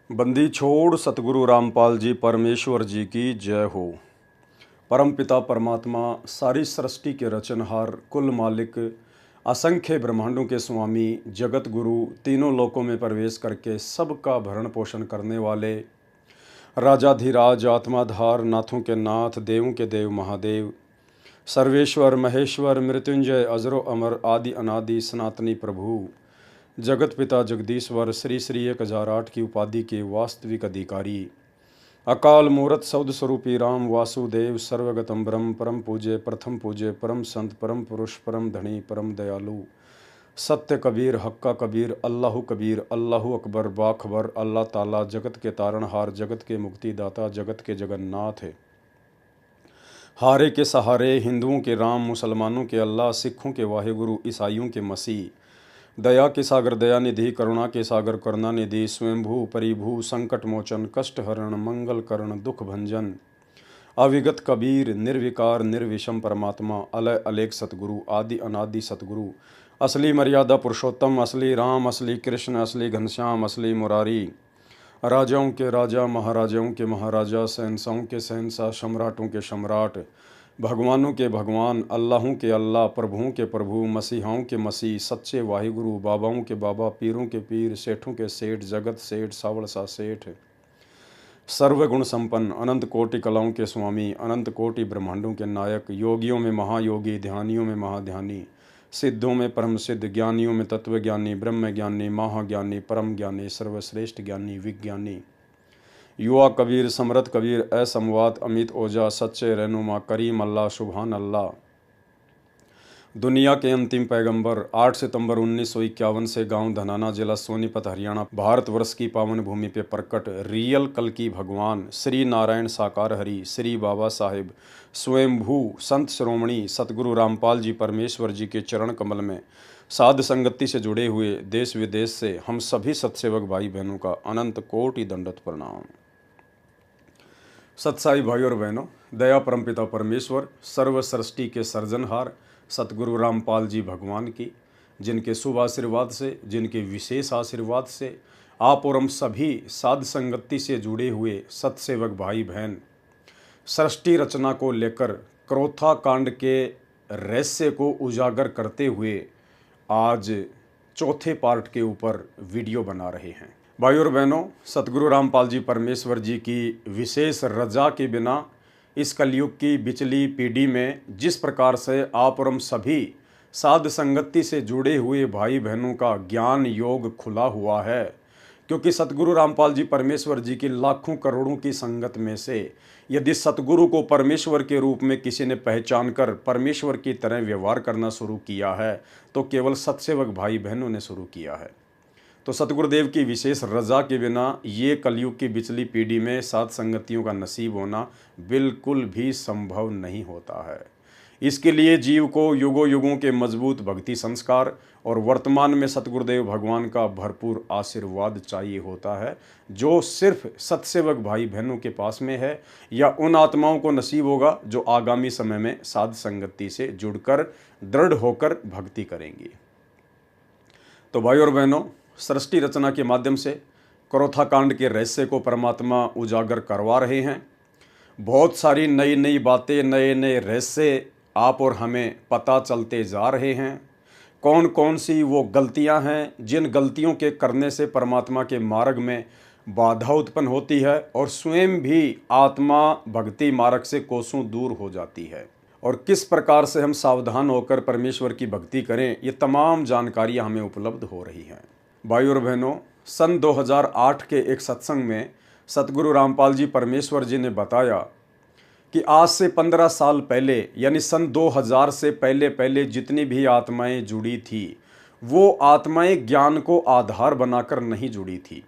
बंदी छोड़ सतगुरु रामपाल जी परमेश्वर जी की जय हो। परमपिता परमात्मा सारी सृष्टि के रचनहार, कुल मालिक, असंख्य ब्रह्मांडों के स्वामी, जगत गुरु, तीनों लोकों में प्रवेश करके सबका भरण पोषण करने वाले, राजाधिराज, आत्माधार, नाथों के नाथ, देवों के देव महादेव, सर्वेश्वर महेश्वर, मृत्युंजय, अजरो अमर, आदि अनादि सनातनी प्रभु, जगत पिता जगदीश्वर, श्री श्री 1008 की उपाधि के वास्तविक अधिकारी, अकाल मूर्त सौद स्वरूपी राम वासुदेव, सर्वगतम ब्रह्म, परम पूज्य, प्रथम पूज्य, परम संत, परम पुरुष, परम धनी, परम दयालु, सत्य कबीर, हक्का कबीर, अल्लाहु कबीर, अल्लाहु अकबर, बाखबर, अल्लाह ताला, जगत के तारणहार, जगत के मुक्तिदाता, जगत के जगन्नाथ है, हारे के सहारे, हिंदुओं के राम, मुसलमानों के अल्लाह, सिखों के वाहेगुरु, ईसाइयों के मसीह, दया के सागर दयानिधि, करुणा के सागर करुणानिधि, स्वयंभू परिभू, संकट मोचन, कष्ट हरण, मंगल करण, दुख भंजन, अविगत कबीर, निर्विकार निर्विषम परमात्मा, अलय अलेख सतगुरु, आदि अनादि सतगुरु, असली मर्यादा पुरुषोत्तम, असली राम, असली कृष्ण, असली घनश्याम, असली मुरारी, राजाओं के राजा, महाराजाओं के महाराजा, शहंशाहों के शहंशाह, सम्राटों के सम्राट, भगवानों के भगवान, अल्लाहों के अल्लाह, प्रभुओं के प्रभु, मसीहाओं के मसीह, सच्चे वाहिगुरु, बाबाओं के बाबा, पीरों के पीर, सेठों के सेठ, जगत सेठ, सावड़ सा सेठ, सर्वगुण संपन्न, अनंत कोटि कलाओं के स्वामी, अनंत कोटि ब्रह्मांडों के नायक, योगियों में महायोगी, ध्यानियों में महाध्यानी, सिद्धों में परम सिद्ध, ज्ञानियों में तत्वज्ञानी, ब्रह्म ज्ञानी, महाज्ञानी, परम ज्ञानी, सर्वश्रेष्ठ ज्ञानी, विज्ञानी, युवा कबीर, समरथ कबीर, असमवात, अमित ओझा, सच्चे रहनुमा, करीम अल्लाह, सुभान अल्लाह, दुनिया के अंतिम पैगंबर, 8 सितंबर 1951 से गांव धनाना, जिला सोनीपत, हरियाणा, भारतवर्ष की पावन भूमि पे प्रकट रियल कल की भगवान श्री नारायण साकार हरि, श्री बाबा साहेब स्वयंभू संत श्रोमणी सतगुरु रामपाल जी परमेश्वर जी के चरण कमल में साध संगति से जुड़े हुए देश विदेश से हम सभी सत्सेवक भाई बहनों का अनंत कोटि दंडवत प्रणाम। सत्साई भाई और बहनों, दया परमपिता परमेश्वर, सर्व सृष्टि के सर्जनहार सतगुरु रामपाल जी भगवान की, जिनके शुभ आशीर्वाद से, जिनके विशेष आशीर्वाद से आप और हम सभी साध संगति से जुड़े हुए सत्सेवक भाई बहन सृष्टि रचना को लेकर क्रोथा कांड के रहस्य को उजागर करते हुए आज चौथे पार्ट के ऊपर वीडियो बना रहे हैं। भाई और बहनों, सतगुरु रामपाल जी परमेश्वर जी की विशेष रजा के बिना इस कलयुग की बिचली पीढ़ी में जिस प्रकार से आप और हम सभी साध संगति से जुड़े हुए भाई बहनों का ज्ञान योग खुला हुआ है, क्योंकि सतगुरु रामपाल जी परमेश्वर जी की लाखों करोड़ों की संगत में से यदि सतगुरु को परमेश्वर के रूप में किसी ने पहचान कर परमेश्वर की तरह व्यवहार करना शुरू किया है तो केवल सत्सेवक भाई बहनों ने शुरू किया है। तो सतगुरुदेव की विशेष रजा के बिना ये कलयुग की बिचली पीढ़ी में साध संगतियों का नसीब होना बिल्कुल भी संभव नहीं होता है। इसके लिए जीव को युगों युगों के मजबूत भक्ति संस्कार और वर्तमान में सतगुरुदेव भगवान का भरपूर आशीर्वाद चाहिए होता है, जो सिर्फ सत्सेवक भाई बहनों के पास में है या उन आत्माओं को नसीब होगा जो आगामी समय में साध संगति से जुड़कर दृढ़ होकर भक्ति करेंगी। तो भाई और बहनों, सृष्टि रचना के माध्यम से क्रोथा कांड के रहस्य को परमात्मा उजागर करवा रहे हैं। बहुत सारी नई नई बातें, नए नए रहस्य आप और हमें पता चलते जा रहे हैं। कौन कौन सी वो गलतियां हैं जिन गलतियों के करने से परमात्मा के मार्ग में बाधा उत्पन्न होती है और स्वयं भी आत्मा भक्ति मार्ग से कोसों दूर हो जाती है, और किस प्रकार से हम सावधान होकर परमेश्वर की भक्ति करें, ये तमाम जानकारियां हमें उपलब्ध हो रही हैं। भाई और बहनों, सन 2008 के एक सत्संग में सतगुरु रामपाल जी परमेश्वर जी ने बताया कि आज से 15 साल पहले यानी सन 2000 से पहले जितनी भी आत्माएं जुड़ी थी, वो आत्माएं ज्ञान को आधार बनाकर नहीं जुड़ी थी।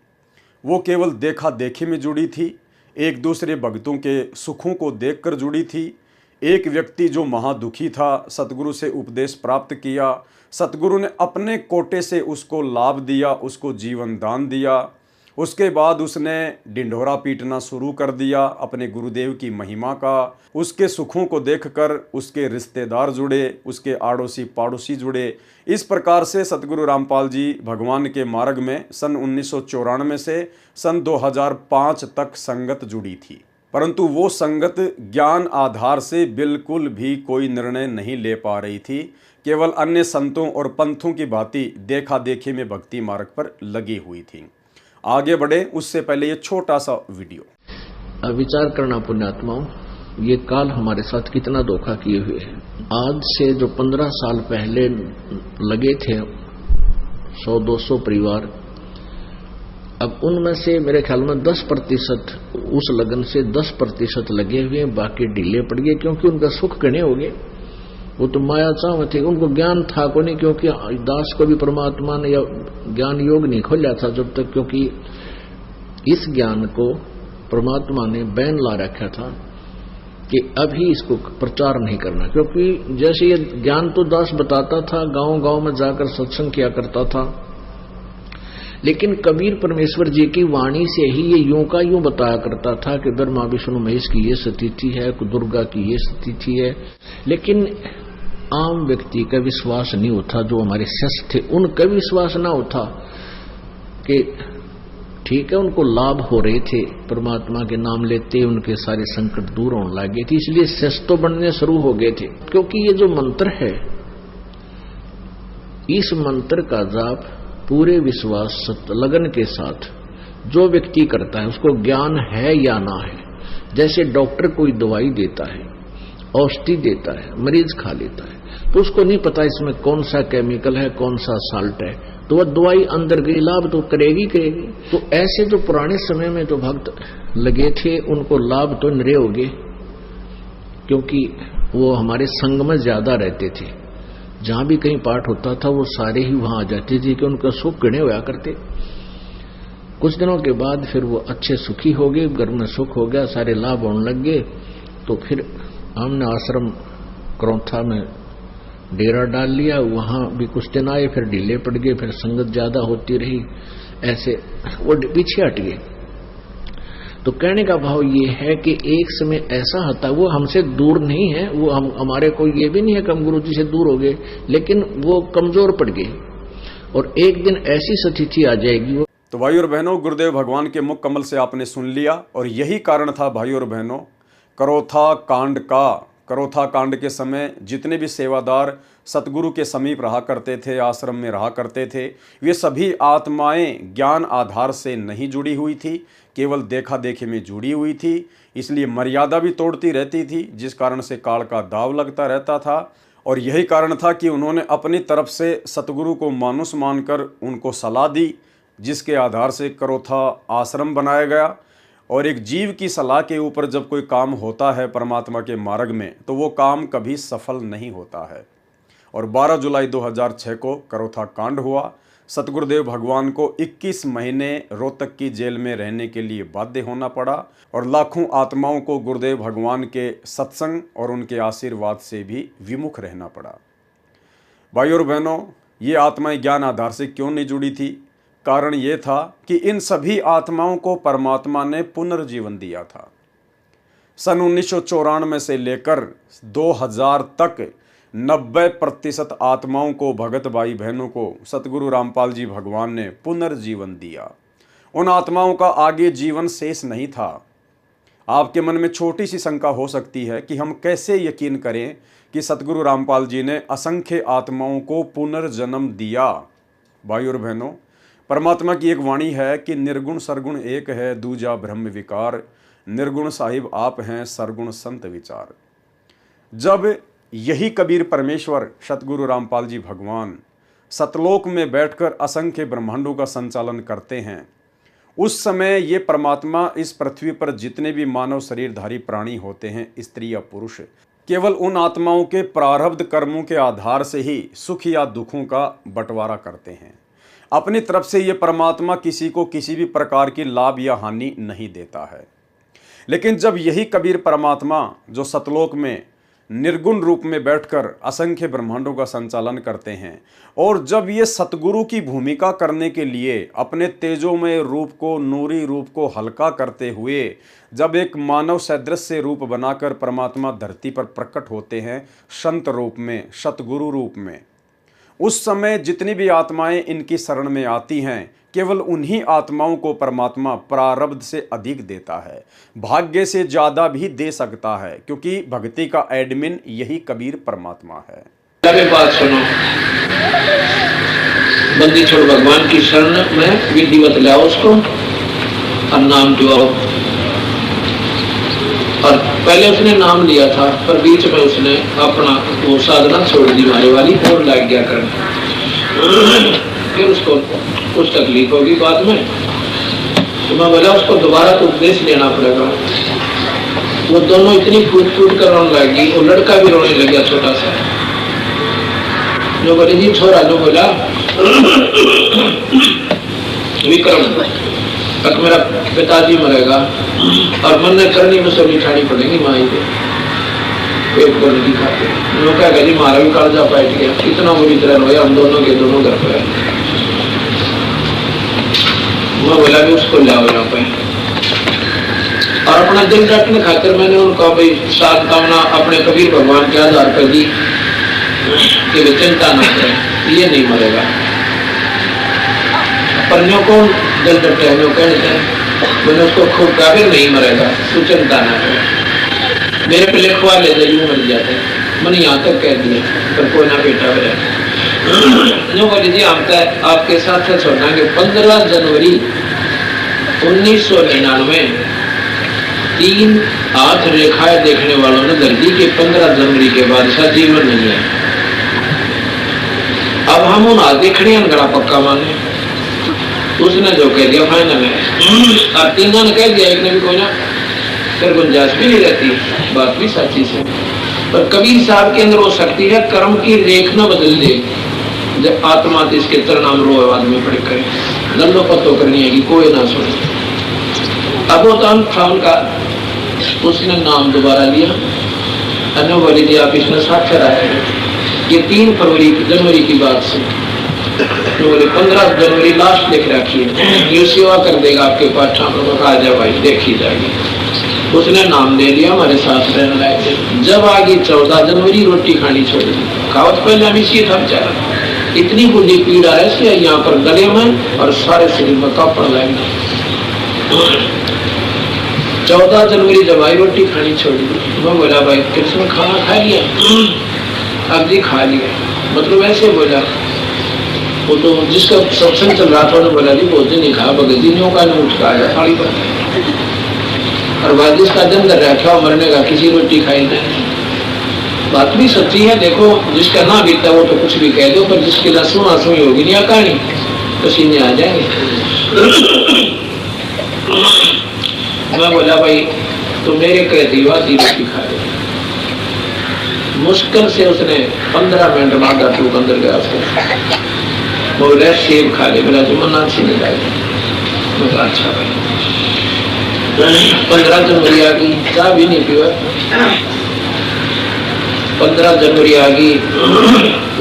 वो केवल देखा देखी में जुड़ी थी, एक दूसरे भक्तों के सुखों को देखकर जुड़ी थी। एक व्यक्ति जो महादुखी था, सतगुरु से उपदेश प्राप्त किया, सतगुरु ने अपने कोटे से उसको लाभ दिया, उसको जीवन दान दिया, उसके बाद उसने ढिंढोरा पीटना शुरू कर दिया अपने गुरुदेव की महिमा का। उसके सुखों को देखकर उसके रिश्तेदार जुड़े, उसके आड़ोसी पड़ोसी जुड़े। इस प्रकार से सतगुरु रामपाल जी भगवान के मार्ग में सन 1994 से सन 2005 तक संगत जुड़ी थी। परंतु वो संगत ज्ञान आधार से बिल्कुल भी कोई निर्णय नहीं ले पा रही थी, केवल अन्य संतों और पंथों की भांति देखा देखी में भक्ति मार्ग पर लगी हुई थी। आगे बढ़े उससे पहले ये छोटा सा वीडियो। विचार करना पुण्यात्माओं, ये काल हमारे साथ कितना धोखा किए हुए है। आज से जो 15 साल पहले लगे थे 100-200 परिवार, अब उनमें से मेरे ख्याल में 10% उस लगन से 10% लगे हुए, बाकी ढीले पड़ गए क्योंकि उनका सुख गणे हो गए। वो तो माया चाव थे, उनको ज्ञान था को नहीं, क्योंकि दास को भी परमात्मा ने या ज्ञान योग नहीं खोला था जब तक, क्योंकि इस ज्ञान को परमात्मा ने बैन ला रखा था कि अभी इसको प्रचार नहीं करना। क्योंकि जैसे ये ज्ञान तो दास बताता था, गांव गांव में जाकर सत्संग किया करता था, लेकिन कबीर परमेश्वर जी की वाणी से ही ये यूं का यूं बताया करता था कि ब्रह्मा विष्णु महेश की ये स्थिति है, दुर्गा की ये स्थिति है। लेकिन आम व्यक्ति का विश्वास नहीं होता, जो हमारे शिष्य थे उनका विश्वास ना होता कि ठीक है, उनको लाभ हो रहे थे, परमात्मा के नाम लेते उनके सारे संकट दूर होने लगे थे, इसलिए शिष्य तो बनने शुरू हो गए थे। क्योंकि ये जो मंत्र है, इस मंत्र का जाप पूरे विश्वास लगन के साथ जो व्यक्ति करता है, उसको ज्ञान है या ना है। जैसे डॉक्टर कोई दवाई देता है, औषधि देता है, मरीज खा लेता है, तो उसको नहीं पता इसमें कौन सा केमिकल है, कौन सा साल्ट है, तो वह दवाई अंदर गई, लाभ तो करेगी। तो ऐसे जो पुराने समय में जो भक्त लगे थे, उनको लाभ तो नरे हो गए, क्योंकि वो हमारे संग में ज्यादा रहते थे। जहां भी कहीं पाठ होता था वो सारे ही वहां आ जाते थे कि उनका सुख गणे होया करते। कुछ दिनों के बाद फिर वो अच्छे सुखी हो गए, घर में सुख हो गया, सारे लाभ होने लग गए। तो फिर हमने आश्रम करौथा में डेरा डाल लिया, वहां भी कुछ दिन आए, फिर ढीले पड़ गए, फिर संगत ज्यादा होती रही, ऐसे वो पीछे हट गए। तो कहने का भाव ये है कि एक समय ऐसा आता, वो हमसे दूर नहीं है, वो हमारे को ये भी नहीं है कि हम गुरु जी से दूर हो गए, लेकिन वो कमजोर पड़ गए और एक दिन ऐसी स्थिति आ जाएगी। वो तो भाई और बहनों, गुरुदेव भगवान के मुख कमल से आपने सुन लिया, और यही कारण था भाई और बहनों करौथा कांड का। करौथा कांड के समय जितने भी सेवादार सतगुरु के समीप रहा करते थे, आश्रम में रहा करते थे, वे सभी आत्माएं ज्ञान आधार से नहीं जुड़ी हुई थी, केवल देखा देखी में जुड़ी हुई थी। इसलिए मर्यादा भी तोड़ती रहती थी, जिस कारण से काल का दाव लगता रहता था। और यही कारण था कि उन्होंने अपनी तरफ से सतगुरु को मानुष मानकर उनको सलाह दी, जिसके आधार से करौथा आश्रम बनाया गया। और एक जीव की सलाह के ऊपर जब कोई काम होता है परमात्मा के मार्ग में, तो वो काम कभी सफल नहीं होता है। और 12 जुलाई 2006 को करौथा कांड हुआ। सतगुरुदेव भगवान को 21 महीने रोहतक की जेल में रहने के लिए बाध्य होना पड़ा, और लाखों आत्माओं को गुरुदेव भगवान के सत्संग और उनके आशीर्वाद से भी विमुख रहना पड़ा। भाई और बहनों, ये आत्माएं ज्ञान आधार से क्यों नहीं जुड़ी थी? कारण ये था कि इन सभी आत्माओं को परमात्मा ने पुनर्जीवन दिया था। सन 1994 से लेकर 2000 तक 90% आत्माओं को, भगत भाई बहनों को सतगुरु रामपाल जी भगवान ने पुनर्जीवन दिया। उन आत्माओं का आगे जीवन शेष नहीं था। आपके मन में छोटी सी शंका हो सकती है कि हम कैसे यकीन करें कि सतगुरु रामपाल जी ने असंख्य आत्माओं को पुनर्जन्म दिया। भाई और बहनों, परमात्मा की एक वाणी है कि निर्गुण सरगुण एक है, दूजा ब्रह्म विकार, निर्गुण साहिब आप हैं, सरगुण संत विचार। जब यही कबीर परमेश्वर सतगुरु रामपाल जी भगवान सतलोक में बैठकर असंख्य ब्रह्मांडों का संचालन करते हैं, उस समय ये परमात्मा इस पृथ्वी पर जितने भी मानव शरीरधारी प्राणी होते हैं, स्त्री या पुरुष, केवल उन आत्माओं के प्रारब्ध कर्मों के आधार से ही सुख या दुखों का बंटवारा करते हैं। अपनी तरफ से ये परमात्मा किसी को किसी भी प्रकार की लाभ या हानि नहीं देता है। लेकिन जब यही कबीर परमात्मा जो सतलोक में निर्गुण रूप में बैठकर असंख्य ब्रह्मांडों का संचालन करते हैं। और जब ये सतगुरु की भूमिका करने के लिए अपने तेजोमय रूप को, नूरी रूप को हल्का करते हुए जब एक मानव सदृश रूप बनाकर परमात्मा धरती पर प्रकट होते हैं संत रूप में, सतगुरु रूप में, उस समय जितनी भी आत्माएं इनकी शरण में आती हैं केवल उन्हीं आत्माओं को परमात्मा प्रारब्ध से अधिक देता है, भाग्य से ज़्यादा भी दे सकता है, क्योंकि भक्ति का एडमिन यही कबीर परमात्मा है। बात सुनो, बंदी छोड़ भगवान की शरण में विधिवत लाओ उसको और नाम जुआओ। और पहले उसने नाम लिया था पर बीच में उसने अपना वो साधना छोड़ दी मारे वाली और लग गया करने। फिर उसको कुछ तकलीफ होगी बाद में, तो मैं बोला उसको दोबारा तो उपदेश लेना पड़ेगा। वो दोनों इतनी फूट फूट कर रोने लगी, वो लड़का भी रोने लग गया छोटा सा। जो बोले जी छोरा, जो बोला विक्रम तक मेरा पिताजी मरेगा और मन ने करनी मुझसे उठानी पड़ेगी माई को, पेट को नहीं खाते। लोग क्या कहते मारा भी कालजा बैठ गया, कितना बुरी तरह रोया हम दोनों के दोनों घर पे। मैं बोला भी उसको लाओ यहाँ पे, और अपना दिल रखने खातिर मैंने उनको भाई सात कामना अपने कबीर भगवान के आधार पर दी कि वे चिंता न करें, ये नहीं मरेगा। पर न्यों को दिल डटे हैं, न्यों कहते हैं मैंने उसको खूब कहा फिर नहीं मरेगा, तू चिंता न करे, मेरे पे लिखवा ले जाए यूं मर जाते। मैंने यहाँ तक कह दिया पर कोई ना बेटा मेरा जो बोले जी आपके साथ छोड़ना कि 15 जनवरी 1999 3 हाथ रेखाएं देखने वालों ने धरती के 15 जनवरी के बाद ऐसा जीवन नहीं है। अब हम उन हाथ देखने गड़ा पक्का माने, उसने जो कह दिया फाइनल है। और तीनों ने कह दिया, एक ने भी कोई ना फिर गुंजाइश भी नहीं रहती, बात भी सच्ची से। पर कबीर साहब के अंदर हो सकती है कर्म की रेख न बदल दे, जब आत्मा तो इसके तरनाम रो आदमी पड़े करे लल्लो पत्तो करनी है कि कोई ना सुने। अब वो तो था उनका, उसने नाम दोबारा लिया, अन्य बोली थी आप इसमें साक्षर आए। ये 3 जनवरी की बात से तो बोले 15 जनवरी लास्ट लिख रखी है, ये सेवा कर देगा आपके पास, कहा जा भाई देखी जाएगी। उसने नाम दे दिया, हमारे साथ रहने लायक। जब आ गई 14 जनवरी रोटी खानी छोड़ दी, खावत पहले हम इसी था बेचारा, इतनी बुरी पीड़ा है यहाँ पर गले में और सारे शरीर में कापड़ लगी। 14 जनवरी जब आई रोटी खानी छोड़ी, मैं बोला भाई कृष्ण खाना खा लिया? अब जी खा लिया। मतलब ऐसे बोला, वो तो जिसका सत्संग चल रहा था उन्होंने बोला जी भोजन नहीं खा, बगदिनियों का नहीं उठ का आया थाली पर। और बाद जिसका दिन कर रखा मरने का किसी रोटी खाई नहीं। बात भी सच्ची है, देखो जिसका ना बीता वो तो कुछ भी कह दो, पर जिसकी ना सुना सुनी होगी नहीं कहानी पसीने आ जाएंगे। मैं बोला भाई तो मेरे कहती आधी रोटी खा ले। मुश्किल से उसने 15 मिनट बाद टूक अंदर गया, उसको बोला सेब खा ले। बोला तो मना अच्छी नहीं लगी। अच्छा भाई 15 जनवरी आ गई, चाय भी नहीं पीवा। 15 जनवरी आ गई,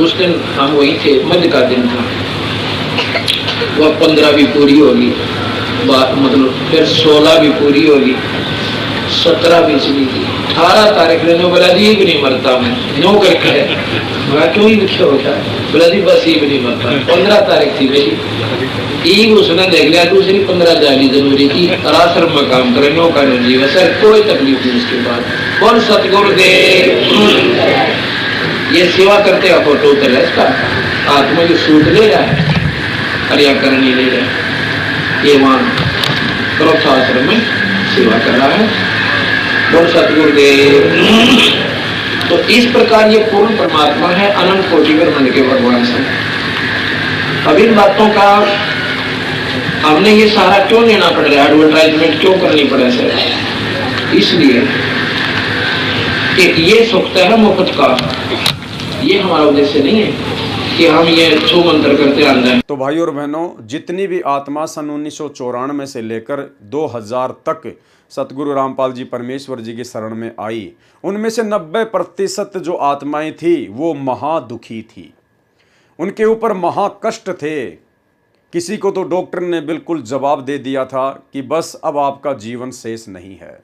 उस दिन हम वही थे, मध्य का दिन था। वह 15 भी पूरी होगी, मतलब फिर 16 भी पूरी होगी, 17 भी चली गई, 18 तारीख ने बोला जी भी नहीं मरता मैं, नो करके क्यों ही लिखे होता है? बोला जी बस ये भी नहीं मरता। 15 तारीख थी मेरी, ईद उसने देख लिया, दूसरी 15 जनवरी की आश्रम में काम करे, नो का जीव सर कोई तकलीफ नहीं। उसके बाद कौन सतगुरुदेव ये सेवा करते का फोटो उतर है, इसका आत्मा की सूट ले रहा है, क्रिया करनी ले रहा है, ये वहां आश्रम में सेवा कर रहा है। कौन सतगुरुदेव। तो इस प्रकार ये पूर्ण परमात्मा है, अनंत कोटि ब्रह्मांड के भगवान से। अब इन बातों का हमने ये सारा क्यों लेना पड़ रहा है, एडवर्टाइजमेंट क्यों करनी पड़े सर? इसलिए कि ये सुखता है मुफ्त का, ये हमारा उद्देश्य नहीं है। कि हम ये छू मंत्र करते आ जाएं। तो भाई और बहनों, जितनी भी आत्मा सन 1994 से लेकर 2000 तक सतगुरु रामपाल जी परमेश्वर जी की शरण में आई, उनमें से 90% जो आत्माएं थी वो महादुखी थी, उनके ऊपर महाकष्ट थे। किसी को तो डॉक्टर ने बिल्कुल जवाब दे दिया था कि बस अब आपका जीवन शेष नहीं है।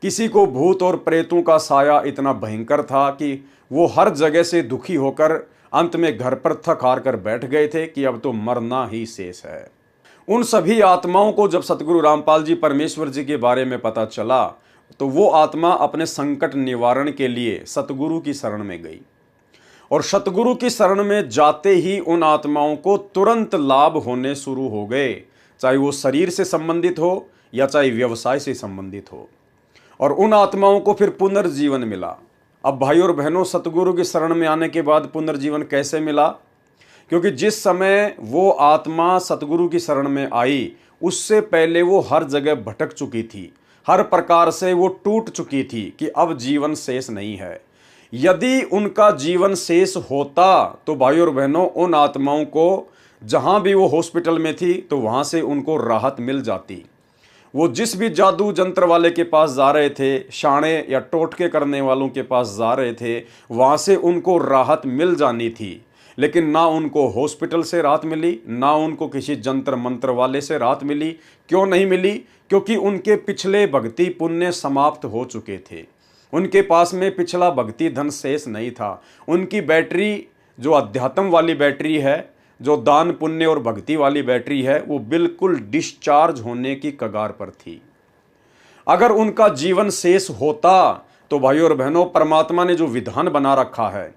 किसी को भूत और प्रेतों का साया इतना भयंकर था कि वो हर जगह से दुखी होकर अंत में घर पर थक हार कर बैठ गए थे कि अब तो मरना ही शेष है। उन सभी आत्माओं को जब सतगुरु रामपाल जी परमेश्वर जी के बारे में पता चला तो वो आत्मा अपने संकट निवारण के लिए सतगुरु की शरण में गई, और सतगुरु की शरण में जाते ही उन आत्माओं को तुरंत लाभ होने शुरू हो गए, चाहे वो शरीर से संबंधित हो या चाहे व्यवसाय से संबंधित हो, और उन आत्माओं को फिर पुनर्जीवन मिला। अब भाई और बहनों, सतगुरु की शरण में आने के बाद पुनर्जीवन कैसे मिला? क्योंकि जिस समय वो आत्मा सतगुरु की शरण में आई उससे पहले वो हर जगह भटक चुकी थी, हर प्रकार से वो टूट चुकी थी कि अब जीवन शेष नहीं है। यदि उनका जीवन शेष होता तो भाई और बहनों, उन आत्माओं को जहां भी वो हॉस्पिटल में थी तो वहां से उनको राहत मिल जाती। वो जिस भी जादू जंत्र वाले के पास जा रहे थे, शाणे या टोटके करने वालों के पास जा रहे थे, वहां से उनको राहत मिल जानी थी। लेकिन ना उनको हॉस्पिटल से राहत मिली, ना उनको किसी जंत्र मंत्र वाले से राहत मिली। क्यों नहीं मिली? क्योंकि उनके पिछले भक्ति पुण्य समाप्त हो चुके थे, उनके पास में पिछला भक्ति धन शेष नहीं था। उनकी बैटरी जो अध्यात्म वाली बैटरी है, जो दान पुण्य और भक्ति वाली बैटरी है, वो बिल्कुल डिस्चार्ज होने की कगार पर थी। अगर उनका जीवन शेष होता तो भाई और बहनों, परमात्मा ने जो विधान बना रखा है,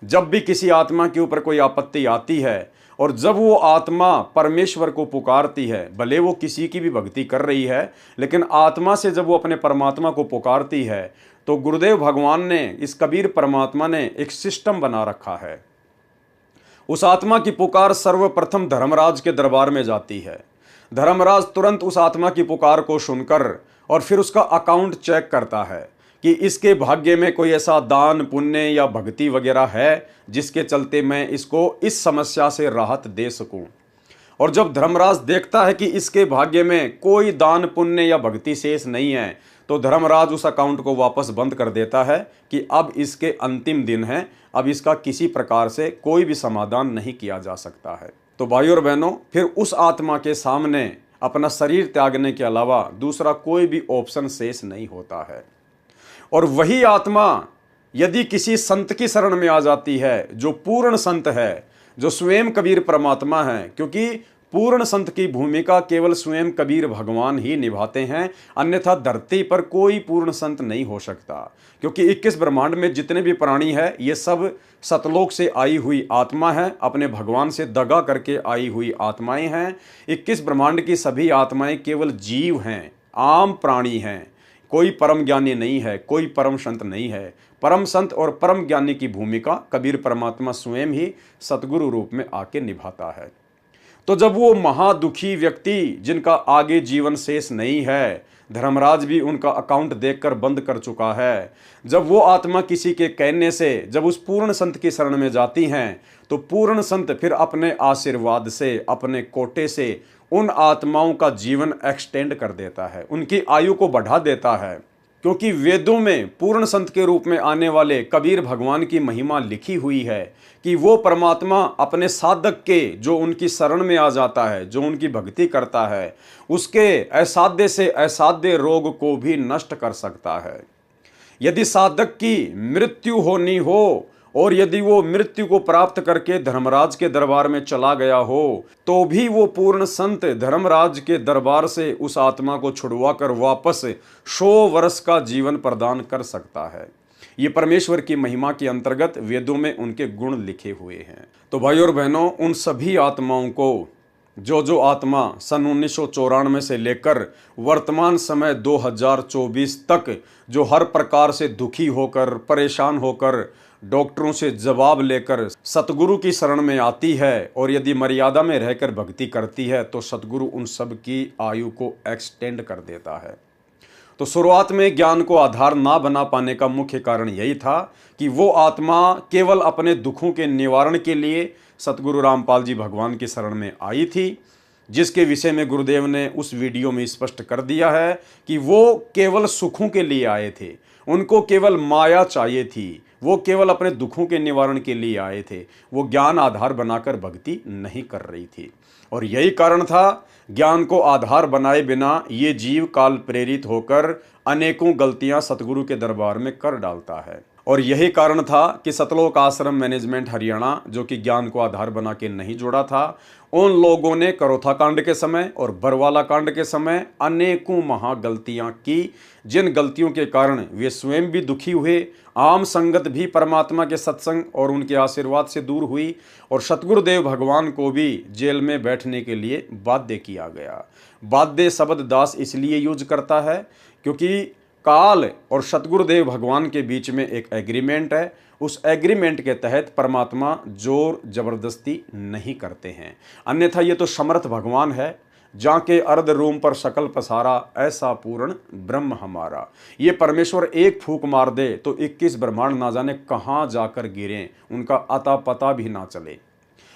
जब भी किसी आत्मा के ऊपर कोई आपत्ति आती है और जब वो आत्मा परमेश्वर को पुकारती है, भले वो किसी की भी भक्ति कर रही है, लेकिन आत्मा से जब वो अपने परमात्मा को पुकारती है तो गुरुदेव भगवान ने, इस कबीर परमात्मा ने एक सिस्टम बना रखा है। उस आत्मा की पुकार सर्वप्रथम धर्मराज के दरबार में जाती है। धर्मराज तुरंत उस आत्मा की पुकार को सुनकर और फिर उसका अकाउंट चेक करता है कि इसके भाग्य में कोई ऐसा दान पुण्य या भक्ति वगैरह है जिसके चलते मैं इसको इस समस्या से राहत दे सकूं। और जब धर्मराज देखता है कि इसके भाग्य में कोई दान पुण्य या भक्ति शेष नहीं है तो धर्मराज उस अकाउंट को वापस बंद कर देता है कि अब इसके अंतिम दिन है, अब इसका किसी प्रकार से कोई भी समाधान नहीं किया जा सकता है। तो भाई और बहनों, फिर उस आत्मा के सामने अपना शरीर त्यागने के अलावा दूसरा कोई भी ऑप्शन शेष नहीं होता है। और वही आत्मा यदि किसी संत की शरण में आ जाती है, जो पूर्ण संत है, जो स्वयं कबीर परमात्मा है, क्योंकि पूर्ण संत की भूमिका केवल स्वयं कबीर भगवान ही निभाते हैं, अन्यथा धरती पर कोई पूर्ण संत नहीं हो सकता। क्योंकि 21 ब्रह्मांड में जितने भी प्राणी हैं, ये सब सतलोक से आई हुई आत्मा है, अपने भगवान से दगा करके आई हुई आत्माएं हैं। 21 ब्रह्मांड की सभी आत्माएं केवल जीव हैं, आम प्राणी हैं, कोई परम ज्ञानी नहीं है, कोई परम संत नहीं है। परम संत और परम ज्ञानी की भूमिका कबीर परमात्मा स्वयं ही सतगुरु रूप में आके निभाता है। तो जब वो महादुखी व्यक्ति, जिनका आगे जीवन शेष नहीं है, धर्मराज भी उनका अकाउंट देखकर बंद कर चुका है, जब वो आत्मा किसी के कहने से जब उस पूर्ण संत की शरण में जाती हैं तो पूर्ण संत फिर अपने आशीर्वाद से, अपने कोटे से उन आत्माओं का जीवन एक्सटेंड कर देता है, उनकी आयु को बढ़ा देता है। क्योंकि वेदों में पूर्ण संत के रूप में आने वाले कबीर भगवान की महिमा लिखी हुई है कि वो परमात्मा अपने साधक के, जो उनकी शरण में आ जाता है, जो उनकी भक्ति करता है, उसके असाध्य से असाध्य रोग को भी नष्ट कर सकता है। यदि साधक की मृत्यु होनी हो और यदि वो मृत्यु को प्राप्त करके धर्मराज के दरबार में चला गया हो तो भी वो पूर्ण संत धर्मराज के दरबार से उस आत्मा को छुड़वा कर वापस 100 वर्ष का जीवन प्रदान कर सकता है। ये परमेश्वर की महिमा के अंतर्गत वेदों में उनके गुण लिखे हुए हैं। तो भाई और बहनों, उन सभी आत्माओं को जो आत्मा सन 1994 से लेकर वर्तमान समय 2024 तक जो हर प्रकार से दुखी होकर, परेशान होकर, डॉक्टरों से जवाब लेकर सतगुरु की शरण में आती है और यदि मर्यादा में रहकर भक्ति करती है तो सतगुरु उन सब की आयु को एक्सटेंड कर देता है। तो शुरुआत में ज्ञान को आधार ना बना पाने का मुख्य कारण यही था कि वो आत्मा केवल अपने दुखों के निवारण के लिए सतगुरु रामपाल जी भगवान की शरण में आई थी, जिसके विषय में गुरुदेव ने उस वीडियो में स्पष्ट कर दिया है कि वो केवल सुखों के लिए आए थे, उनको केवल माया चाहिए थी, वो केवल अपने दुखों के निवारण के लिए आए थे, वो ज्ञान आधार बनाकर भक्ति नहीं कर रही थी। और यही कारण था, ज्ञान को आधार बनाए बिना ये जीव काल प्रेरित होकर अनेकों गलतियां सतगुरु के दरबार में कर डालता है। और यही कारण था कि सतलोक आश्रम मैनेजमेंट हरियाणा, जो कि ज्ञान को आधार बना के नहीं जोड़ा था, उन लोगों ने करोथा कांड के समय और बरवाला कांड के समय अनेकों महागलतियां की, जिन गलतियों के कारण वे स्वयं भी दुखी हुए, आम संगत भी परमात्मा के सत्संग और उनके आशीर्वाद से दूर हुई, और सतगुरुदेव भगवान को भी जेल में बैठने के लिए बाध्य किया गया। बाध्य शब्द दास इसलिए यूज करता है क्योंकि काल और सतगुरुदेव भगवान के बीच में एक एग्रीमेंट है। उस एग्रीमेंट के तहत परमात्मा जोर जबरदस्ती नहीं करते हैं, अन्यथा ये तो समर्थ भगवान है, जाके अर्ध रूम पर शकल पसारा, ऐसा पूर्ण ब्रह्म हमारा। ये परमेश्वर एक फूंक मार दे तो 21 ब्रह्मांड ना जाने कहाँ जाकर गिरें, उनका अता पता भी ना चले।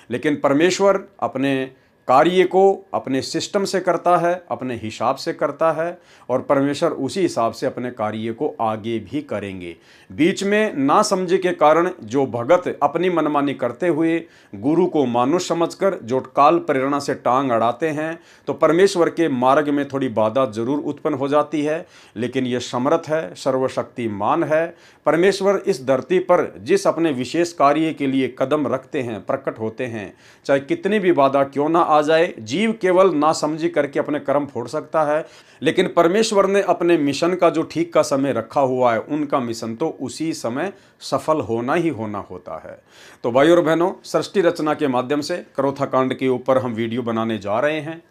लेकिन परमेश्वर अपने कार्य को अपने सिस्टम से करता है, अपने हिसाब से करता है, और परमेश्वर उसी हिसाब से अपने कार्य को आगे भी करेंगे। बीच में ना समझे के कारण जो भगत अपनी मनमानी करते हुए गुरु को मानुष समझकर जो काल प्रेरणा से टांग अड़ाते हैं, तो परमेश्वर के मार्ग में थोड़ी बाधा जरूर उत्पन्न हो जाती है, लेकिन ये समर्थ है, सर्वशक्तिमान है। परमेश्वर इस धरती पर जिस अपने विशेष कार्य के लिए कदम रखते हैं, प्रकट होते हैं, चाहे कितनी भी बाधा क्यों ना आ जाए, जीव केवल नासमझी करके अपने कर्म फोड़ सकता है, लेकिन परमेश्वर ने अपने मिशन का जो ठीक का समय रखा हुआ है, उनका मिशन तो उसी समय सफल होना ही होना होता है। तो भाई और बहनों, सृष्टि रचना के माध्यम से करोथा कांड के ऊपर हम वीडियो बनाने जा रहे हैं,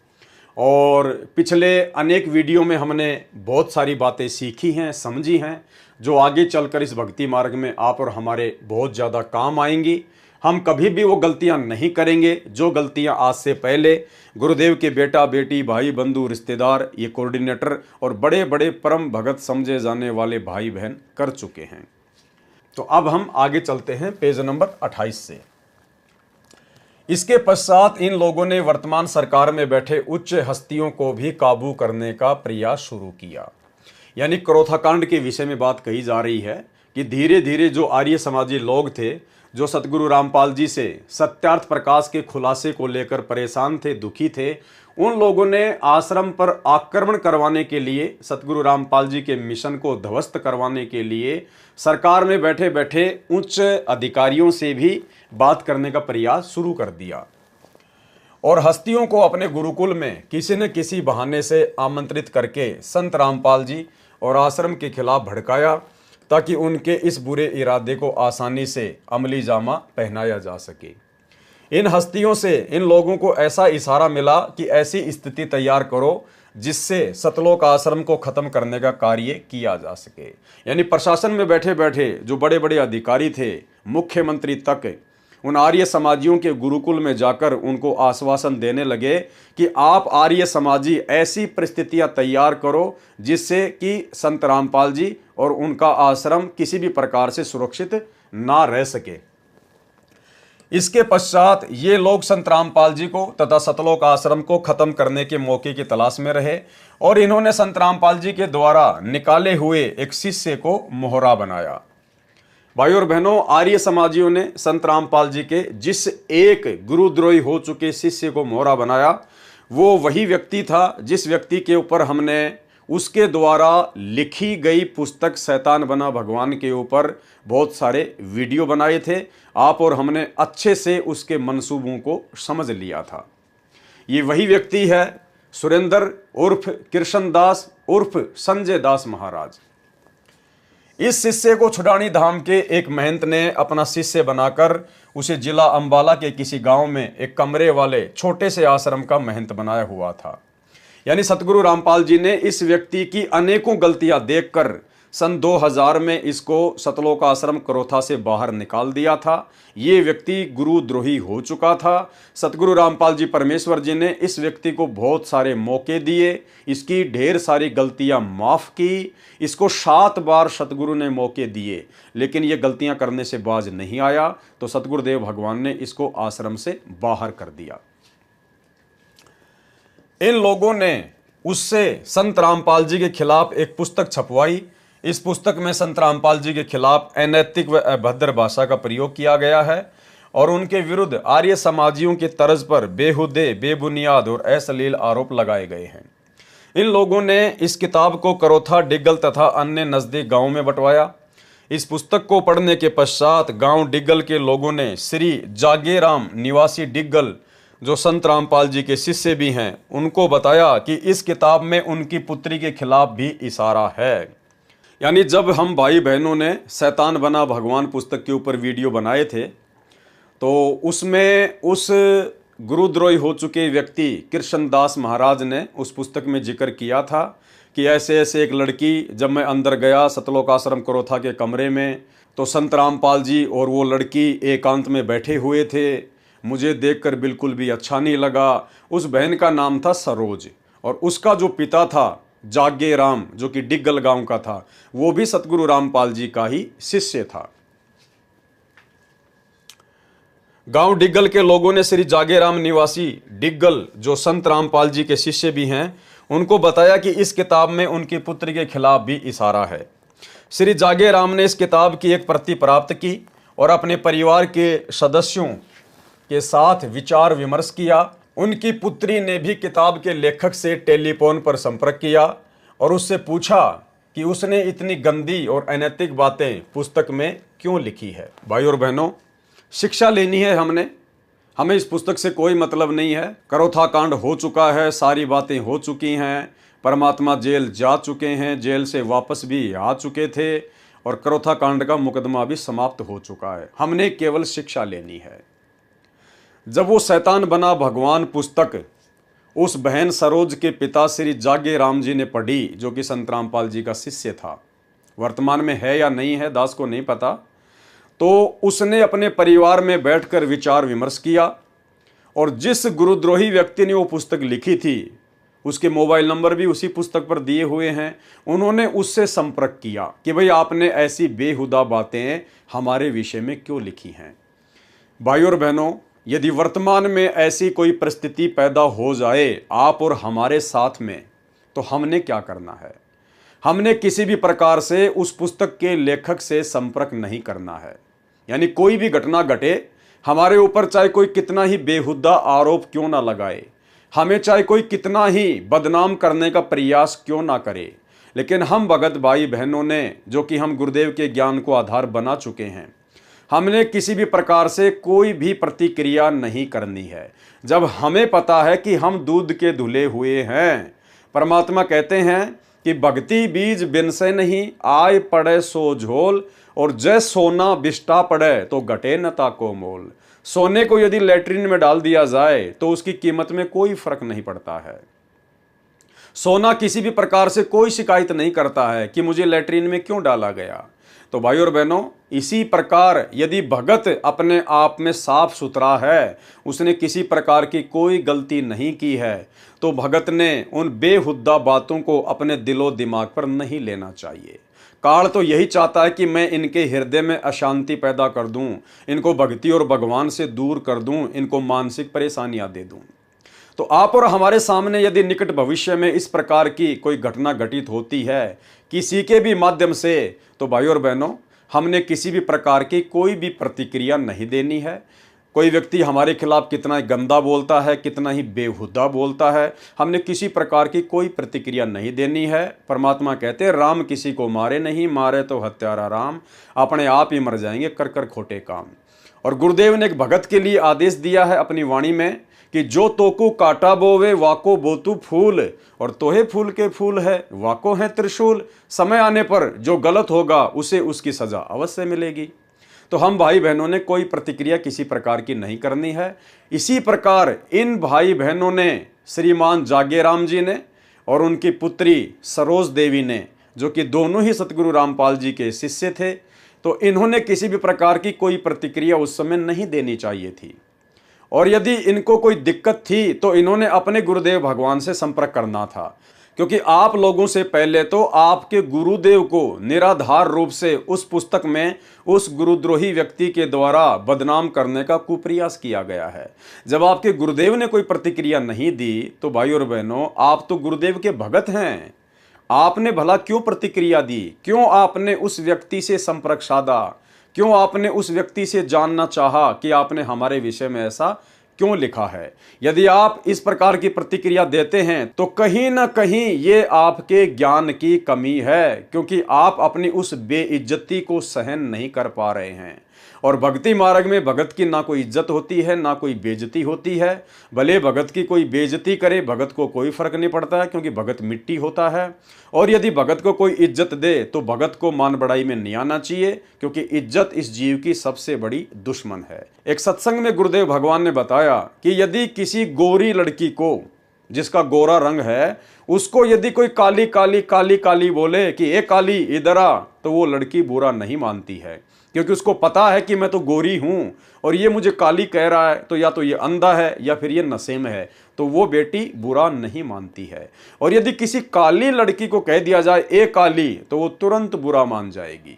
और पिछले अनेक वीडियो में हमने बहुत सारी बातें सीखी हैं, समझी हैं, जो आगे चलकर इस भक्ति मार्ग में आप और हमारे बहुत ज़्यादा काम आएंगी। हम कभी भी वो गलतियां नहीं करेंगे जो गलतियां आज से पहले गुरुदेव के बेटा बेटी, भाई बंधु, रिश्तेदार, ये कोऑर्डिनेटर और बड़े बड़े परम भगत समझे जाने वाले भाई बहन कर चुके हैं। तो अब हम आगे चलते हैं पेज नंबर 28 से। इसके पश्चात इन लोगों ने वर्तमान सरकार में बैठे उच्च हस्तियों को भी काबू करने का प्रयास शुरू किया। यानी करोथा कांड के विषय में बात कही जा रही है कि धीरे धीरे जो आर्य समाजी लोग थे, जो सतगुरु रामपाल जी से सत्यार्थ प्रकाश के खुलासे को लेकर परेशान थे, दुखी थे, उन लोगों ने आश्रम पर आक्रमण करवाने के लिए, सतगुरु रामपाल जी के मिशन को ध्वस्त करवाने के लिए सरकार में बैठे बैठे उच्च अधिकारियों से भी बात करने का प्रयास शुरू कर दिया, और हस्तियों को अपने गुरुकुल में किसी न किसी बहाने से आमंत्रित करके संत रामपाल जी और आश्रम के खिलाफ भड़काया, ताकि उनके इस बुरे इरादे को आसानी से अमली जामा पहनाया जा सके। इन हस्तियों से इन लोगों को ऐसा इशारा मिला कि ऐसी स्थिति तैयार करो जिससे सतलोक आश्रम को खत्म करने का कार्य किया जा सके। यानी प्रशासन में बैठे बैठे जो बड़े बड़े अधिकारी थे, मुख्यमंत्री तक, उन आर्य समाजियों के गुरुकुल में जाकर उनको आश्वासन देने लगे कि आप आर्य समाजी ऐसी परिस्थितियां तैयार करो जिससे कि संत रामपाल जी और उनका आश्रम किसी भी प्रकार से सुरक्षित ना रह सके। इसके पश्चात ये लोग संत रामपाल जी को तथा सतलोक आश्रम को खत्म करने के मौके की तलाश में रहे, और इन्होंने संत रामपाल जी के द्वारा निकाले हुए एक शिष्य को मोहरा बनाया। भाई और बहनों, आर्य समाजियों ने संत रामपाल जी के जिस एक गुरुद्रोही हो चुके शिष्य को मोहरा बनाया, वो वही व्यक्ति था जिस व्यक्ति के ऊपर हमने उसके द्वारा लिखी गई पुस्तक शैतान बना भगवान के ऊपर बहुत सारे वीडियो बनाए थे। आप और हमने अच्छे से उसके मंसूबों को समझ लिया था। ये वही व्यक्ति है सुरेंद्र उर्फ कृष्ण दास उर्फ संजय दास महाराज। इस शिष्य को छुडानी धाम के एक महंत ने अपना शिष्य बनाकर उसे जिला अंबाला के किसी गांव में एक कमरे वाले छोटे से आश्रम का महंत बनाया हुआ था। यानी सतगुरु रामपाल जी ने इस व्यक्ति की अनेकों गलतियां देखकर सन 2000 में इसको सतलोक आश्रम करोथा से बाहर निकाल दिया था। ये व्यक्ति गुरुद्रोही हो चुका था। सतगुरु रामपाल जी परमेश्वर जी ने इस व्यक्ति को बहुत सारे मौके दिए, इसकी ढेर सारी गलतियां माफ़ की। इसको 7 बार सतगुरु ने मौके दिए, लेकिन ये गलतियां करने से बाज नहीं आया, तो सतगुरुदेव भगवान ने इसको आश्रम से बाहर कर दिया। इन लोगों ने उससे संत रामपाल जी के खिलाफ एक पुस्तक छपवाई। इस पुस्तक में संत रामपाल जी के खिलाफ अनैतिक व अभद्र भाषा का प्रयोग किया गया है और उनके विरुद्ध आर्य समाजियों की तर्ज पर बेहुदे, बेबुनियाद और अश्लील आरोप लगाए गए हैं। इन लोगों ने इस किताब को करोथा, डिग्गल तथा अन्य नज़दीक गांवों में बंटवाया। इस पुस्तक को पढ़ने के पश्चात गांव डिग्गल के लोगों ने श्री जागेराम निवासी डिग्गल, जो संत रामपाल जी के शिष्य भी हैं, उनको बताया कि इस किताब में उनकी पुत्री के खिलाफ भी इशारा है। यानी जब हम भाई बहनों ने शैतान बना भगवान पुस्तक के ऊपर वीडियो बनाए थे, तो उसमें उस गुरुद्रोही हो चुके व्यक्ति कृष्णदास महाराज ने उस पुस्तक में जिक्र किया था कि ऐसे ऐसे एक लड़की, जब मैं अंदर गया सतलोक आश्रम करोथा के कमरे में, तो संत रामपाल जी और वो लड़की एकांत में बैठे हुए थे। मुझे देखकर बिल्कुल भी अच्छा नहीं लगा। उस बहन का नाम था सरोज और उसका जो पिता था जागे राम, जो कि डिग्गल गांव का था, वो भी सतगुरु रामपाल जी का ही शिष्य था। गांव डिग्गल के लोगों ने श्री जागेराम निवासी डिग्गल, जो संत रामपाल जी के शिष्य भी हैं, उनको बताया कि इस किताब में उनकी पुत्री के खिलाफ भी इशारा है। श्री जागेराम ने इस किताब की एक प्रति प्राप्त की और अपने परिवार के सदस्यों के साथ विचार विमर्श किया। उनकी पुत्री ने भी किताब के लेखक से टेलीफोन पर संपर्क किया और उससे पूछा कि उसने इतनी गंदी और अनैतिक बातें पुस्तक में क्यों लिखी है। भाई और बहनों, शिक्षा लेनी है हमें इस पुस्तक से कोई मतलब नहीं है। करोथा कांड हो चुका है, सारी बातें हो चुकी हैं, परमात्मा जेल जा चुके हैं, जेल से वापस भी आ चुके थे और करोथा कांड का मुकदमा भी समाप्त हो चुका है। हमने केवल शिक्षा लेनी है। जब वो शैतान बना भगवान पुस्तक उस बहन सरोज के पिता श्री जागे राम जी ने पढ़ी, जो कि संत रामपाल जी का शिष्य था, वर्तमान में है या नहीं है दास को नहीं पता, तो उसने अपने परिवार में बैठकर विचार विमर्श किया और जिस गुरुद्रोही व्यक्ति ने वो पुस्तक लिखी थी, उसके मोबाइल नंबर भी उसी पुस्तक पर दिए हुए हैं, उन्होंने उससे संपर्क किया कि भाई आपने ऐसी बेहुदा बातें हमारे विषय में क्यों लिखी हैं। भाई और बहनों, यदि वर्तमान में ऐसी कोई परिस्थिति पैदा हो जाए आप और हमारे साथ में, तो हमने क्या करना है? हमने किसी भी प्रकार से उस पुस्तक के लेखक से संपर्क नहीं करना है। यानी कोई भी घटना घटे हमारे ऊपर, चाहे कोई कितना ही बेहुदा आरोप क्यों ना लगाए, हमें चाहे कोई कितना ही बदनाम करने का प्रयास क्यों ना करे, लेकिन हम भगत भाई बहनों ने, जो कि हम गुरुदेव के ज्ञान को आधार बना चुके हैं, हमने किसी भी प्रकार से कोई भी प्रतिक्रिया नहीं करनी है। जब हमें पता है कि हम दूध के धुले हुए हैं, परमात्मा कहते हैं कि भक्ति बीज बिन से नहीं, आय पड़े सो झोल, और जय सोना बिष्टा पड़े तो घटे न ताको मोल। सोने को यदि लैट्रिन में डाल दिया जाए तो उसकी कीमत में कोई फर्क नहीं पड़ता है। सोना किसी भी प्रकार से कोई शिकायत नहीं करता है कि मुझे लैट्रिन में क्यों डाला गया। तो भाई और बहनों, इसी प्रकार यदि भगत अपने आप में साफ सुथरा है, उसने किसी प्रकार की कोई गलती नहीं की है, तो भगत ने उन बेहुद्दा बातों को अपने दिलो दिमाग पर नहीं लेना चाहिए। काल तो यही चाहता है कि मैं इनके हृदय में अशांति पैदा कर दूं, इनको भक्ति और भगवान से दूर कर दूं, इनको मानसिक परेशानियां दे दूं। तो आप और हमारे सामने यदि निकट भविष्य में इस प्रकार की कोई घटना घटित होती है किसी के भी माध्यम से, तो भाई और बहनों, हमने किसी भी प्रकार की कोई भी प्रतिक्रिया नहीं देनी है। कोई व्यक्ति हमारे खिलाफ कितना गंदा बोलता है, कितना ही बेहुदा बोलता है, हमने किसी प्रकार की कोई प्रतिक्रिया नहीं देनी है। परमात्मा कहते हैं राम किसी को मारे नहीं, मारे तो हत्यारा राम, अपने आप ही मर जाएंगे कर कर खोटे काम। और गुरुदेव ने एक भगत के लिए आदेश दिया है अपनी वाणी में कि जो तोकू काटा बोवे वाको बोतू फूल, और तोहे फूल के फूल है वाको है त्रिशूल। समय आने पर जो गलत होगा उसे उसकी सजा अवश्य मिलेगी। तो हम भाई बहनों ने कोई प्रतिक्रिया किसी प्रकार की नहीं करनी है। इसी प्रकार इन भाई बहनों ने, श्रीमान जागेराम जी ने और उनकी पुत्री सरोज देवी ने जो कि दोनों ही सतगुरु रामपाल जी के शिष्य थे, तो इन्होंने किसी भी प्रकार की कोई प्रतिक्रिया उस समय नहीं देनी चाहिए थी। और यदि इनको कोई दिक्कत थी तो इन्होंने अपने गुरुदेव भगवान से संपर्क करना था, क्योंकि आप लोगों से पहले तो आपके गुरुदेव को निराधार रूप से उस पुस्तक में उस गुरुद्रोही व्यक्ति के द्वारा बदनाम करने का कुप्रयास किया गया है। जब आपके गुरुदेव ने कोई प्रतिक्रिया नहीं दी तो भाई और बहनों, आप तो गुरुदेव के भगत हैं, आपने भला क्यों प्रतिक्रिया दी? क्यों आपने उस व्यक्ति से संपर्क साधा? क्यों आपने उस व्यक्ति से जानना चाहा कि आपने हमारे विषय में ऐसा क्यों लिखा है? यदि आप इस प्रकार की प्रतिक्रिया देते हैं तो कहीं ना कहीं ये आपके ज्ञान की कमी है, क्योंकि आप अपनी उस बेइज्जती को सहन नहीं कर पा रहे हैं। और भक्ति मार्ग में भगत की ना कोई इज्जत होती है, ना कोई बेइज्जती होती है। भले भगत की कोई बेइज्जती करे, भगत को कोई फर्क नहीं पड़ता है, क्योंकि भगत मिट्टी होता है। और यदि भगत को कोई इज्जत दे तो भगत को मान बढ़ाई में नहीं आना चाहिए, क्योंकि इज्जत इस जीव की सबसे बड़ी दुश्मन है। एक सत्संग में गुरुदेव भगवान ने बताया कि यदि किसी गोरी लड़की को, जिसका गोरा रंग है, उसको यदि कोई काली काली काली काली बोले कि ए काली इधर आ, तो वो लड़की बुरा नहीं मानती है, क्योंकि उसको पता है कि मैं तो गोरी हूं और ये मुझे काली कह रहा है, तो या तो ये अंधा है या फिर ये नशे में है, तो वो बेटी बुरा नहीं मानती है। और यदि किसी काली लड़की को कह दिया जाए ए काली, तो वो तुरंत बुरा मान जाएगी।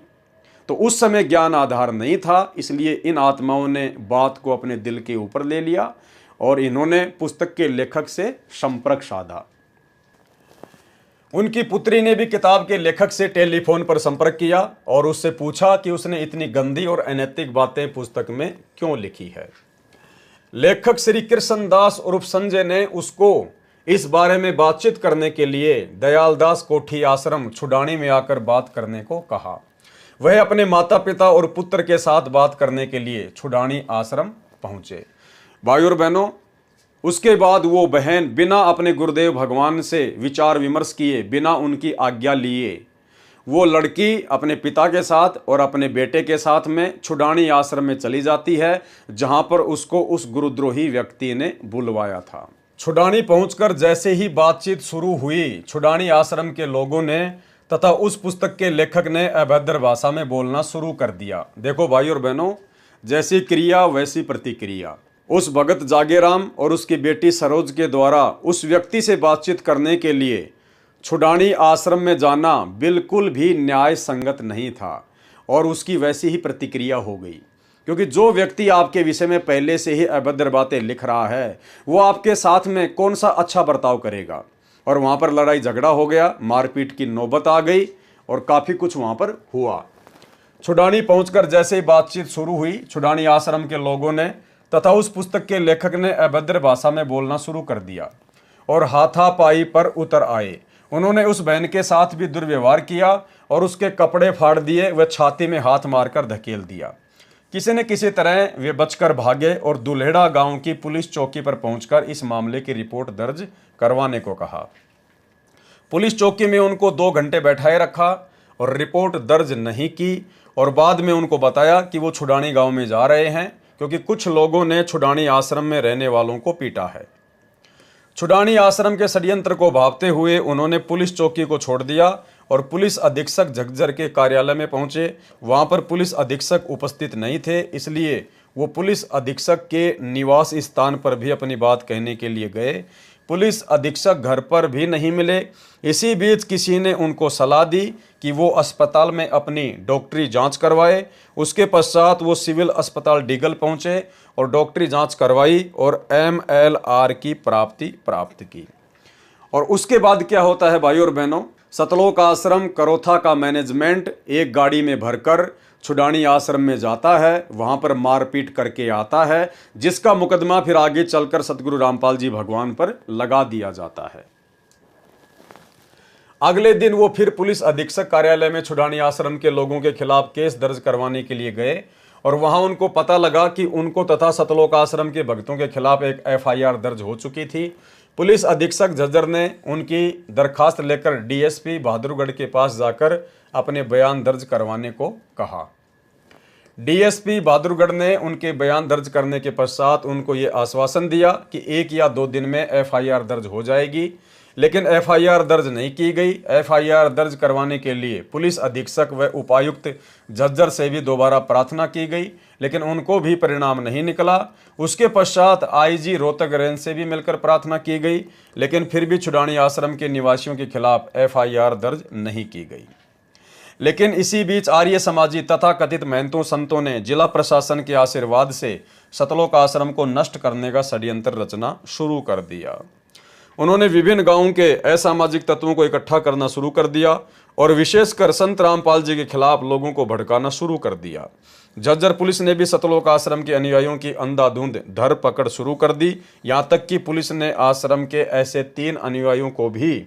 तो उस समय ज्ञान आधार नहीं था, इसलिए इन आत्माओं ने बात को अपने दिल के ऊपर ले लिया और इन्होंने पुस्तक के लेखक से संपर्क साधा। उनकी पुत्री ने भी किताब के लेखक से टेलीफोन पर संपर्क किया और उससे पूछा कि उसने इतनी गंदी और अनैतिक बातें पुस्तक में क्यों लिखी है। लेखक श्री कृष्णदास उर्फ संजय ने उसको इस बारे में बातचीत करने के लिए दयालदास कोठी आश्रम छुडानी में आकर बात करने को कहा। वह अपने माता पिता और पुत्र के साथ बात करने के लिए छुडानी आश्रम पहुंचे। भाई और बहनों, उसके बाद वो बहन बिना अपने गुरुदेव भगवान से विचार विमर्श किए, बिना उनकी आज्ञा लिए, वो लड़की अपने पिता के साथ और अपने बेटे के साथ में छुडानी आश्रम में चली जाती है, जहां पर उसको उस गुरुद्रोही व्यक्ति ने बुलवाया था। छुडानी पहुंचकर जैसे ही बातचीत शुरू हुई, छुडानी आश्रम के लोगों ने तथा उस पुस्तक के लेखक ने अभद्र भाषा में बोलना शुरू कर दिया। देखो भाई और बहनों, जैसी क्रिया वैसी प्रतिक्रिया। उस भगत जागेराम और उसकी बेटी सरोज के द्वारा उस व्यक्ति से बातचीत करने के लिए छुडानी आश्रम में जाना बिल्कुल भी न्याय संगत नहीं था और उसकी वैसी ही प्रतिक्रिया हो गई, क्योंकि जो व्यक्ति आपके विषय में पहले से ही अभद्र बातें लिख रहा है, वो आपके साथ में कौन सा अच्छा बर्ताव करेगा। और वहाँ पर लड़ाई झगड़ा हो गया, मारपीट की नौबत आ गई और काफ़ी कुछ वहाँ पर हुआ। छुडानी पहुँचकर जैसे ही बातचीत शुरू हुई, छुडानी आश्रम के लोगों ने तथा उस पुस्तक के लेखक ने अभद्र भाषा में बोलना शुरू कर दिया और हाथापाई पर उतर आए। उन्होंने उस बहन के साथ भी दुर्व्यवहार किया और उसके कपड़े फाड़ दिए, वह छाती में हाथ मारकर धकेल दिया। किसी न किसी तरह वे बचकर भागे और दुल्हेड़ा गांव की पुलिस चौकी पर पहुंचकर इस मामले की रिपोर्ट दर्ज करवाने को कहा। पुलिस चौकी में उनको 2 घंटे बैठाए रखा और रिपोर्ट दर्ज नहीं की और बाद में उनको बताया कि वो छुडानी गांव में जा रहे हैं, क्योंकि कुछ लोगों ने छुडानी आश्रम में रहने वालों को पीटा है। छुडानी आश्रम के षड्यंत्र को भांपते हुए उन्होंने पुलिस चौकी को छोड़ दिया और पुलिस अधीक्षक झज्जर के कार्यालय में पहुंचे। वहां पर पुलिस अधीक्षक उपस्थित नहीं थे, इसलिए वो पुलिस अधीक्षक के निवास स्थान पर भी अपनी बात कहने के लिए गए। पुलिस अधीक्षक घर पर भी नहीं मिले। इसी बीच किसी ने उनको सलाह दी कि वो अस्पताल में अपनी डॉक्टरी जांच करवाए। उसके पश्चात वो सिविल अस्पताल डीगल पहुंचे और डॉक्टरी जांच करवाई और MLR की प्राप्त की। और उसके बाद क्या होता है भाई और बहनों, सतलोक आश्रम करोथा का मैनेजमेंट एक गाड़ी में भरकर छुडानी आश्रम में जाता है, वहां पर मारपीट करके आता है, जिसका मुकदमा फिर आगे चलकर सतगुरु रामपाल जी भगवान पर लगा दिया जाता है। अगले दिन वो फिर पुलिस अधीक्षक कार्यालय में छुडानी आश्रम के लोगों के खिलाफ केस दर्ज करवाने के लिए गए और वहां उनको पता लगा कि उनको तथा सतलोक आश्रम के भक्तों के खिलाफ एक FIR दर्ज हो चुकी थी। पुलिस अधीक्षक झज्जर ने उनकी दरखास्त लेकर DSP बहादुरगढ़ के पास जाकर अपने बयान दर्ज करवाने को कहा। DSP बहादुरगढ़ ने उनके बयान दर्ज करने के पश्चात उनको ये आश्वासन दिया कि 1 या 2 दिन में FIR दर्ज हो जाएगी। लेकिन एफआईआर दर्ज नहीं की गई। एफआईआर दर्ज करवाने के लिए पुलिस अधीक्षक व उपायुक्त झज्जर से भी दोबारा प्रार्थना की गई, लेकिन उनको भी परिणाम नहीं निकला। उसके पश्चात आईजी रोहतक रेंज से भी मिलकर प्रार्थना की गई, लेकिन फिर भी छुडानी आश्रम के निवासियों के खिलाफ एफआईआर दर्ज नहीं की गई। लेकिन इसी बीच आर्य समाजी तथा कथित महंतों संतों ने जिला प्रशासन के आशीर्वाद से सतलोक आश्रम को नष्ट करने का षड्यंत्र रचना शुरू कर दिया। उन्होंने विभिन्न गांवों के असामाजिक तत्वों को इकट्ठा करना शुरू कर दिया और विशेषकर संत रामपाल जी के खिलाफ लोगों को भड़काना शुरू कर दिया। झज्जर पुलिस ने भी सतलोक आश्रम के अनुयायियों की अंधाधुंध धरपकड़ शुरू कर दी। यहां तक कि पुलिस ने आश्रम के ऐसे 3 अनुयायियों को भी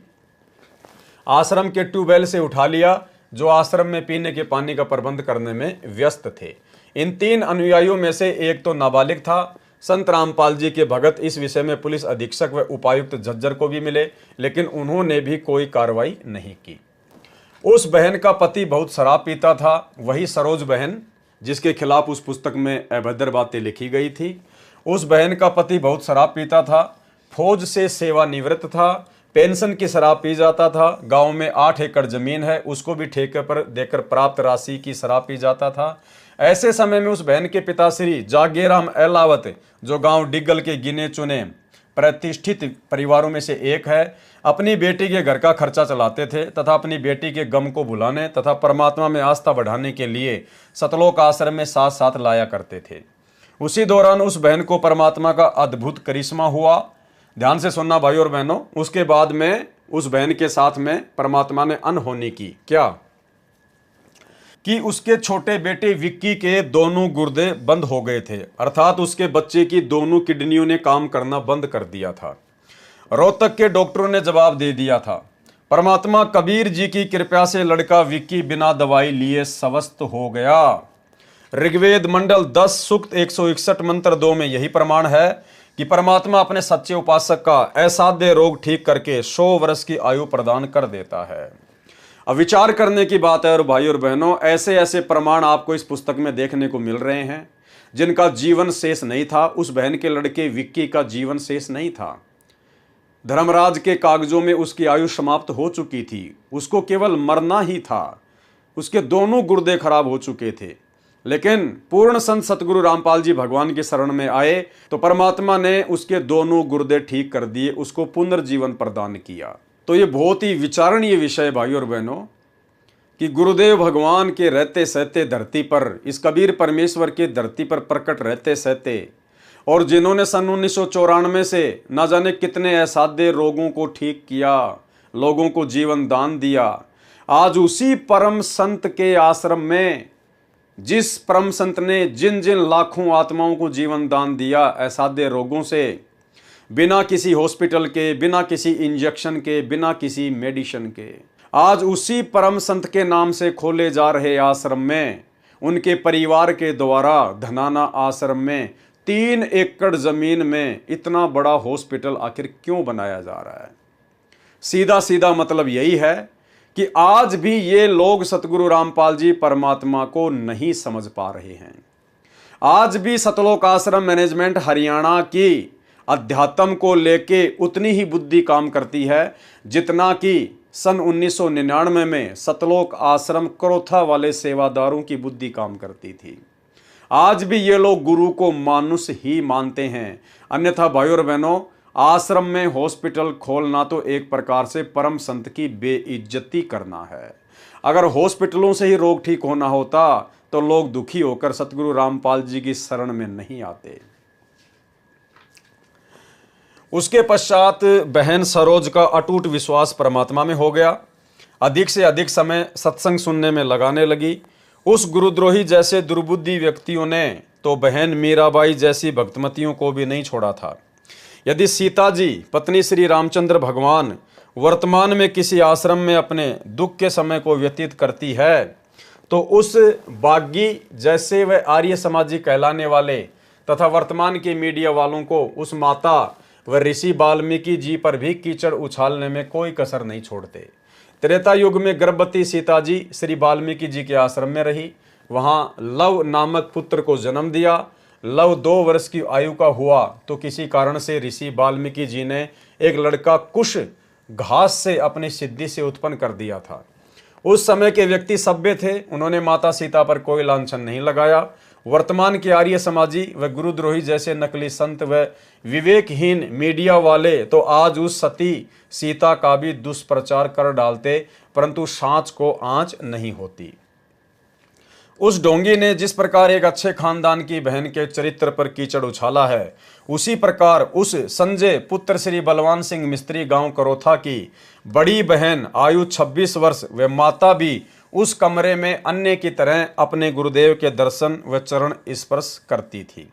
आश्रम के ट्यूबवेल से उठा लिया जो आश्रम में पीने के पानी का प्रबंध करने में व्यस्त थे। इन 3 अनुयायियों में से एक तो नाबालिग था। संत रामपाल जी के भगत इस विषय में पुलिस अधीक्षक व उपायुक्त झज्जर को भी मिले, लेकिन उन्होंने भी कोई कार्रवाई नहीं की। उस बहन का पति बहुत शराब पीता था, वही सरोज बहन जिसके खिलाफ उस पुस्तक में अभद्र बातें लिखी गई थी। उस बहन का पति बहुत शराब पीता था, फौज से सेवानिवृत्त था, पेंशन की शराब पी जाता था। गांव में 8 एकड़ जमीन है, उसको भी ठेके पर देकर प्राप्त राशि की शराब पी जाता था। ऐसे समय में उस बहन के पिता श्री जागेराम एलावत, जो गांव डिग्गल के गिने चुने प्रतिष्ठित परिवारों में से एक है, अपनी बेटी के घर का खर्चा चलाते थे तथा अपनी बेटी के गम को भुलाने तथा परमात्मा में आस्था बढ़ाने के लिए सतलोक आश्रम में साथ साथ लाया करते थे। उसी दौरान उस बहन को परमात्मा का अद्भुत करिश्मा हुआ। ध्यान से सुनना भाई और बहनों। उसके बाद में उस बहन के साथ में परमात्मा ने अनहोनी की। क्या कि उसके छोटे बेटे विक्की के दोनों गुर्दे बंद हो गए थे, अर्थात उसके बच्चे की दोनों किडनियों ने काम करना बंद कर दिया था। रोहतक के डॉक्टरों ने जवाब दे दिया था। परमात्मा कबीर जी की कृपा से लड़का विक्की बिना दवाई लिए स्वस्थ हो गया। ऋग्वेद मंडल 10 सूक्त 161 मंत्र 2 में यही प्रमाण है कि परमात्मा अपने सच्चे उपासक का असाध्य रोग ठीक करके 100 वर्ष की आयु प्रदान कर देता है। अब विचार करने की बात है और भाई और बहनों, ऐसे ऐसे प्रमाण आपको इस पुस्तक में देखने को मिल रहे हैं जिनका जीवन शेष नहीं था। उस बहन के लड़के विक्की का जीवन शेष नहीं था। धर्मराज के कागजों में उसकी आयु समाप्त हो चुकी थी, उसको केवल मरना ही था। उसके दोनों गुर्दे खराब हो चुके थे, लेकिन पूर्ण संत सतगुरु रामपाल जी भगवान की शरण में आए तो परमात्मा ने उसके दोनों गुर्दे ठीक कर दिए, उसको पुनर्जीवन प्रदान किया। तो ये बहुत ही विचारणीय विषय भाई और बहनों कि गुरुदेव भगवान के रहते सहते धरती पर, इस कबीर परमेश्वर के धरती पर प्रकट रहते सहते, और जिन्होंने सन 1994 से न जाने कितने असाध्य रोगों को ठीक किया, लोगों को जीवन दान दिया, आज उसी परम संत के आश्रम में, जिस परम संत ने जिन जिन लाखों आत्माओं को जीवन दान दिया असाध्य रोगों से, बिना किसी हॉस्पिटल के, बिना किसी इंजेक्शन के, बिना किसी मेडिसिन के, आज उसी परम संत के नाम से खोले जा रहे आश्रम में, उनके परिवार के द्वारा धनाना आश्रम में 3 एकड़ जमीन में इतना बड़ा हॉस्पिटल आखिर क्यों बनाया जा रहा है? सीधा सीधा मतलब यही है कि आज भी ये लोग सतगुरु रामपाल जी परमात्मा को नहीं समझ पा रहे हैं। आज भी सतलोक आश्रम मैनेजमेंट हरियाणा की अध्यात्म को लेके उतनी ही बुद्धि काम करती है जितना कि सन 1999 में सतलोक आश्रम करोथा वाले सेवादारों की बुद्धि काम करती थी। आज भी ये लोग गुरु को मानुष ही मानते हैं। अन्यथा भाई और बहनों, आश्रम में हॉस्पिटल खोलना तो एक प्रकार से परम संत की बेइज्जती करना है। अगर हॉस्पिटलों से ही रोग ठीक होना होता तो लोग दुखी होकर सतगुरु रामपाल जी की शरण में नहीं आते। उसके पश्चात बहन सरोज का अटूट विश्वास परमात्मा में हो गया। अधिक से अधिक समय सत्संग सुनने में लगाने लगी। उस गुरुद्रोही जैसे दुर्बुद्धि व्यक्तियों ने तो बहन मीराबाई जैसी भक्तमतियों को भी नहीं छोड़ा था। यदि सीता जी पत्नी श्री रामचंद्र भगवान वर्तमान में किसी आश्रम में अपने दुख के समय को व्यतीत करती है तो उस बागी जैसे वह आर्य समाजी कहलाने वाले तथा वर्तमान के मीडिया वालों को उस माता व ऋषि वाल्मीकि जी पर भी कीचड़ उछालने में कोई कसर नहीं छोड़ते। त्रेता युग में गर्भवती सीता जी श्री वाल्मीकि जी के आश्रम में रही, वहां लव नामक पुत्र को जन्म दिया। लव 2 वर्ष की आयु का हुआ तो किसी कारण से ऋषि वाल्मीकि जी ने एक लड़का कुश घास से अपनी सिद्धि से उत्पन्न कर दिया था। उस समय के व्यक्ति सभ्य थे, उन्होंने माता सीता पर कोई लांछन नहीं लगाया। वर्तमान के आर्य समाजी व गुरुद्रोही जैसे नकली संत व विवेकहीन मीडिया वाले तो आज उस सती सीता का भी दुष्प्रचार कर डालते, परंतु सांच को आंच नहीं होती। उस ढोंगी ने जिस प्रकार एक अच्छे खानदान की बहन के चरित्र पर कीचड़ उछाला है, उसी प्रकार उस संजय पुत्र श्री बलवान सिंह मिस्त्री गांव करोथा की बड़ी बहन आयु 26 वर्ष व माता भी उस कमरे में अन्य की तरह अपने गुरुदेव के दर्शन व चरण स्पर्श करती थी,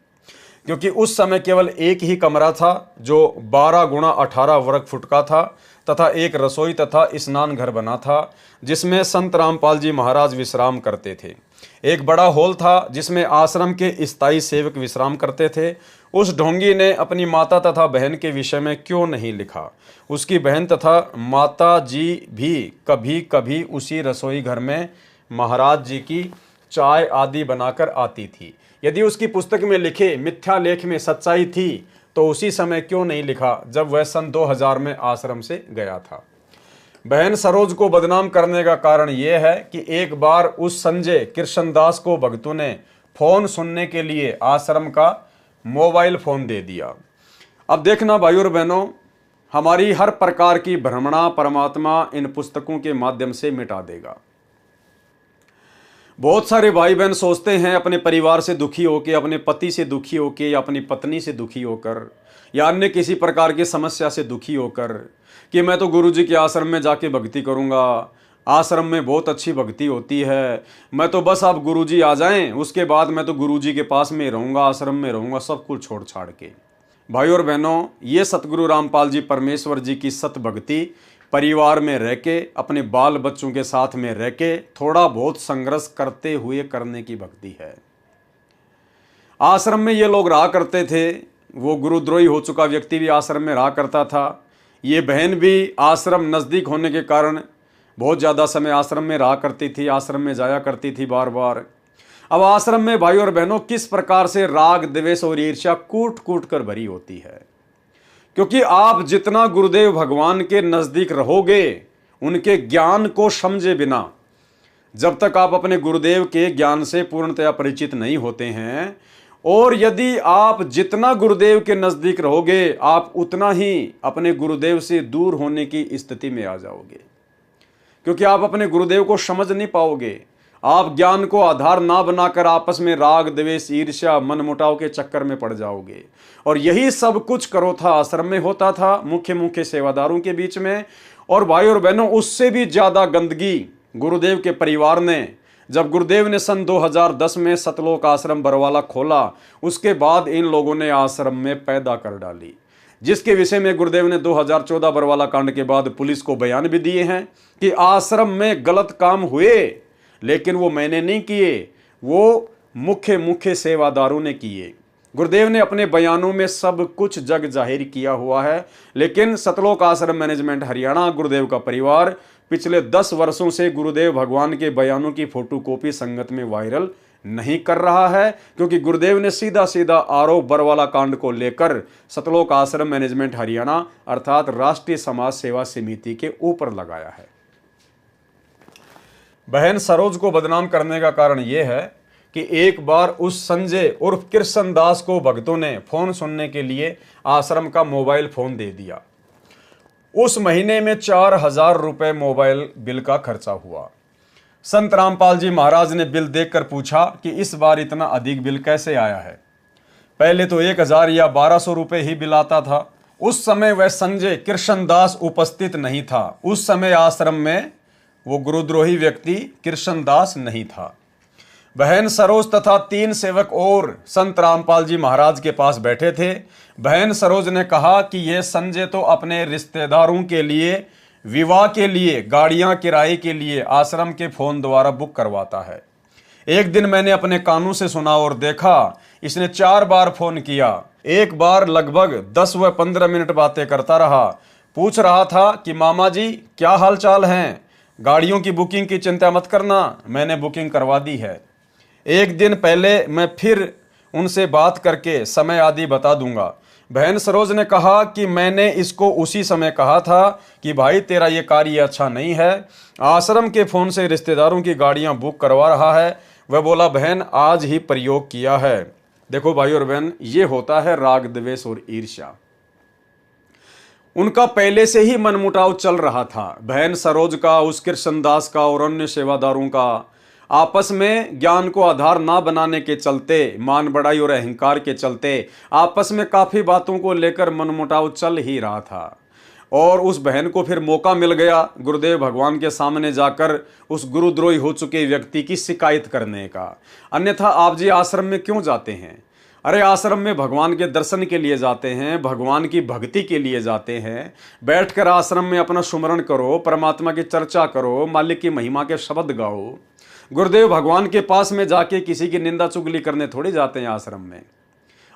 क्योंकि उस समय केवल एक ही कमरा था जो 12 गुणा 18 वर्ग फुट का था तथा एक रसोई तथा स्नान घर बना था जिसमें संत रामपाल जी महाराज विश्राम करते थे। एक बड़ा हॉल था जिसमें आश्रम के स्थायी सेवक विश्राम करते थे। उस ढोंगी ने अपनी माता तथा बहन के विषय में क्यों नहीं लिखा? उसकी बहन तथा माता जी भी कभी कभी उसी रसोई घर में महाराज जी की चाय आदि बनाकर आती थी। यदि उसकी पुस्तक में लिखे मिथ्या लेख में सच्चाई थी तो उसी समय क्यों नहीं लिखा जब वह सन 2000 में आश्रम से गया था? बहन सरोज को बदनाम करने का कारण यह है कि एक बार उस संजय कृष्णदास को भक्तों ने फोन सुनने के लिए आश्रम का मोबाइल फोन दे दिया। अब देखना भाइयों और बहनों, हमारी हर प्रकार की भ्रमणा परमात्मा इन पुस्तकों के माध्यम से मिटा देगा। बहुत सारे भाई बहन सोचते हैं अपने परिवार से दुखी होकर, अपने पति से दुखी होकर या अपनी पत्नी से दुखी होकर या अन्य किसी प्रकार की समस्या से दुखी होकर कि मैं तो गुरुजी के आश्रम में जाके भक्ति करूंगा, आश्रम में बहुत अच्छी भक्ति होती है, मैं तो बस आप गुरुजी आ जाएं उसके बाद मैं तो गुरुजी के पास में रहूंगा, आश्रम में रहूंगा, सब कुछ छोड़ छाड़ के। भाइयों और बहनों, ये सतगुरु रामपाल जी परमेश्वर जी की सत भक्ति परिवार में रह के, अपने बाल बच्चों के साथ में रह के, थोड़ा बहुत संघर्ष करते हुए करने की भक्ति है। आश्रम में ये लोग रहा करते थे, वो गुरुद्रोही हो चुका व्यक्ति भी आश्रम में रहा करता था। ये बहन भी आश्रम नज़दीक होने के कारण बहुत ज़्यादा समय आश्रम में रहा करती थी, आश्रम में जाया करती थी बार बार। अब आश्रम में भाइयों और बहनों किस प्रकार से राग द्वेष और ईर्ष्या कूट कूट कर भरी होती है, क्योंकि आप जितना गुरुदेव भगवान के नज़दीक रहोगे, उनके ज्ञान को समझे बिना, जब तक आप अपने गुरुदेव के ज्ञान से पूर्णतया परिचित नहीं होते हैं, और यदि आप जितना गुरुदेव के नज़दीक रहोगे, आप उतना ही अपने गुरुदेव से दूर होने की स्थिति में आ जाओगे, क्योंकि आप अपने गुरुदेव को समझ नहीं पाओगे। आप ज्ञान को आधार ना बनाकर आपस में राग द्वेष ईर्ष्या मनमुटाव के चक्कर में पड़ जाओगे। और यही सब कुछ करोथा आश्रम में होता था, मुख्य मुख्य सेवादारों के बीच में। और भाई और बहनों, उससे भी ज़्यादा गंदगी गुरुदेव के परिवार ने, जब गुरुदेव ने सन 2010 में सतलोक आश्रम बरवाला खोला, उसके बाद इन लोगों ने आश्रम में पैदा कर डाली, जिसके विषय में गुरुदेव ने 2014 बरवाला कांड के बाद पुलिस को बयान भी दिए हैं कि आश्रम में गलत काम हुए, लेकिन वो मैंने नहीं किए, वो मुख्य सेवादारों ने किए। गुरुदेव ने अपने बयानों में सब कुछ जग जाहिर किया हुआ है, लेकिन सतलोक आश्रम मैनेजमेंट हरियाणा, गुरुदेव का परिवार पिछले 10 वर्षों से गुरुदेव भगवान के बयानों की फोटोकॉपी संगत में वायरल नहीं कर रहा है, क्योंकि गुरुदेव ने सीधा सीधा आरोप बरवाला कांड को लेकर सतलोक आश्रम मैनेजमेंट हरियाणा अर्थात राष्ट्रीय समाज सेवा समिति के ऊपर लगाया है। बहन सरोज को बदनाम करने का कारण यह है कि एक बार उस संजय उर्फ कृष्णदास को भक्तों ने फोन सुनने के लिए आश्रम का मोबाइल फोन दे दिया। उस महीने में 4000 रुपये मोबाइल बिल का खर्चा हुआ। संत रामपाल जी महाराज ने बिल देखकर पूछा कि इस बार इतना अधिक बिल कैसे आया है। पहले तो 1000 या 1200 रुपये ही बिल आता था। उस समय वह संजय कृष्णदास उपस्थित नहीं था। उस समय आश्रम में वो गुरुद्रोही व्यक्ति कृष्णदास नहीं था। बहन सरोज तथा 3 सेवक और संत रामपाल जी महाराज के पास बैठे थे। बहन सरोज ने कहा कि यह संजय तो अपने रिश्तेदारों के लिए विवाह के लिए गाड़ियां किराए के लिए आश्रम के फोन द्वारा बुक करवाता है। एक दिन मैंने अपने कानों से सुना और देखा, इसने 4 बार फोन किया। एक बार लगभग 10 व 15 मिनट बातें करता रहा। पूछ रहा था कि मामा जी क्या हाल चाल हैं, गाड़ियों की बुकिंग की चिंता मत करना, मैंने बुकिंग करवा दी है। एक दिन पहले मैं फिर उनसे बात करके समय आदि बता दूंगा। बहन सरोज ने कहा कि मैंने इसको उसी समय कहा था कि भाई तेरा ये कार्य अच्छा नहीं है। आश्रम के फ़ोन से रिश्तेदारों की गाड़ियां बुक करवा रहा है। वह बोला बहन आज ही प्रयोग किया है। देखो भाई और बहन, ये होता है राग द्वेष और ईर्ष्या। उनका पहले से ही मनमुटाव चल रहा था। बहन सरोज का, उस कृष्णदास का और अन्य सेवादारों का आपस में ज्ञान को आधार ना बनाने के चलते, मान बढ़ाई और अहंकार के चलते आपस में काफ़ी बातों को लेकर मनमुटाव चल ही रहा था। और उस बहन को फिर मौका मिल गया गुरुदेव भगवान के सामने जाकर उस गुरुद्रोही हो चुके व्यक्ति की शिकायत करने का। अन्यथा आप जी आश्रम में क्यों जाते हैं? अरे आश्रम में भगवान के दर्शन के लिए जाते हैं, भगवान की भक्ति के लिए जाते हैं। बैठकर आश्रम में अपना सुमरण करो, परमात्मा की चर्चा करो, मालिक की महिमा के शब्द गाओ। गुरुदेव भगवान के पास में जाके किसी की निंदा चुगली करने थोड़ी जाते हैं आश्रम में।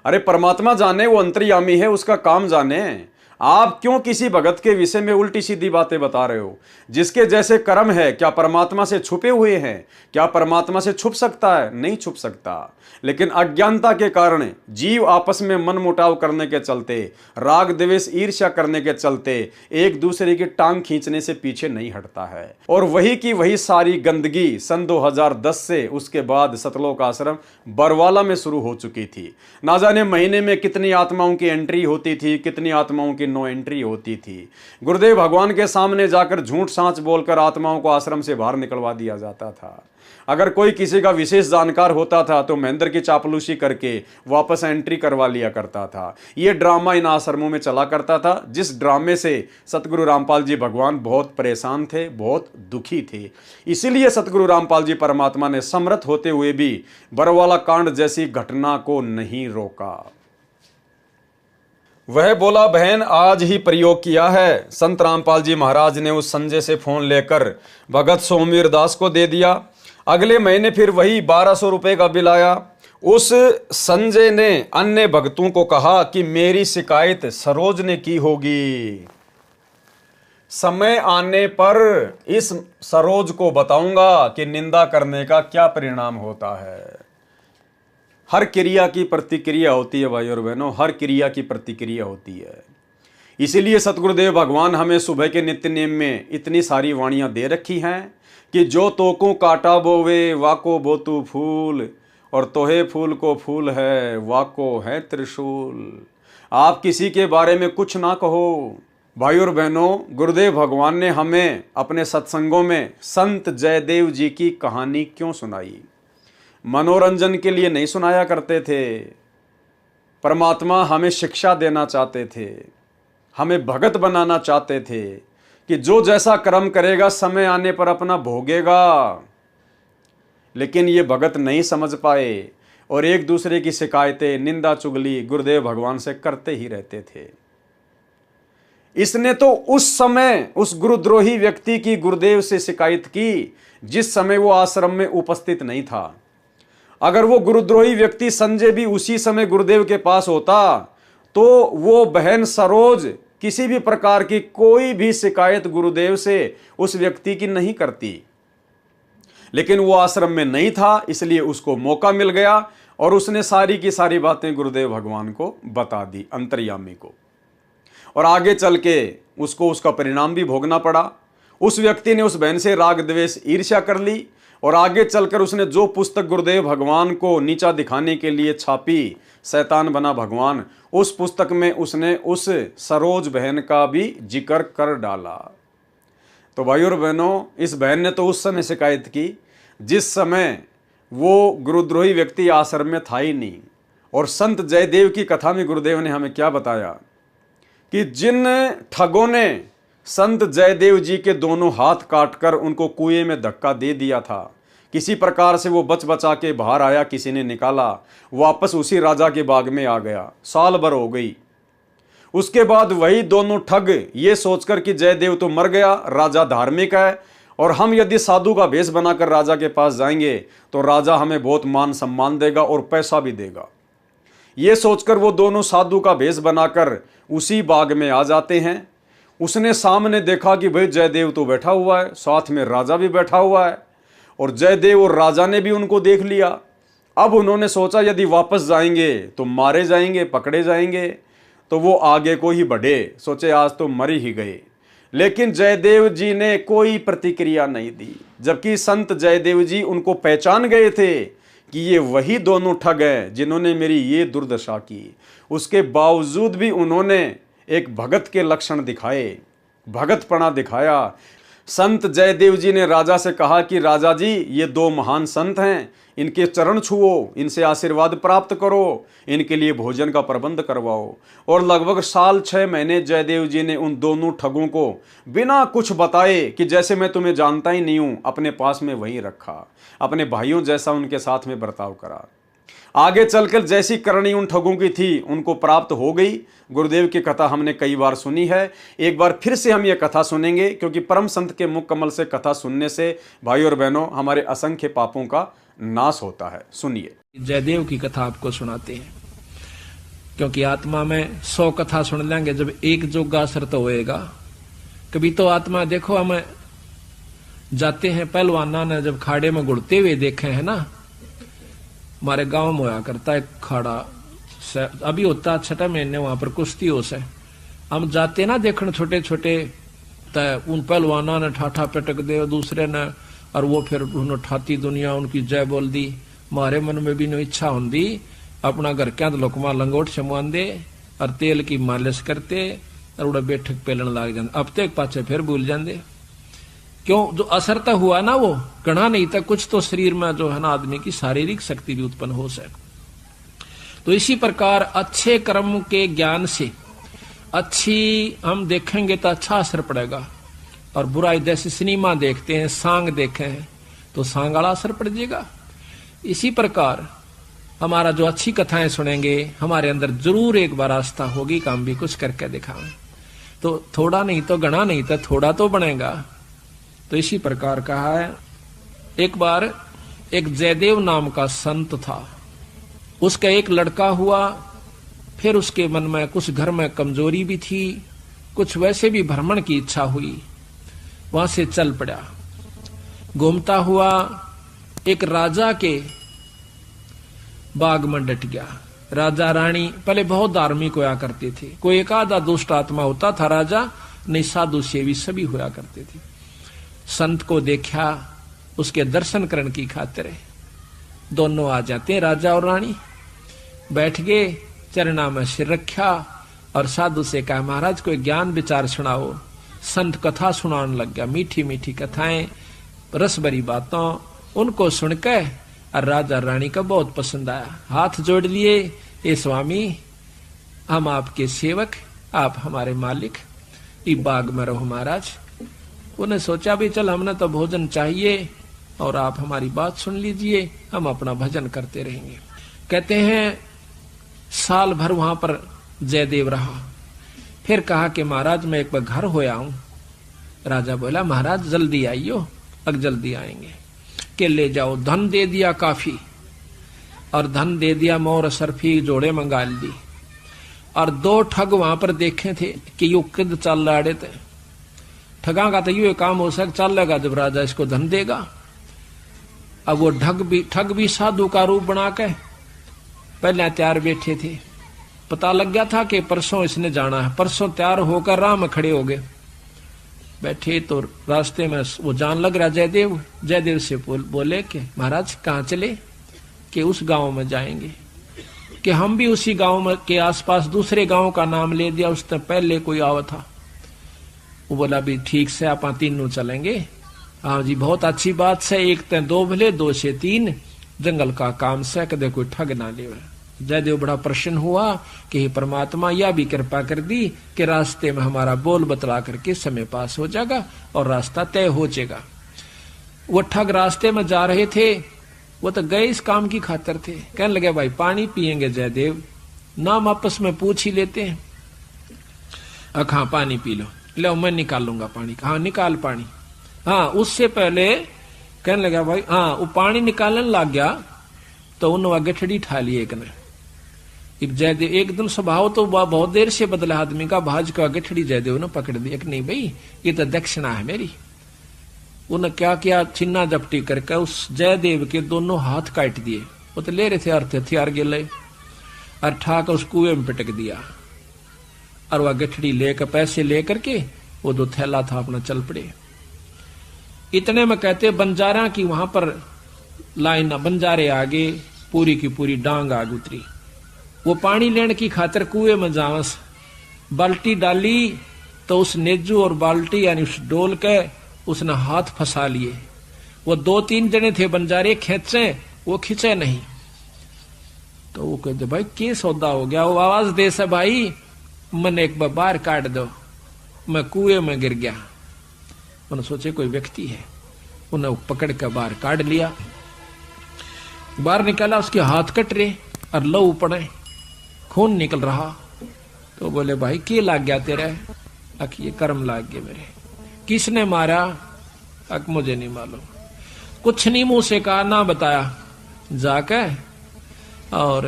अरे परमात्मा जाने, वो अंतर्यामी है, उसका काम जाने। आप क्यों किसी भगत के विषय में उल्टी सीधी बातें बता रहे हो? जिसके जैसे कर्म है, क्या परमात्मा से छुपे हुए हैं? क्या परमात्मा से छुप सकता है? नहीं छुप सकता। लेकिन अज्ञानता के कारण जीव आपस में मनमुटाव करने के चलते, राग द्वेष ईर्ष्या करने के चलते एक दूसरे की टांग खींचने से पीछे नहीं हटता है। और वही की वही सारी गंदगी सन 2010 से उसके बाद सतलोक आश्रम बरवाला में शुरू हो चुकी थी। ना जाने महीने में कितनी आत्माओं की एंट्री होती थी, कितनी आत्माओं की नो एंट्री होती थी। गुरुदेव भगवान के सामने जाकर झूठ सांच बोलकर आत्माओं को आश्रम से बाहर निकलवा दिया जाता था। अगर कोई किसी का विशेष जानकार होता था तो महेंद्र की चापलूसी करके वापस एंट्री करवा लिया करता था। यह ड्रामा इन आश्रमों में चला करता था, जिस ड्रामे से सतगुरु रामपाल जी भगवान बहुत परेशान थे, बहुत दुखी थे। इसीलिए सतगुरु रामपाल जी परमात्मा ने समर्थ होते हुए भी बरवाला कांड जैसी घटना को नहीं रोका। वह बोला बहन आज ही प्रयोग किया है। संत रामपाल जी महाराज ने उस संजय से फोन लेकर भगत सोमवीर दास को दे दिया। अगले महीने फिर वही 1200 रुपए का बिल आया। उस संजय ने अन्य भक्तों को कहा कि मेरी शिकायत सरोज ने की होगी। समय आने पर इस सरोज को बताऊंगा कि निंदा करने का क्या परिणाम होता है। हर क्रिया की प्रतिक्रिया होती है भाई और बहनों, हर क्रिया की प्रतिक्रिया होती है। इसीलिए सतगुरुदेव भगवान हमें सुबह के नित्य नेम में इतनी सारी वाणियां दे रखी हैं कि जो तोको काटा बोवे वाको बोतु फूल, और तोहे फूल को फूल है वाको है त्रिशूल। आप किसी के बारे में कुछ ना कहो। भाई और बहनों, गुरुदेव भगवान ने हमें अपने सत्संगों में संत जयदेव जी की कहानी क्यों सुनाई? मनोरंजन के लिए नहीं सुनाया करते थे। परमात्मा हमें शिक्षा देना चाहते थे, हमें भगत बनाना चाहते थे कि जो जैसा कर्म करेगा समय आने पर अपना भोगेगा। लेकिन ये भगत नहीं समझ पाए और एक दूसरे की शिकायतें, निंदा चुगली गुरुदेव भगवान से करते ही रहते थे। इसने तो उस समय उस गुरुद्रोही व्यक्ति की गुरुदेव से शिकायत की जिस समय वो आश्रम में उपस्थित नहीं था। अगर वो गुरुद्रोही व्यक्ति संजय भी उसी समय गुरुदेव के पास होता तो वो बहन सरोज किसी भी प्रकार की कोई भी शिकायत गुरुदेव से उस व्यक्ति की नहीं करती। लेकिन वो आश्रम में नहीं था, इसलिए उसको मौका मिल गया और उसने सारी की सारी बातें गुरुदेव भगवान को बता दी, अंतर्यामी को। और आगे चल के उसको उसका परिणाम भी भोगना पड़ा। उस व्यक्ति ने उस बहन से राग द्वेष ईर्ष्या कर ली और आगे चलकर उसने जो पुस्तक गुरुदेव भगवान को नीचा दिखाने के लिए छापी, शैतान बना भगवान, उस पुस्तक में उसने उस सरोज बहन का भी जिक्र कर डाला। तो भाई और बहनों, इस बहन ने तो उस समय शिकायत की जिस समय वो गुरुद्रोही व्यक्ति आश्रम में था ही नहीं। और संत जयदेव की कथा में गुरुदेव ने हमें क्या बताया कि जिन ठगों ने संत जयदेव जी के दोनों हाथ काटकर उनको कुएं में धक्का दे दिया था, किसी प्रकार से वो बच बचा के बाहर आया, किसी ने निकाला, वापस उसी राजा के बाग में आ गया। साल भर हो गई। उसके बाद वही दोनों ठग ये सोचकर कि जयदेव तो मर गया, राजा धार्मिक है और हम यदि साधु का भेष बनाकर राजा के पास जाएंगे तो राजा हमें बहुत मान सम्मान देगा और पैसा भी देगा। ये सोचकर वो दोनों साधु का भेष बनाकर उसी बाग में आ जाते हैं। उसने सामने देखा कि भाई जयदेव तो बैठा हुआ है, साथ में राजा भी बैठा हुआ है और जयदेव और राजा ने भी उनको देख लिया। अब उन्होंने सोचा यदि वापस जाएंगे तो मारे जाएंगे, पकड़े जाएंगे। तो वो आगे को ही बढ़े, सोचे आज तो मर ही गए। लेकिन जयदेव जी ने कोई प्रतिक्रिया नहीं दी, जबकि संत जयदेव जी उनको पहचान गए थे कि ये वही दोनों ठग हैं जिन्होंने मेरी ये दुर्दशा की। उसके बावजूद भी उन्होंने एक भगत के लक्षण दिखाए, भगतपना दिखाया। संत जयदेव जी ने राजा से कहा कि राजा जी, ये दो महान संत हैं, इनके चरण छुओ, इनसे आशीर्वाद प्राप्त करो, इनके लिए भोजन का प्रबंध करवाओ। और लगभग 6 महीने जयदेव जी ने उन दोनों ठगों को बिना कुछ बताए कि जैसे मैं तुम्हें जानता ही नहीं हूं, अपने पास में वहीं रखा, अपने भाइयों जैसा उनके साथ में बर्ताव करा। आगे चलकर जैसी करनी उन ठगों की थी उनको प्राप्त हो गई। गुरुदेव की कथा हमने कई बार सुनी है, एक बार फिर से हम ये कथा सुनेंगे, क्योंकि परम संत के मुख कमल से कथा सुनने से भाई और बहनों हमारे असंख्य पापों का नाश होता है। सुनिए। जयदेव की कथा आपको सुनाते हैं, क्योंकि आत्मा में 100 कथा सुन लेंगे, जब एक जोगा असर तो होएगा। कभी तो आत्मा देखो, हमें जाते हैं पहलवाना ने जब खाड़े में गुड़ते हुए देखे हैं ना, हमारे गांव में होया करता है खाड़ा, अभी होता है 6 महीने, वहां पर कुश्ती हो से हम जाते ना देखने छोटे छोटे, उन पहलवाना ने ठाठा पटक दे दूसरे ने, और वो फिर उन्होंने ठाती दुनिया उनकी जय बोल दी। हमारे मन में भी नो इच्छा होंगी अपना घर क्या लोकमा लंगोट शमवान दे और तेल की मालिश करते और उड़ा बैठक पेलन लाग जाते, अब तक पाछे फिर भूल जाते। क्यों? जो असर तो हुआ ना वो गणा नहीं था, कुछ तो शरीर में जो है ना आदमी की शारीरिक शक्ति भी उत्पन्न हो सके। तो इसी प्रकार अच्छे कर्म के ज्ञान से अच्छी हम देखेंगे तो अच्छा असर पड़ेगा, और बुराई जैसे सिनेमा देखते हैं, सांग देखे हैं तो सांग वाला असर पड़ जाएगा। इसी प्रकार हमारा जो अच्छी कथाएं सुनेंगे, हमारे अंदर जरूर एक बार आस्था होगी कि हम भी कुछ करके दिखाएं, तो थोड़ा नहीं तो गणा नहीं तो थोड़ा तो बनेगा। तो इसी प्रकार कहा है, एक बार एक जयदेव नाम का संत था, उसका एक लड़का हुआ, फिर उसके मन में कुछ घर में कमजोरी भी थी, कुछ वैसे भी भ्रमण की इच्छा हुई, वहां से चल पड़ा। घूमता हुआ एक राजा के बाग में डट गया। राजा रानी पहले बहुत धार्मिक होया करते थे, कोई एक आधा दुष्ट आत्मा होता था राजा, नहीं साधु सेवी सभी होया करते थे। संत को देखा, उसके दर्शन करने की खातिर दोनों आ जाते, राजा और रानी बैठ गए, चरणा में सिर रखा और साधु से कहा, महाराज कोई ज्ञान विचार सुनाओ। संत कथा सुनाने लग गया, मीठी मीठी कथाएं, रस भरी बातों, उनको सुनकर और राजा रानी का बहुत पसंद आया। हाथ जोड़ लिए, ए स्वामी हम आपके सेवक, आप हमारे मालिक, इस बाग में रहो महाराज। उन्हें सोचा भी चल हमने तो भोजन चाहिए और आप हमारी बात सुन लीजिए, हम अपना भजन करते रहेंगे। कहते हैं साल भर वहां पर जयदेव रहा, फिर कहा कि महाराज मैं एक बार घर होया हूं। राजा बोला महाराज जल्दी आइयो, अब जल्दी आएंगे। के ले जाओ, धन दे दिया काफी, और धन दे दिया, मोर सरफी जोड़े मंगा ली, और 2 ठग वहां पर देखे थे कि यू किद चल रहे थे। ठगा का तो ये काम हो सक चलेगा जब राजा इसको धन देगा। अब वो ठग भी साधु का रूप बना के पहले तैयार बैठे थे, पता लग गया था कि परसों इसने जाना है, परसों तैयार होकर राह में खड़े हो गए। बैठे तो रास्ते में वो जान लग रहा जयदेव से बोले कि महाराज कहाँ चले? कि उस गांव में जाएंगे। कि हम भी उसी गांव में के आसपास दूसरे गांव का नाम ले दिया, उससे पहले कोई आवा था। वो बोला भी ठीक से आप तीनों चलेंगे। हाँ जी बहुत अच्छी बात से, एक ते 2 भले 2 से 3, जंगल का काम से कदे कोई ठग ना ले। जयदेव बड़ा प्रसन्न हुआ कि परमात्मा यह भी कृपा कर दी कि रास्ते में हमारा बोल बतला करके समय पास हो जाएगा और रास्ता तय हो जाएगा। वो ठग रास्ते में जा रहे थे, वो तो गए इस काम की खातिर थे। कहने लगे भाई पानी पिएंगे जयदेव? नाम आपस में पूछ ही लेते हैं। हाँ पानी पी लो, ले मैं निकालूंगा पानी। हाँ निकाल पानी। हाँ उससे पहले कहने लगा भाई, हाँ वो पानी निकालने लग गया तो उन्होंने गठड़ी ठा ली एक ने। जयदेव एकदम स्वभाव तो बहुत देर से बदला आदमी का, भाज का गठड़ी जयदेव ने पकड़ दी। नहीं भाई ये तो दक्षिणा है मेरी। उन्हें क्या किया, छिन्ना जपटी करके उस जयदेव के दोनों हाथ काट दिए। वो तो ले रहे थे अर्थ हथियार गिले और ठाक उस कुएं में पिटक दिया। और वह गठड़ी लेकर पैसे लेकर के वो जो थैला था अपना चल पड़े। इतने में कहते बंजारा की वहां पर लाइन, बंजारे आगे पूरी की पूरी डांग आग उतरी। वो पानी लेने की खातिर कुएं में जावस, बाल्टी डाली तो उस नेजू और बाल्टी यानी उस डोल के उसने हाथ फंसा लिए। वो 2-3 जने थे बंजारे, खेचे वो खिंचे नहीं। तो वो कहते भाई क्या सौदा हो गया? वो आवाज दे से भाई मन एक बार बाहर काट दो, मैं कुएं में गिर गया। उन्होंने सोचे कोई व्यक्ति है, उन्हें पकड़ कर बाहर काट लिया। बाहर निकाला, उसके हाथ कट रहे और लहू पड़े, खून निकल रहा। तो बोले भाई क्या लाग गया तेरे? अक ये कर्म लाग गए मेरे। किसने मारा? अक मुझे नहीं मालूम, कुछ नहीं मुंह से कहा, ना बताया। जाके और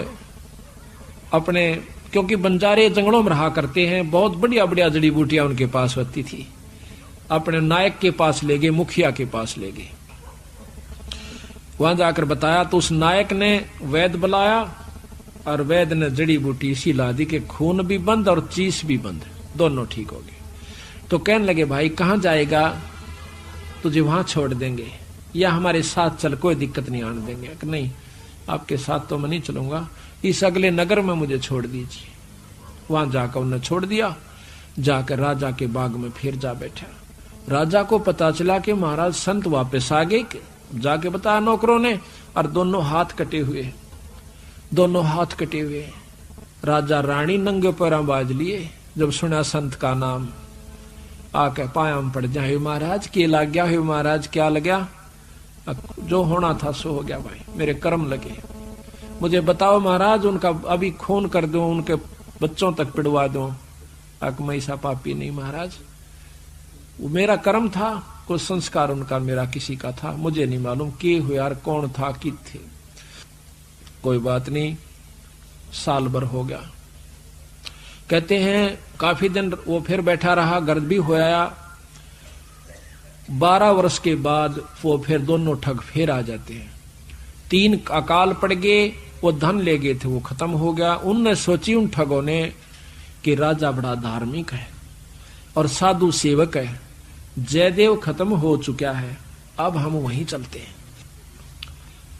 अपने, क्योंकि बंजारे जंगलों में रहा करते हैं, बहुत बढ़िया बढ़िया जड़ी बूटियां उनके पास होती थी, अपने नायक के पास ले गए, मुखिया के पास ले गए। वहां जाकर बताया तो उस नायक ने वैद बुलाया और वैद ने जड़ी बूटी इसी ला दी कि खून भी बंद और चीस भी बंद, दोनों ठीक हो गए। तो कहने लगे भाई कहां जाएगा? तुझे वहां छोड़ देंगे या हमारे साथ चल, कोई दिक्कत नहीं आने देंगे। कि नहीं, आपके साथ तो मैं नहीं चलूंगा, इस अगले नगर में मुझे छोड़ दीजिए। वहां जाकर उन्हें छोड़ दिया। जाकर राजा के बाग में फिर जा बैठा। राजा को पता चला कि महाराज संत वापस आ गए। जाके बताया नौकरों ने, और दोनों हाथ कटे हुए, दोनों हाथ कटे हुए। राजा रानी नंगे पैरों बाज लिए। जब सुना संत का नाम, आके पाया में पड़ जाए, महाराज के लग गया है? महाराज क्या लगा? जो होना था सो हो गया भाई, मेरे कर्म लगे। मुझे बताओ महाराज, उनका अभी खून कर दो, उनके बच्चों तक पिड़वा दो। अक मैं ऐसा पापी नहीं महाराज, वो मेरा कर्म था, कुछ संस्कार उनका मेरा किसी का था, मुझे नहीं मालूम के हुए यार, कौन था कि थे। कोई बात नहीं, साल भर हो गया। कहते हैं काफी दिन वो फिर बैठा रहा, गर्द भी होया। 12 वर्ष के बाद वो फिर दोनों ठग फिर आ जाते हैं। 3 अकाल पड़ गए, वो धन ले गए थे, वो खत्म हो गया। उनने सोची उन ठगों ने कि राजा बड़ा धार्मिक है और साधु सेवक है, जयदेव खत्म हो चुका है, अब हम वहीं चलते हैं।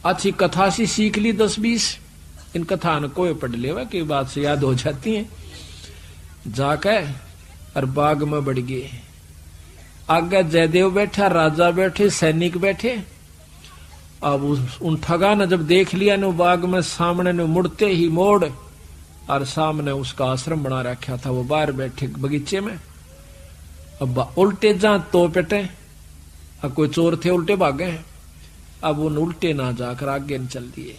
अच्छी कथा सी सीख ली 10-20, इन कथा न कोई पढ़ लेवा की बात से याद हो जाती है। जाकर और बाग में बढ़ गए। आगे जयदेव बैठा, राजा बैठे, सैनिक बैठे। अब उन ठगा ने जब देख लिया न बाग में सामने ने, मुड़ते ही मोड़ और सामने उसका आश्रम बना रखा था, वो बाहर बैठे बगीचे में। अब उल्टे जा तो पेटे, अब कोई चोर थे उल्टे भागे हैं। अब उन उल्टे ना जाकर आगे न चल दिए।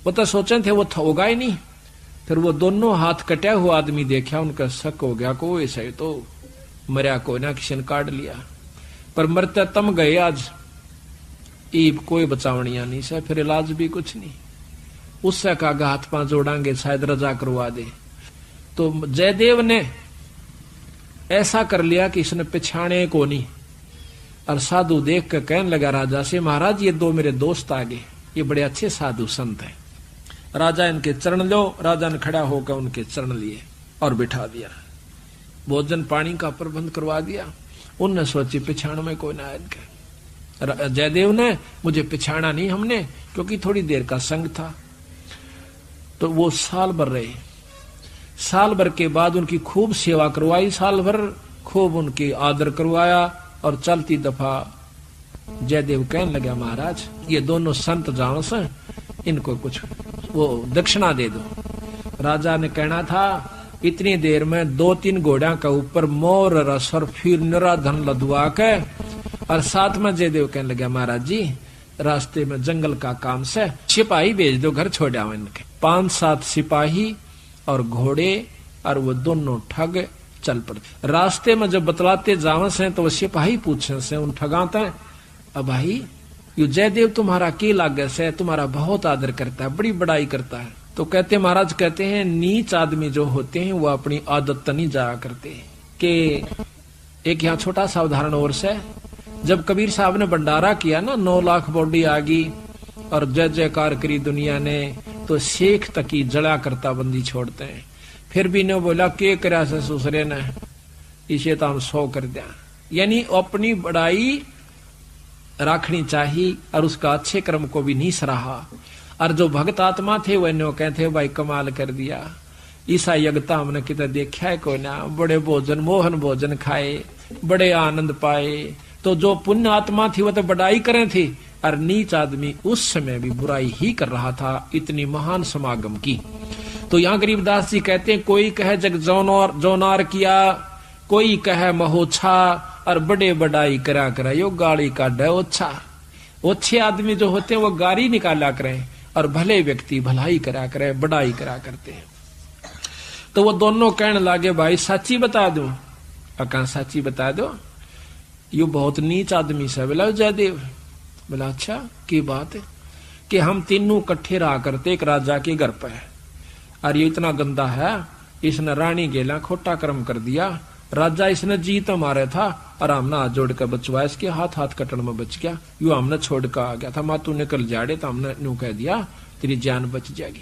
वो तो सोचे थे वो होगा ही नहीं। फिर वो दोनों हाथ कटा हुआ आदमी देखा, उनका शक हो गया को ऐसा तो मरिया कोई ना, किसी ने काट लिया। पर मरते तम गए आज, ईब कोई बचावनिया नहीं से, फिर इलाज भी कुछ नहीं। उससे कहा हाथ पांव जोड़ांगे, शायद रजा करवा दे। तो जयदेव ने ऐसा कर लिया कि इसने पिछाने को नहीं। और साधु देख कर कहने लगा राजा से, महाराज ये 2 मेरे दोस्त आ गए, ये बड़े अच्छे साधु संत हैं, राजा इनके चरण लो। राजा ने खड़ा होकर उनके चरण लिए और बिठा दिया, भोजन पानी का प्रबंध करवा दिया। उनने सोची पिछाण में कोई ना इनके। जयदेव ने मुझे पिछाड़ा नहीं हमने, क्योंकि थोड़ी देर का संग था। तो वो साल भर रहे। साल भर के बाद उनकी खूब सेवा करवाई, साल भर खूब उनकी आदर करवाया। और चलती दफा जयदेव कहने लगा, महाराज ये दोनों संत जानो से, इनको कुछ वो दक्षिणा दे दो। राजा ने कहना था इतनी देर में 2-3 घोड़ा का ऊपर मोर रस और फिर निरा धन लदवा के। और साथ में जयदेव कहने लगा, महाराज जी रास्ते में जंगल का काम से सिपाही भेज दो, घर छोड़ आओ इनके। 5-7 सिपाही और घोड़े और वो दोनों ठग चल पड़ते। रास्ते में जब बतलाते जावे से तो वो सिपाही पूछे से उन ठगाते, अब भाई यू जयदेव तुम्हारा के लागे से, तुम्हारा बहुत आदर करता है, बड़ी बड़ाई करता है। तो कहते महाराज कहते हैं नीच आदमी जो होते हैं वो अपनी आदत नहीं जाया करते। कि एक यहाँ छोटा सा उदाहरण और से, जब कबीर साहब ने भंडारा किया ना, 9 लाख बॉडी आ गई और जय जयकार करी दुनिया ने, तो शेख तक की जड़ा करता बंदी छोड़ते हैं फिर भी ने बोला के करा से ससुरे ने, इसे तो हम 100 कर दिया। यानी अपनी बड़ाई रखनी चाहिए और उसका अच्छे कर्म को भी नहीं सराहा। और जो भक्त आत्मा थे वह नो कहते भाई कमाल कर दिया, ईसा यज्ञता हमने कितना देखा है कोई ना, बड़े भोजन मोहन भोजन खाए, बड़े आनंद पाए। तो जो पुण्य आत्मा थी वह तो बड़ाई करे थी, और नीच आदमी उस समय भी बुराई ही कर रहा था, इतनी महान समागम की। तो यहाँ गरीबदास जी कहते हैं कोई कहे जग जौनार किया, कोई कहे महोछा, और बड़े बड़ाई करा करा यो गाड़ी का डे ओछा। ओछे आदमी जो होते हैं वो गाड़ी निकाला करें, और भले व्यक्ति भलाई करा करे, बड़ाई करा करते हैं। तो वो दोनों कहने लगे भाई सच्ची बता दो। कहा सच्ची बता दो, यो बहुत नीच आदमी से। बोला जयदेव। बोला अच्छा की बात है? कि हम तीनों इकट्ठे रहा करते एक राजा के घर पे, और ये इतना गंदा है, इसने रानी गेला खोटा कर्म कर दिया। राजा इसने जीत मारे था और हमने हाथ जोड़ कर बचवाया, इसके हाथ कटन में बच गया। यू हमने छोड़ कर आ गया था, माँ तू निकल जाड़े, तो हमने यूं कह दिया तेरी जान बच जाएगी।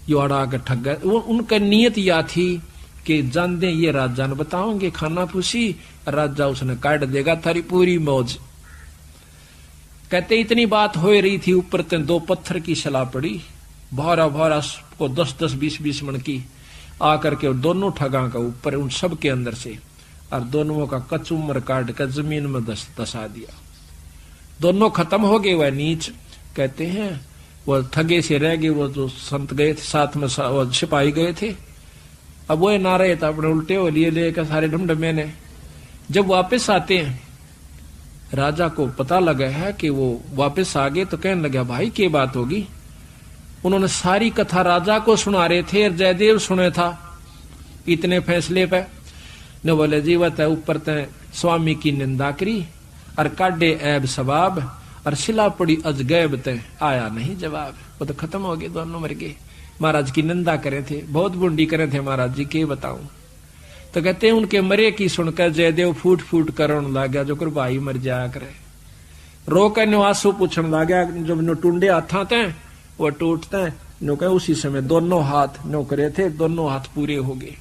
यो अड़ा के ठग गए। उनका नियत यह थी कि जान दे ये राजा ने बताओगे खाना पूछी, राजा उसने काट देगा थारी पूरी मौज। कहते इतनी बात हो रही थी, ऊपर ते 2 पत्थर की सलाह पड़ी, भारा भारा को 10-10 20-20 मन की आकर के दोनों ठगा का ऊपर उन सब के अंदर से, और दोनों का कचुमर काट कर जमीन में दसा दिया। दोनों खत्म हो गए। वह नीच कहते हैं वो ठगे से रह गए, वो जो संत गए थे साथ में, वो सिपाही गए थे। अब वो ना रहे तो अपने उल्टे हो लिए लेकर सारे ढमढमे ने। जब वापस आते हैं, राजा को पता लगा है कि वो वापस आ गए, तो कहने लगा भाई क्या बात होगी। उन्होंने सारी कथा राजा को सुना रहे थे, और जयदेव सुने था इतने फैसले पे। ने बोले जीवत है ऊपर ते स्वामी की निंदा करी, और काटे ऐब सवाब, और सिला पड़ी अजगैब ते आया नहीं जवाब। वो तो खत्म हो गए, दोनों मर गए। महाराज की निंदा करे थे, बहुत बुंडी करे थे महाराज जी, के बताऊं। तो कहते हैं उनके मरे की सुनकर जयदेव फूट फूट करने लगा, जो कर भाई मर जाया करे। रो कर निवासु पूछने लगा, जब नो टूंडे हाथा थे वो टूटते हैं, नो कहे उसी समय दोनों हाथ नो करे थे, दोनों हाथ पूरे हो गए।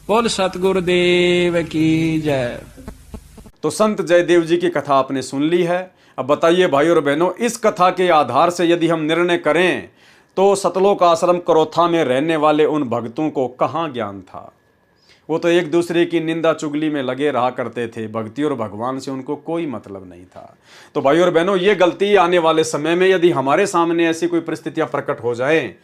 बोल सतगुरुदेव की जय। तो संत जयदेव जी की कथा आपने सुन ली है। अब बताइए भाई और बहनों, इस कथा के आधार से यदि हम निर्णय करें तो सतलोक आश्रम करोथा में रहने वाले उन भक्तों को कहाँ ज्ञान था। वो तो एक दूसरे की निंदा चुगली में लगे रहा करते थे, भक्ति और भगवान से उनको कोई मतलब नहीं था। तो भाई और बहनों, ये गलती आने वाले समय में यदि हमारे सामने ऐसी कोई परिस्थितियां प्रकट हो जाए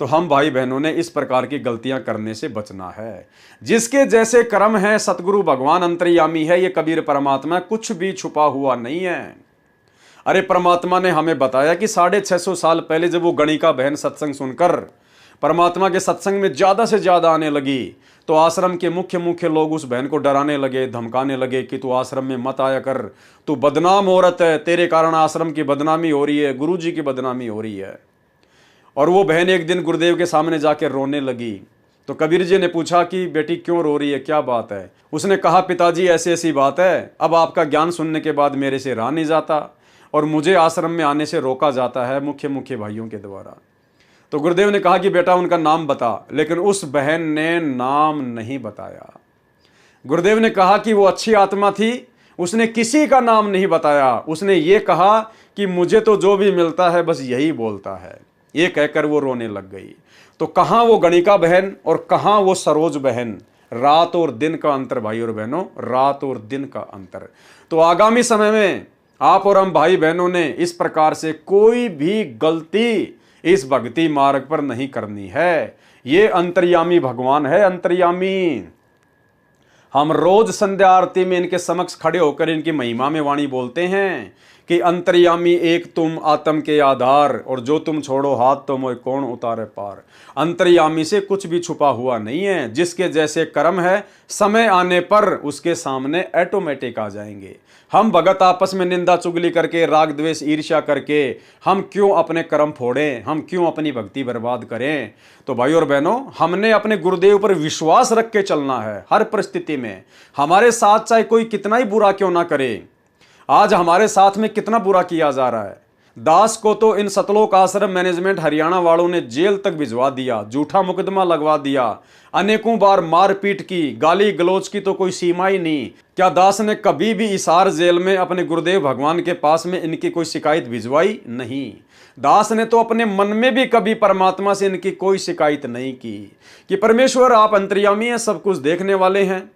तो हम भाई बहनों ने इस प्रकार की गलतियां करने से बचना है। जिसके जैसे कर्म है, सतगुरु भगवान अंतर्यामी है, ये कबीर परमात्मा कुछ भी छुपा हुआ नहीं है। अरे परमात्मा ने हमें बताया कि 650 साल पहले जब वो गणिका बहन सत्संग सुनकर परमात्मा के सत्संग में ज्यादा से ज्यादा आने लगी, तो आश्रम के मुख्य लोग उस बहन को डराने लगे, धमकाने लगे कि तू आश्रम में मत आया कर, तू बदनाम औरत है, तेरे कारण आश्रम की बदनामी हो रही है, गुरुजी की बदनामी हो रही है। और वो बहन एक दिन गुरुदेव के सामने जाके रोने लगी। तो कबीर जी ने पूछा कि बेटी क्यों रो रही है, क्या बात है। उसने कहा पिताजी ऐसी ऐसी बात है, अब आपका ज्ञान सुनने के बाद मेरे से रहा नहीं जाता और मुझे आश्रम में आने से रोका जाता है मुख्य भाइयों के द्वारा। तो गुरुदेव ने कहा कि बेटा उनका नाम बता, लेकिन उस बहन ने नाम नहीं बताया। गुरुदेव ने कहा कि वो अच्छी आत्मा थी, उसने किसी का नाम नहीं बताया। उसने ये कहा कि मुझे तो जो भी मिलता है बस यही बोलता है। ये कहकर वो रोने लग गई। तो कहाँ वो गणिका बहन और कहाँ वो सरोज बहन, रात और दिन का अंतर भाई और बहनों, रात और दिन का अंतर। तो आगामी समय में आप और हम भाई बहनों ने इस प्रकार से कोई भी गलती इस भक्ति मार्ग पर नहीं करनी है। ये अंतर्यामी भगवान है, अंतर्यामी। हम रोज संध्या आरती में इनके समक्ष खड़े होकर इनकी महिमा में वाणी बोलते हैं कि अंतर्यामी एक तुम आत्म के आधार, और जो तुम छोड़ो हाथ तो मोय कौन उतारे पार। अंतर्यामी से कुछ भी छुपा हुआ नहीं है। जिसके जैसे कर्म है, समय आने पर उसके सामने ऑटोमेटिक आ जाएंगे। हम भगत आपस में निंदा चुगली करके, राग द्वेष ईर्ष्या करके हम क्यों अपने कर्म फोड़ें, हम क्यों अपनी भक्ति बर्बाद करें। तो भाई और बहनों, हमने अपने गुरुदेव पर विश्वास रख के चलना है हर परिस्थिति में। हमारे साथ चाहे कोई कितना ही बुरा क्यों ना करे, आज हमारे साथ में कितना बुरा किया जा रहा है, दास को तो इन सतलोक आश्रम मैनेजमेंट हरियाणा वालों ने जेल तक भिजवा दिया, झूठा मुकदमा लगवा दिया, अनेकों बार मारपीट की, गाली गलौज की तो कोई सीमा ही नहीं। क्या दास ने कभी भी हिसार जेल में अपने गुरुदेव भगवान के पास में इनकी कोई शिकायत भिजवाई? नहीं। दास ने तो अपने मन में भी कभी परमात्मा से इनकी कोई शिकायत नहीं की कि परमेश्वर आप अंतर्यामी हैं, सब कुछ देखने वाले हैं,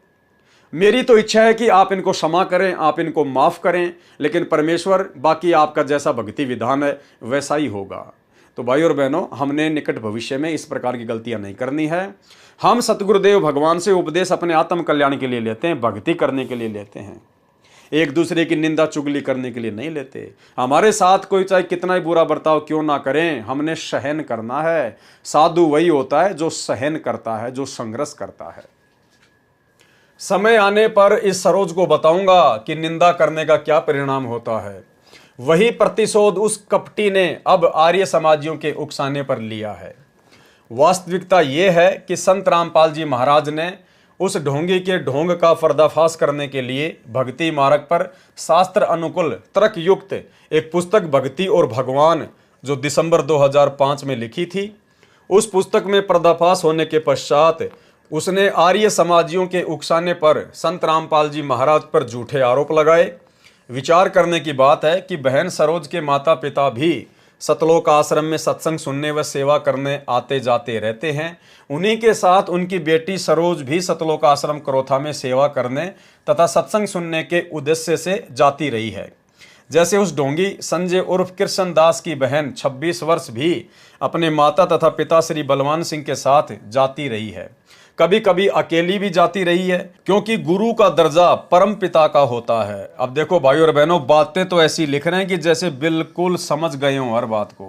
मेरी तो इच्छा है कि आप इनको क्षमा करें, आप इनको माफ करें, लेकिन परमेश्वर बाकी आपका जैसा भक्ति विधान है वैसा ही होगा। तो भाई और बहनों, हमने निकट भविष्य में इस प्रकार की गलतियां नहीं करनी है। हम सतगुरुदेव भगवान से उपदेश अपने आत्म कल्याण के लिए लेते हैं, भक्ति करने के लिए लेते हैं, एक दूसरे की निंदा चुगली करने के लिए नहीं लेते। हमारे साथ कोई चाहे कितना ही बुरा बर्ताव क्यों ना करें, हमने सहन करना है। साधु वही होता है जो सहन करता है, जो संघर्ष करता है। समय आने पर इस सरोज को बताऊंगा कि निंदा करने का क्या परिणाम होता है। वही प्रतिशोध उस कपटी ने अब आर्य समाजियों के उकसाने पर लिया है। वास्तविकता यह है कि संत रामपाल जी महाराज ने उस ढोंगी के ढोंग का पर्दाफाश करने के लिए भक्ति मार्ग पर शास्त्र अनुकूल तर्क युक्त एक पुस्तक भक्ति और भगवान जो दिसंबर 2005 में लिखी थी, उस पुस्तक में पर्दाफाश होने के पश्चात उसने आर्य समाजियों के उकसाने पर संत रामपाल जी महाराज पर झूठे आरोप लगाए। विचार करने की बात है कि बहन सरोज के माता पिता भी सतलोक आश्रम में सत्संग सुनने व सेवा करने आते जाते रहते हैं। उन्हीं के साथ उनकी बेटी सरोज भी सतलोक आश्रम करोथा में सेवा करने तथा सत्संग सुनने के उद्देश्य से जाती रही है। जैसे उस ढोंगी संजय उर्फ कृष्ण दास की बहन 26 वर्ष भी अपने माता तथा पिता श्री बलवान सिंह के साथ जाती रही है। कभी कभी अकेली भी जाती रही है, क्योंकि गुरु का दर्जा परम पिता का होता है। अब देखो भाई और बहनों, बातें तो ऐसी लिख रहे हैं कि जैसे बिल्कुल समझ गए हो हर बात को,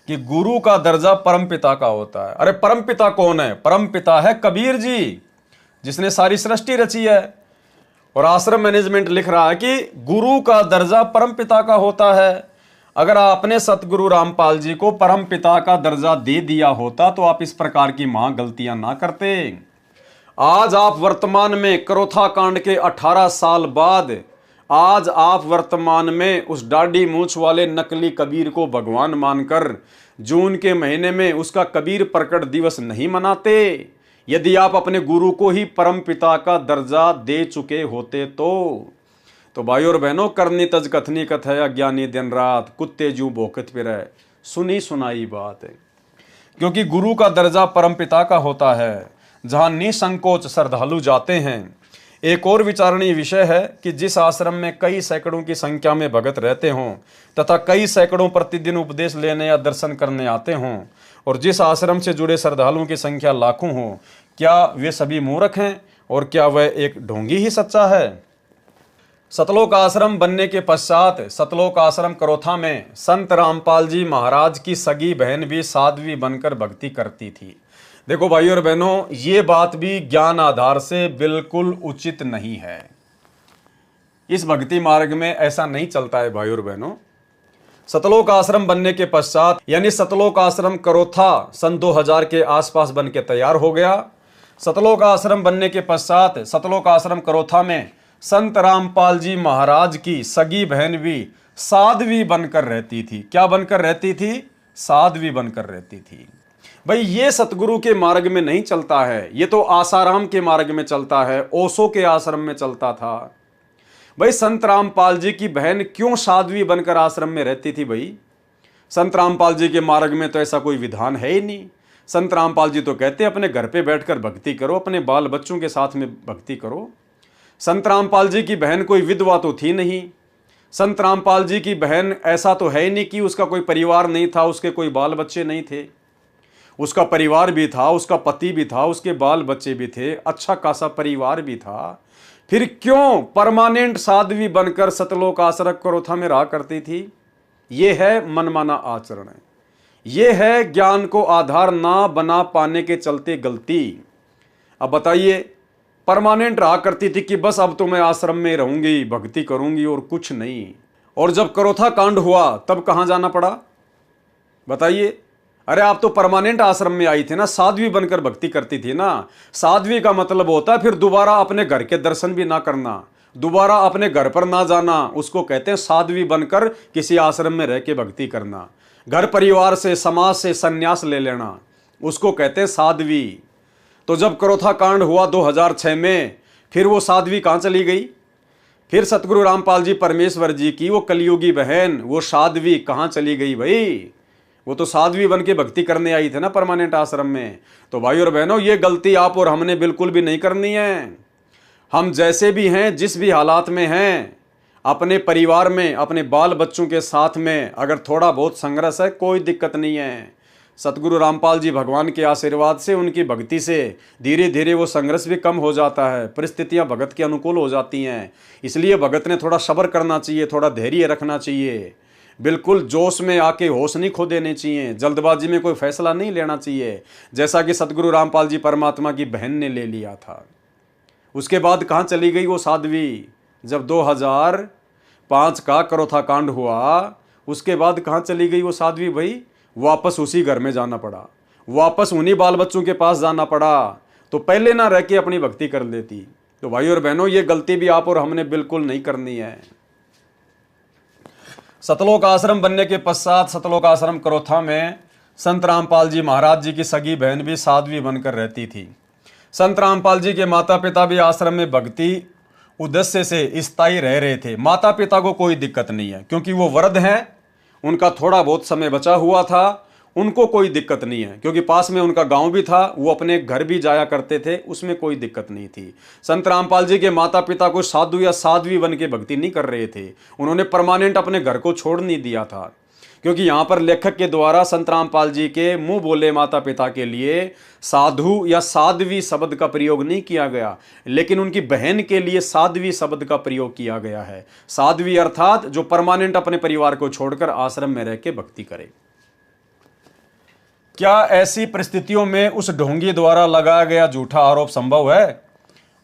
कि गुरु का दर्जा परम पिता का होता है। अरे परम पिता कौन है? परम पिता है कबीर जी, जिसने सारी सृष्टि रची है। और आश्रम मैनेजमेंट लिख रहा है कि गुरु का दर्जा परम पिता का होता है। अगर आपने सतगुरु रामपाल जी को परम पिता का दर्जा दे दिया होता तो आप इस प्रकार की महा गलतियां ना करते। आज आप वर्तमान में करोथा कांड के 18 साल बाद आज आप वर्तमान में उस डाढ़ी मूछ वाले नकली कबीर को भगवान मानकर जून के महीने में उसका कबीर प्रकट दिवस नहीं मनाते। यदि आप अपने गुरु को ही परम पिता का दर्जा दे चुके होते तो भाई और बहनों, करनी तज कथनी कथ है, अज्ञानी दिन रात कुत्ते जू भोकत फिर है, सुनी सुनाई बात है। क्योंकि गुरु का दर्जा परम पिता का होता है, जहां निसंकोच श्रद्धालु जाते हैं। एक और विचारणीय विषय है कि जिस आश्रम में कई सैकड़ों की संख्या में भगत रहते हों तथा कई सैकड़ों प्रतिदिन उपदेश लेने या दर्शन करने आते हों, और जिस आश्रम से जुड़े श्रद्धालुओं की संख्या लाखों हो, क्या वे सभी मूर्ख हैं और क्या वह एक ढोंगी ही सच्चा है? सतलोक आश्रम बनने के पश्चात सतलोक आश्रम करोथा में संत रामपाल जी महाराज की सगी बहन भी साध्वी बनकर भक्ति करती थी। देखो भाई और बहनों, ये बात भी ज्ञान आधार से बिल्कुल उचित नहीं है। इस भक्ति मार्ग में ऐसा नहीं चलता है भाई और बहनों। सतलोक आश्रम बनने के पश्चात यानी सतलोक आश्रम करोथा सन 2000 के आसपास बन के तैयार हो गया। सतलोक आश्रम बनने के पश्चात सतलोक आश्रम करोथा में संत रामपाल जी महाराज की सगी बहन भी साध्वी बनकर रहती थी। क्या बनकर रहती थी? साध्वी बनकर रहती थी। भाई ये सतगुरु के मार्ग में नहीं चलता है, ये तो आसाराम के मार्ग में चलता है, ओशो के आश्रम में चलता था। भाई संत रामपाल जी की बहन क्यों साध्वी बनकर आश्रम में रहती थी? भाई संत रामपाल जी के मार्ग में तो ऐसा कोई विधान है ही नहीं। संत रामपाल जी तो कहते अपने घर पे बैठकर भक्ति करो, अपने बाल बच्चों के साथ में भक्ति करो। संत रामपाल जी की बहन कोई विधवा तो थी नहीं। संत रामपाल जी की बहन ऐसा तो है ही नहीं कि उसका कोई परिवार नहीं था, उसके कोई बाल बच्चे नहीं थे। उसका परिवार भी था, उसका पति भी था, उसके बाल बच्चे भी थे, अच्छा खासा परिवार भी था। फिर क्यों परमानेंट साध्वी बनकर सतलोक आश्रम करोथा में रहा करती थी? ये है मनमाना आचरण, ये है ज्ञान को आधार ना बना पाने के चलते गलती। अब बताइए, परमानेंट रहा करती थी कि बस अब तो मैं आश्रम में रहूंगी, भक्ति करूंगी और कुछ नहीं। और जब करोथा कांड हुआ तब कहां जाना पड़ा? बताइए। अरे आप तो परमानेंट आश्रम में आई थी ना, साध्वी बनकर भक्ति करती थी ना। साध्वी का मतलब होता है फिर दोबारा अपने घर के दर्शन भी ना करना, दोबारा अपने घर पर ना जाना, उसको कहते हैं साध्वी बनकर किसी आश्रम में रह के भक्ति करना। घर परिवार से, समाज से संन्यास ले लेना, उसको कहते हैं साध्वी। तो जब क्रोथा कांड हुआ 2006 में, फिर वो साध्वी कहाँ चली गई? फिर सतगुरु रामपाल जी परमेश्वर जी की वो कलयुगी बहन, वो साध्वी कहाँ चली गई भाई? वो तो साध्वी बन के भक्ति करने आई थे ना परमानेंट आश्रम में। तो भाई और बहनों, ये गलती आप और हमने बिल्कुल भी नहीं करनी है। हम जैसे भी हैं, जिस भी हालात में हैं, अपने परिवार में, अपने बाल बच्चों के साथ में अगर थोड़ा बहुत संघर्ष है, कोई दिक्कत नहीं है। सतगुरु रामपाल जी भगवान के आशीर्वाद से, उनकी भक्ति से धीरे धीरे वो संघर्ष भी कम हो जाता है, परिस्थितियां भगत के अनुकूल हो जाती हैं। इसलिए भगत ने थोड़ा सब्र करना चाहिए, थोड़ा धैर्य रखना चाहिए। बिल्कुल जोश में आके होश नहीं खो देने चाहिए, जल्दबाजी में कोई फैसला नहीं लेना चाहिए, जैसा कि सतगुरु रामपाल जी परमात्मा की बहन ने ले लिया था। उसके बाद कहाँ चली गई वो साध्वी? जब 2005 का क्रोथा कांड हुआ, उसके बाद कहाँ चली गई वो साध्वी भाई? वापस उसी घर में जाना पड़ा, वापस उन्हीं बाल बच्चों के पास जाना पड़ा। तो पहले ना रह के अपनी भक्ति कर लेती। तो भाई और बहनों, ये गलती भी आप और हमने बिल्कुल नहीं करनी है। सतलोक आश्रम बनने के पश्चात सतलोक आश्रम क्रोथा में संत रामपाल जी महाराज जी की सगी बहन भी साध्वी बनकर रहती थी। संत रामपाल जी के माता पिता भी आश्रम में भक्ति उद्देश्य से स्थायी रह रहे थे। माता पिता को कोई दिक्कत नहीं है, क्योंकि वो वृद्ध हैं, उनका थोड़ा बहुत समय बचा हुआ था, उनको कोई दिक्कत नहीं है, क्योंकि पास में उनका गांव भी था, वो अपने घर भी जाया करते थे, उसमें कोई दिक्कत नहीं थी। संत रामपाल जी के माता पिता को साधु या साध्वी बन के भक्ति नहीं कर रहे थे, उन्होंने परमानेंट अपने घर को छोड़ नहीं दिया था। क्योंकि यहाँ पर लेखक के द्वारा संत रामपाल जी के मुंह बोले माता पिता के लिए साधु या साध्वी शब्द का प्रयोग नहीं किया गया, लेकिन उनकी बहन के लिए साध्वी शब्द का प्रयोग किया गया है। साध्वी अर्थात जो परमानेंट अपने परिवार को छोड़कर आश्रम में रह के भक्ति करे। क्या ऐसी परिस्थितियों में उस ढोंगी द्वारा लगाया गया झूठा आरोप संभव है?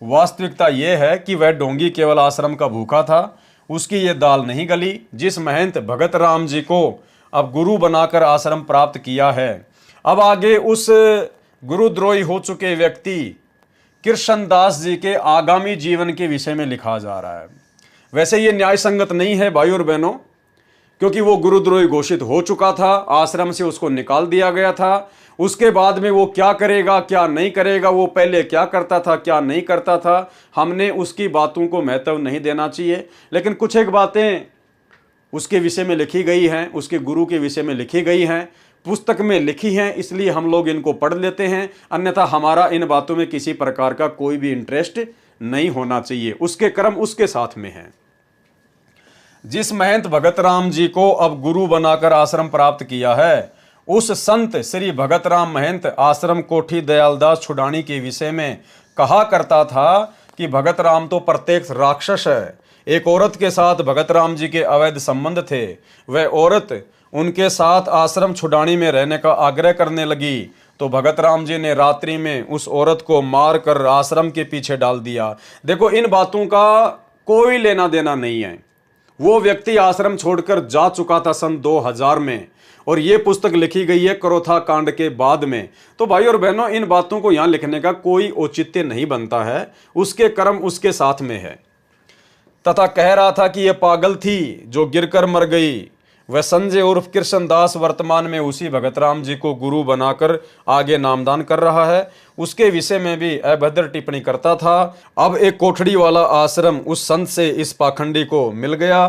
वास्तविकता यह है कि वह ढोंगी केवल आश्रम का भूखा था, उसकी ये दाल नहीं गली। जिस महंत भगत राम जी को अब गुरु बनाकर आश्रम प्राप्त किया है, अब आगे उस गुरुद्रोही हो चुके व्यक्ति कृष्ण दास जी के आगामी जीवन के विषय में लिखा जा रहा है। वैसे ये न्याय संगत नहीं है भाई और बहनों, क्योंकि वो गुरुद्रोही घोषित हो चुका था, आश्रम से उसको निकाल दिया गया था। उसके बाद में वो क्या करेगा क्या नहीं करेगा, वो पहले क्या करता था क्या नहीं करता था, हमने उसकी बातों को महत्व नहीं देना चाहिए। लेकिन कुछ एक बातें उसके विषय में लिखी गई हैं, उसके गुरु के विषय में लिखी गई हैं, पुस्तक में लिखी हैं, इसलिए हम लोग इनको पढ़ लेते हैं। अन्यथा हमारा इन बातों में किसी प्रकार का कोई भी इंटरेस्ट नहीं होना चाहिए, उसके कर्म उसके साथ में हैं। जिस महंत भगत राम जी को अब गुरु बनाकर आश्रम प्राप्त किया है, उस संत श्री भगत राम महंत आश्रम कोठी दयालदास छुडानी के विषय में कहा करता था कि भगत राम तो प्रत्यक्ष राक्षस है। एक औरत के साथ भगत राम जी के अवैध संबंध थे। वह औरत उनके साथ आश्रम छुडानी में रहने का आग्रह करने लगी, तो भगत राम जी ने रात्रि में उस औरत को मार कर आश्रम के पीछे डाल दिया। देखो, इन बातों का कोई लेना देना नहीं है। वो व्यक्ति आश्रम छोड़कर जा चुका था सन 2000 में, और ये पुस्तक लिखी गई है क्रोथा कांड के बाद में। तो भाई और बहनों, इन बातों को यहाँ लिखने का कोई औचित्य नहीं बनता है, उसके कर्म उसके साथ में है। तथा कह रहा था कि यह पागल थी जो गिरकर मर गई। वह संजय उर्फ कृष्णदास वर्तमान में उसी भगत राम जी को गुरु बनाकर आगे नामदान कर रहा है। उसके विषय में भी अभद्र टिप्पणी करता था। अब एक कोठड़ी वाला आश्रम उस संत से इस पाखंडी को मिल गया।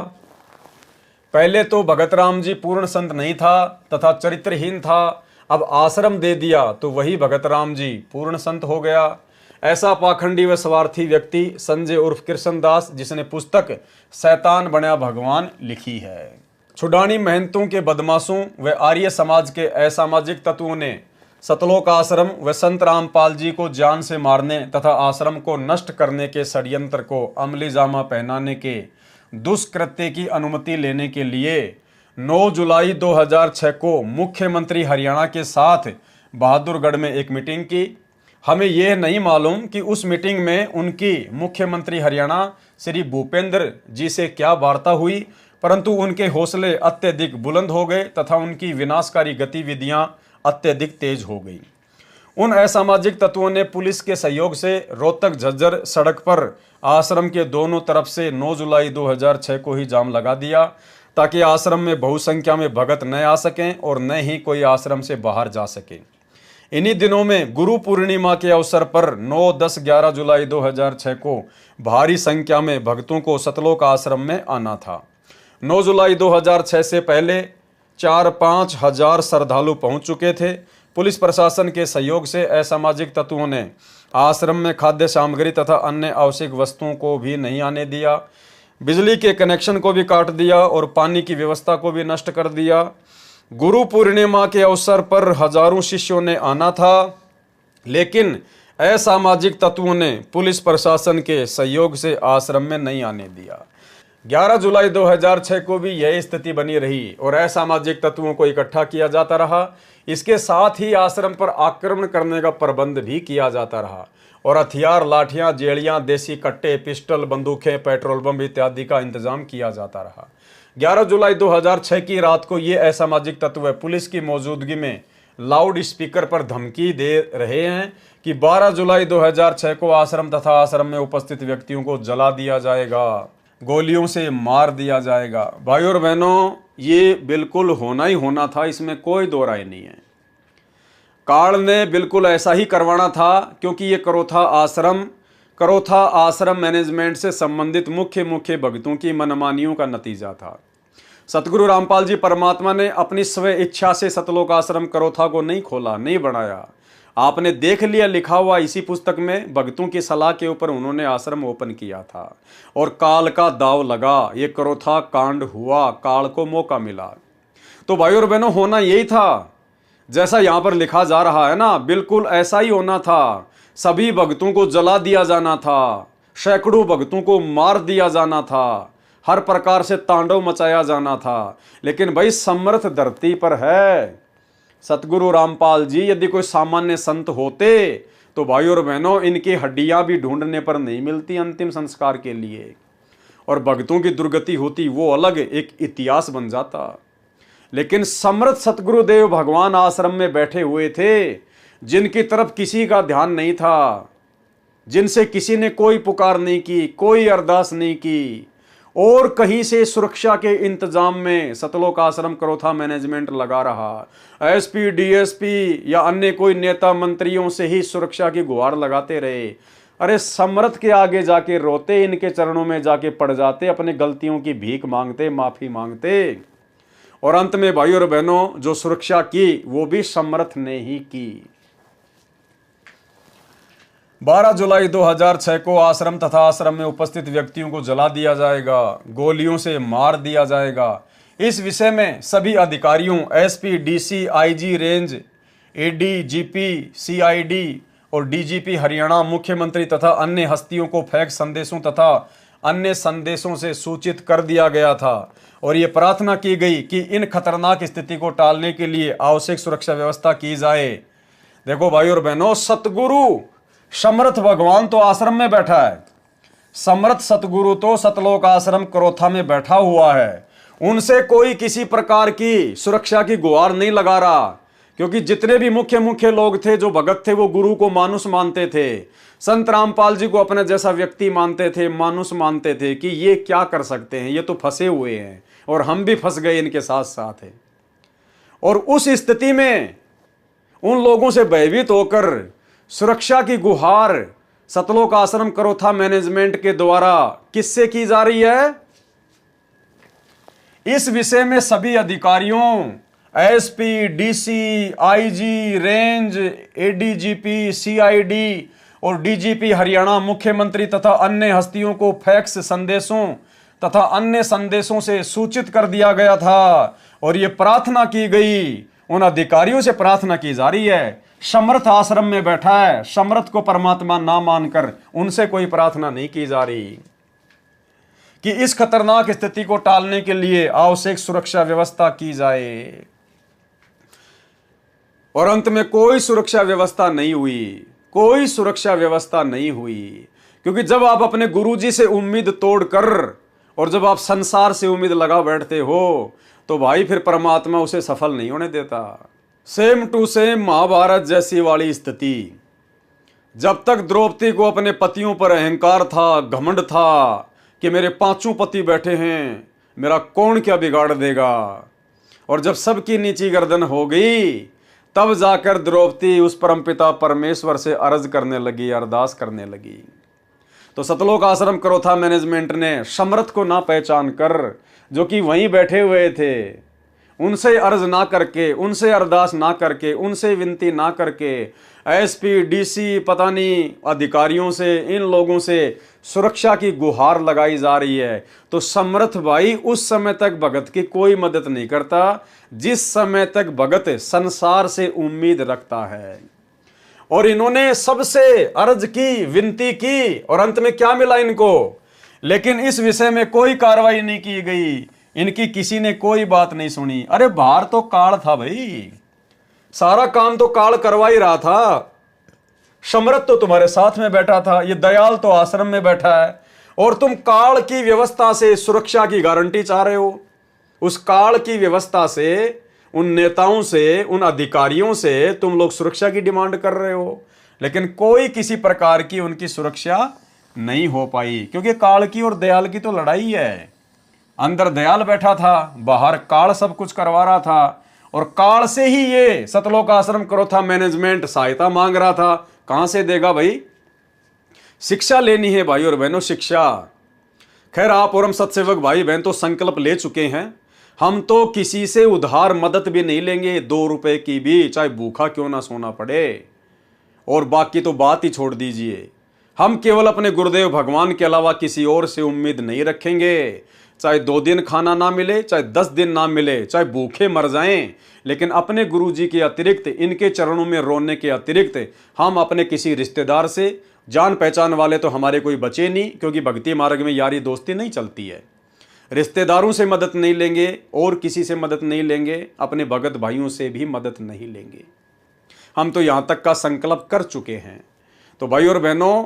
पहले तो भगत राम जी पूर्ण संत नहीं था तथा चरित्रहीन था, अब आश्रम दे दिया तो वही भगत राम जी पूर्ण संत हो गया। ऐसा पाखंडी व स्वार्थी व्यक्ति संजय उर्फ कृष्णदास, जिसने पुस्तक शैतान बना भगवान लिखी है। छुडानी महंतों के बदमाशों व आर्य समाज के असामाजिक तत्वों ने सतलोक आश्रम व संत रामपाल जी को जान से मारने तथा आश्रम को नष्ट करने के षड्यंत्र को अमली जामा पहनाने के दुष्कृत्य की अनुमति लेने के लिए 9 जुलाई 2006 को मुख्यमंत्री हरियाणा के साथ बहादुरगढ़ में एक मीटिंग की। हमें यह नहीं मालूम कि उस मीटिंग में उनकी मुख्यमंत्री हरियाणा श्री भूपेंद्र जी से क्या वार्ता हुई, परंतु उनके हौसले अत्यधिक बुलंद हो गए तथा उनकी विनाशकारी गतिविधियां अत्यधिक तेज हो गई। उन असामाजिक तत्वों ने पुलिस के सहयोग से रोहतक झज्जर सड़क पर आश्रम के दोनों तरफ से 9 जुलाई 2006 को ही जाम लगा दिया, ताकि आश्रम में बहुसंख्या में भगत न आ सकें और न ही कोई आश्रम से बाहर जा सके। इन्हीं दिनों में गुरु पूर्णिमा के अवसर पर 9, 10, 11 जुलाई 2006 को भारी संख्या में भक्तों को सतलोक आश्रम में आना था। 9 जुलाई 2006 से पहले 4-5 हजार श्रद्धालु पहुंच चुके थे। पुलिस प्रशासन के सहयोग से असामाजिक तत्वों ने आश्रम में खाद्य सामग्री तथा अन्य आवश्यक वस्तुओं को भी नहीं आने दिया, बिजली के कनेक्शन को भी काट दिया और पानी की व्यवस्था को भी नष्ट कर दिया। गुरु पूर्णिमा के अवसर पर हजारों शिष्यों ने आना था, लेकिन असामाजिक तत्वों ने पुलिस प्रशासन के सहयोग से आश्रम में नहीं आने दिया। 11 जुलाई 2006 को भी यही स्थिति बनी रही और असामाजिक तत्वों को इकट्ठा किया जाता रहा। इसके साथ ही आश्रम पर आक्रमण करने का प्रबंध भी किया जाता रहा और हथियार, लाठियां, जेड़ियां, देसी कट्टे, पिस्टल, बंदूकें, पेट्रोल बम इत्यादि का इंतजाम किया जाता रहा। 11 जुलाई 2006 की रात को ये असामाजिक तत्व पुलिस की मौजूदगी में लाउड स्पीकर पर धमकी दे रहे हैं कि 12 जुलाई 2006 को आश्रम तथा आश्रम में उपस्थित व्यक्तियों को जला दिया जाएगा, गोलियों से मार दिया जाएगा। भाइयों और बहनों, ये बिल्कुल होना ही होना था, इसमें कोई दो राय नहीं है। काल ने बिल्कुल ऐसा ही करवाना था, क्योंकि ये करोथा आश्रम मैनेजमेंट से संबंधित मुख्य भक्तों की मनमानियों का नतीजा था। सतगुरु रामपाल जी परमात्मा ने अपनी स्व इच्छा से सतलोक आश्रम करोथा को नहीं खोला, नहीं बनाया। आपने देख लिया, लिखा हुआ इसी पुस्तक में, भक्तों की सलाह के ऊपर उन्होंने आश्रम ओपन किया था और काल का दाव लगा, ये करोथा कांड हुआ, काल को मौका मिला। तो भाइयों और बहनों, होना यही था जैसा यहां पर लिखा जा रहा है ना, बिल्कुल ऐसा ही होना था। सभी भक्तों को जला दिया जाना था, सैकड़ों भक्तों को मार दिया जाना था, हर प्रकार से तांडव मचाया जाना था। लेकिन भाई समर्थ धरती पर है सतगुरु रामपाल जी, यदि कोई सामान्य संत होते तो भाइयों और बहनों, इनकी हड्डियां भी ढूंढने पर नहीं मिलती अंतिम संस्कार के लिए, और भक्तों की दुर्गति होती, वो अलग एक इतिहास बन जाता। लेकिन समर्थ सतगुरुदेव भगवान आश्रम में बैठे हुए थे, जिनकी तरफ किसी का ध्यान नहीं था, जिनसे किसी ने कोई पुकार नहीं की, कोई अरदास नहीं की, और कहीं से सुरक्षा के इंतजाम में सतलोक आश्रम करोथा मैनेजमेंट लगा रहा। एसपी, डीएसपी या अन्य कोई नेता मंत्रियों से ही सुरक्षा की गुहार लगाते रहे। अरे समर्थ के आगे जाके रोते, इनके चरणों में जाके पड़ जाते, अपने गलतियों की भीख मांगते, माफी मांगते, और अंत में भाइयों और बहनों, जो सुरक्षा की वो भी समर्थ ने ही की। 12 जुलाई 2006 को आश्रम तथा आश्रम में उपस्थित व्यक्तियों को जला दिया जाएगा, गोलियों से मार दिया जाएगा। इस विषय में सभी अधिकारियों, SP, DC, IG range, ADGP, CID और डीजीपी हरियाणा, मुख्यमंत्री तथा अन्य हस्तियों को फैक्स संदेशों तथा अन्य संदेशों से सूचित कर दिया गया था और ये प्रार्थना की गई कि इन खतरनाक स्थिति को टालने के लिए आवश्यक सुरक्षा व्यवस्था की जाए। देखो भाइयों और बहनों, सतगुरु समर्थ भगवान तो आश्रम में बैठा है, समर्थ सतगुरु तो सतलोक आश्रम करोथा में बैठा हुआ है। उनसे कोई किसी प्रकार की सुरक्षा की गुहार नहीं लगा रहा, क्योंकि जितने भी मुख्य लोग थे, जो भगत थे, वो गुरु को मानुष मानते थे, संत रामपाल जी को अपने जैसा व्यक्ति मानते थे, मानुष मानते थे कि ये क्या कर सकते हैं, ये तो फंसे हुए हैं और हम भी फंस गए इनके साथ साथ है। और उस स्थिति में उन लोगों से भयभीत होकर सुरक्षा की गुहार सतलोक आश्रम करोथा मैनेजमेंट के द्वारा किससे की जा रही है? इस विषय में सभी अधिकारियों, SP, DC, IG range, ADGP, CID और डीजीपी हरियाणा, मुख्यमंत्री तथा अन्य हस्तियों को फैक्स संदेशों तथा अन्य संदेशों से सूचित कर दिया गया था और यह प्रार्थना की गई, उन अधिकारियों से प्रार्थना की जा रही है। समर्थ आश्रम में बैठा है, समर्थ को परमात्मा ना मानकर उनसे कोई प्रार्थना नहीं की जा रही कि इस खतरनाक स्थिति को टालने के लिए आवश्यक सुरक्षा व्यवस्था की जाए। और अंत में कोई सुरक्षा व्यवस्था नहीं हुई, कोई सुरक्षा व्यवस्था नहीं हुई, क्योंकि जब आप अपने गुरुजी से उम्मीद तोड़कर और जब आप संसार से उम्मीद लगा बैठते हो तो भाई फिर परमात्मा उसे सफल नहीं होने देता। सेम टू सेम महाभारत जैसी वाली स्थिति। जब तक द्रौपदी को अपने पतियों पर अहंकार था, घमंड था कि मेरे 5 पति बैठे हैं, मेरा कौन क्या बिगाड़ देगा, और जब सबकी नीची गर्दन हो गई तब जाकर द्रौपदी उस परमपिता परमेश्वर से अर्ज करने लगी, अरदास करने लगी। तो सतलोक आश्रम करोथा मैनेजमेंट ने समर्थ को ना पहचान कर, जो कि वहीं बैठे हुए थे, उनसे अर्ज ना करके, उनसे अरदास ना करके, उनसे विनती ना करके, एसपी डीसी पता नहीं अधिकारियों से, इन लोगों से सुरक्षा की गुहार लगाई जा रही है। तो समर्थ भाई उस समय तक भगत की कोई मदद नहीं करता जिस समय तक भगत संसार से उम्मीद रखता है। और इन्होंने सबसे अर्ज की, विनती की, और अंत में क्या मिला इनको? लेकिन इस विषय में कोई कार्रवाई नहीं की गई, इनकी किसी ने कोई बात नहीं सुनी। अरे बाहर तो काल था भाई, सारा काम तो काल करवा ही रहा था। समर्थ तो तुम्हारे साथ में बैठा था, ये दयाल तो आश्रम में बैठा है, और तुम काल की व्यवस्था से सुरक्षा की गारंटी चाह रहे हो। उस काल की व्यवस्था से, उन नेताओं से, उन अधिकारियों से तुम लोग सुरक्षा की डिमांड कर रहे हो, लेकिन कोई किसी प्रकार की उनकी सुरक्षा नहीं हो पाई, क्योंकि काल की और दयाल की तो लड़ाई है। अंदर दयाल बैठा था, बाहर काल सब कुछ करवा रहा था, और काल से ही ये सतलोक आश्रम करोथा मैनेजमेंट सहायता मांग रहा था। कहां से देगा भाई? शिक्षा लेनी है भाई और बहनों, शिक्षा। खैर आप और हम सत्सेवक भाई बहन तो संकल्प ले चुके हैं, हम तो किसी से उधार मदद भी नहीं लेंगे, 2 रुपए की भी, चाहे भूखा क्यों ना सोना पड़े। और बाकी तो बात ही छोड़ दीजिए, हम केवल अपने गुरुदेव भगवान के अलावा किसी और से उम्मीद नहीं रखेंगे। चाहे 2 दिन खाना ना मिले, चाहे 10 दिन ना मिले, चाहे भूखे मर जाएं, लेकिन अपने गुरु जी के अतिरिक्त, इनके चरणों में रोने के अतिरिक्त हम अपने किसी रिश्तेदार से, जान पहचान वाले तो हमारे कोई बचे नहीं, क्योंकि भक्ति मार्ग में यारी दोस्ती नहीं चलती है। रिश्तेदारों से मदद नहीं लेंगे, और किसी से मदद नहीं लेंगे, अपने भगत भाइयों से भी मदद नहीं लेंगे। हम तो यहाँ तक का संकल्प कर चुके हैं। तो भाई और बहनों,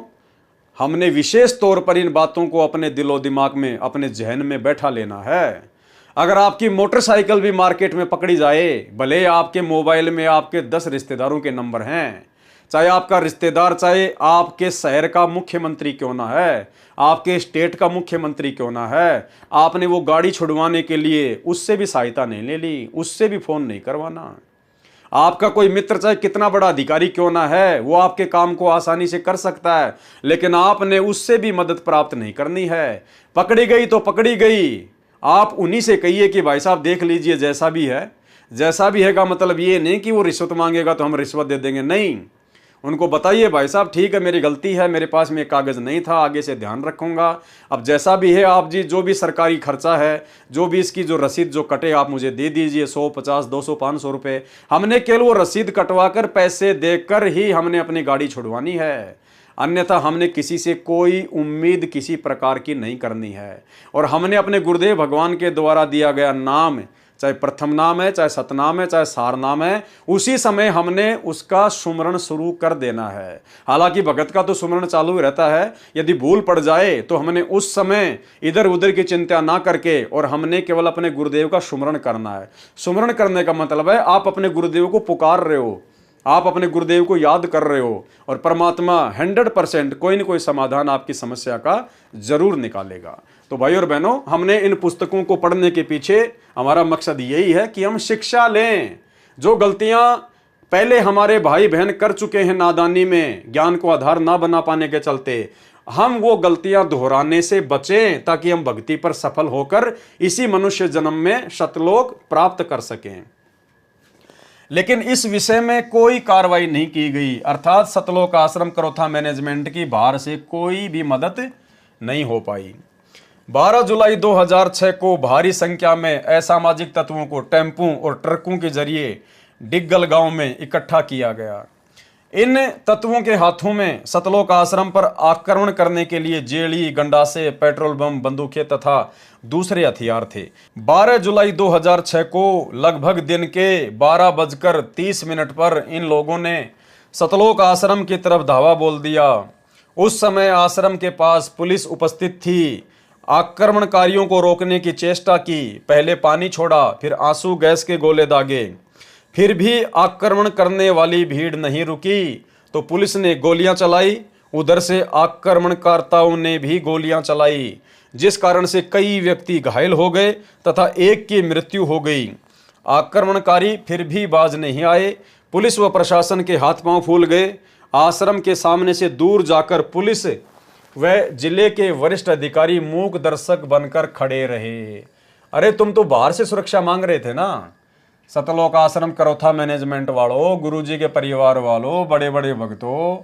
हमने विशेष तौर पर इन बातों को अपने दिलो दिमाग में, अपने जहन में बैठा लेना है। अगर आपकी मोटरसाइकिल भी मार्केट में पकड़ी जाए, भले आपके मोबाइल में आपके 10 रिश्तेदारों के नंबर हैं, चाहे आपका रिश्तेदार, चाहे आपके शहर का मुख्यमंत्री क्यों ना है, आपके स्टेट का मुख्यमंत्री क्यों ना है, आपने वो गाड़ी छुड़वाने के लिए उससे भी सहायता नहीं ले ली, उससे भी फोन नहीं करवाना। आपका कोई मित्र चाहे कितना बड़ा अधिकारी क्यों ना है, वो आपके काम को आसानी से कर सकता है, लेकिन आपने उससे भी मदद प्राप्त नहीं करनी है। पकड़ी गई तो पकड़ी गई, आप उन्हीं से कहिए कि भाई साहब देख लीजिए, जैसा भी है, जैसा भी है का मतलब ये नहीं कि वो रिश्वत मांगेगा तो हम रिश्वत दे देंगे, नहीं। उनको बताइए भाई साहब ठीक है, मेरी गलती है, मेरे पास में कागज़ नहीं था, आगे से ध्यान रखूंगा। अब जैसा भी है आप जी, जो भी सरकारी खर्चा है, जो भी इसकी जो रसीद जो कटे आप मुझे दे दीजिए, 100, 50, 200, 500 रुपये। हमने केवल वो रसीद कटवा कर, पैसे देकर ही हमने अपनी गाड़ी छुड़वानी है, अन्यथा हमने किसी से कोई उम्मीद किसी प्रकार की नहीं करनी है। और हमने अपने गुरुदेव भगवान के द्वारा दिया गया नाम, चाहे प्रथम नाम है, चाहे सतनाम है, चाहे सार नाम है, उसी समय हमने उसका सुमरण शुरू कर देना है। हालांकि भगत का तो सुमरण चालू ही रहता है, यदि भूल पड़ जाए तो हमने उस समय इधर उधर की चिंता ना करके, और हमने केवल अपने गुरुदेव का सुमरण करना है। सुमरण करने का मतलब है आप अपने गुरुदेव को पुकार रहे हो, आप अपने गुरुदेव को याद कर रहे हो, और परमात्मा 100% कोई न कोई समाधान आपकी समस्या का जरूर निकालेगा। तो भाई और बहनों, हमने इन पुस्तकों को पढ़ने के पीछे हमारा मकसद यही है कि हम शिक्षा लें। जो गलतियां पहले हमारे भाई बहन कर चुके हैं नादानी में, ज्ञान को आधार ना बना पाने के चलते, हम वो गलतियां दोहराने से बचें, ताकि हम भक्ति पर सफल होकर इसी मनुष्य जन्म में सतलोक प्राप्त कर सकें। लेकिन इस विषय में कोई कार्रवाई नहीं की गई, अर्थात सतलोक आश्रम करोथा मैनेजमेंट की बाहर से कोई भी मदद नहीं हो पाई। 12 जुलाई 2006 को भारी संख्या में असामाजिक तत्वों को टेम्पू और ट्रकों के जरिए डिग्गल गांव में इकट्ठा किया गया। इन तत्वों के हाथों में सतलोक आश्रम पर आक्रमण करने के लिए जेली, गंडासे, पेट्रोल बम, बंदूकें तथा दूसरे हथियार थे। 12 जुलाई 2006 को लगभग दिन के 12:30 पर इन लोगों ने सतलोक आश्रम की तरफ धावा बोल दिया। उस समय आश्रम के पास पुलिस उपस्थित थी। आक्रमणकारियों को रोकने की चेष्टा की, पहले पानी छोड़ा, फिर आंसू गैस के गोले दागे, फिर भी आक्रमण करने वाली भीड़ नहीं रुकी तो पुलिस ने गोलियां चलाई। उधर से आक्रमणकर्ताओं ने भी गोलियां चलाई, जिस कारण से कई व्यक्ति घायल हो गए तथा एक की मृत्यु हो गई। आक्रमणकारी फिर भी बाज नहीं आए। पुलिस व प्रशासन के हाथ पांव फूल गए। आश्रम के सामने से दूर जाकर पुलिस व जिले के वरिष्ठ अधिकारी मूक दर्शक बनकर खड़े रहे। अरे तुम तो बाहर से सुरक्षा मांग रहे थे ना, सतलोक आश्रम करोथा मैनेजमेंट वालों, गुरुजी के परिवार वालों, बड़े बड़े भक्तों,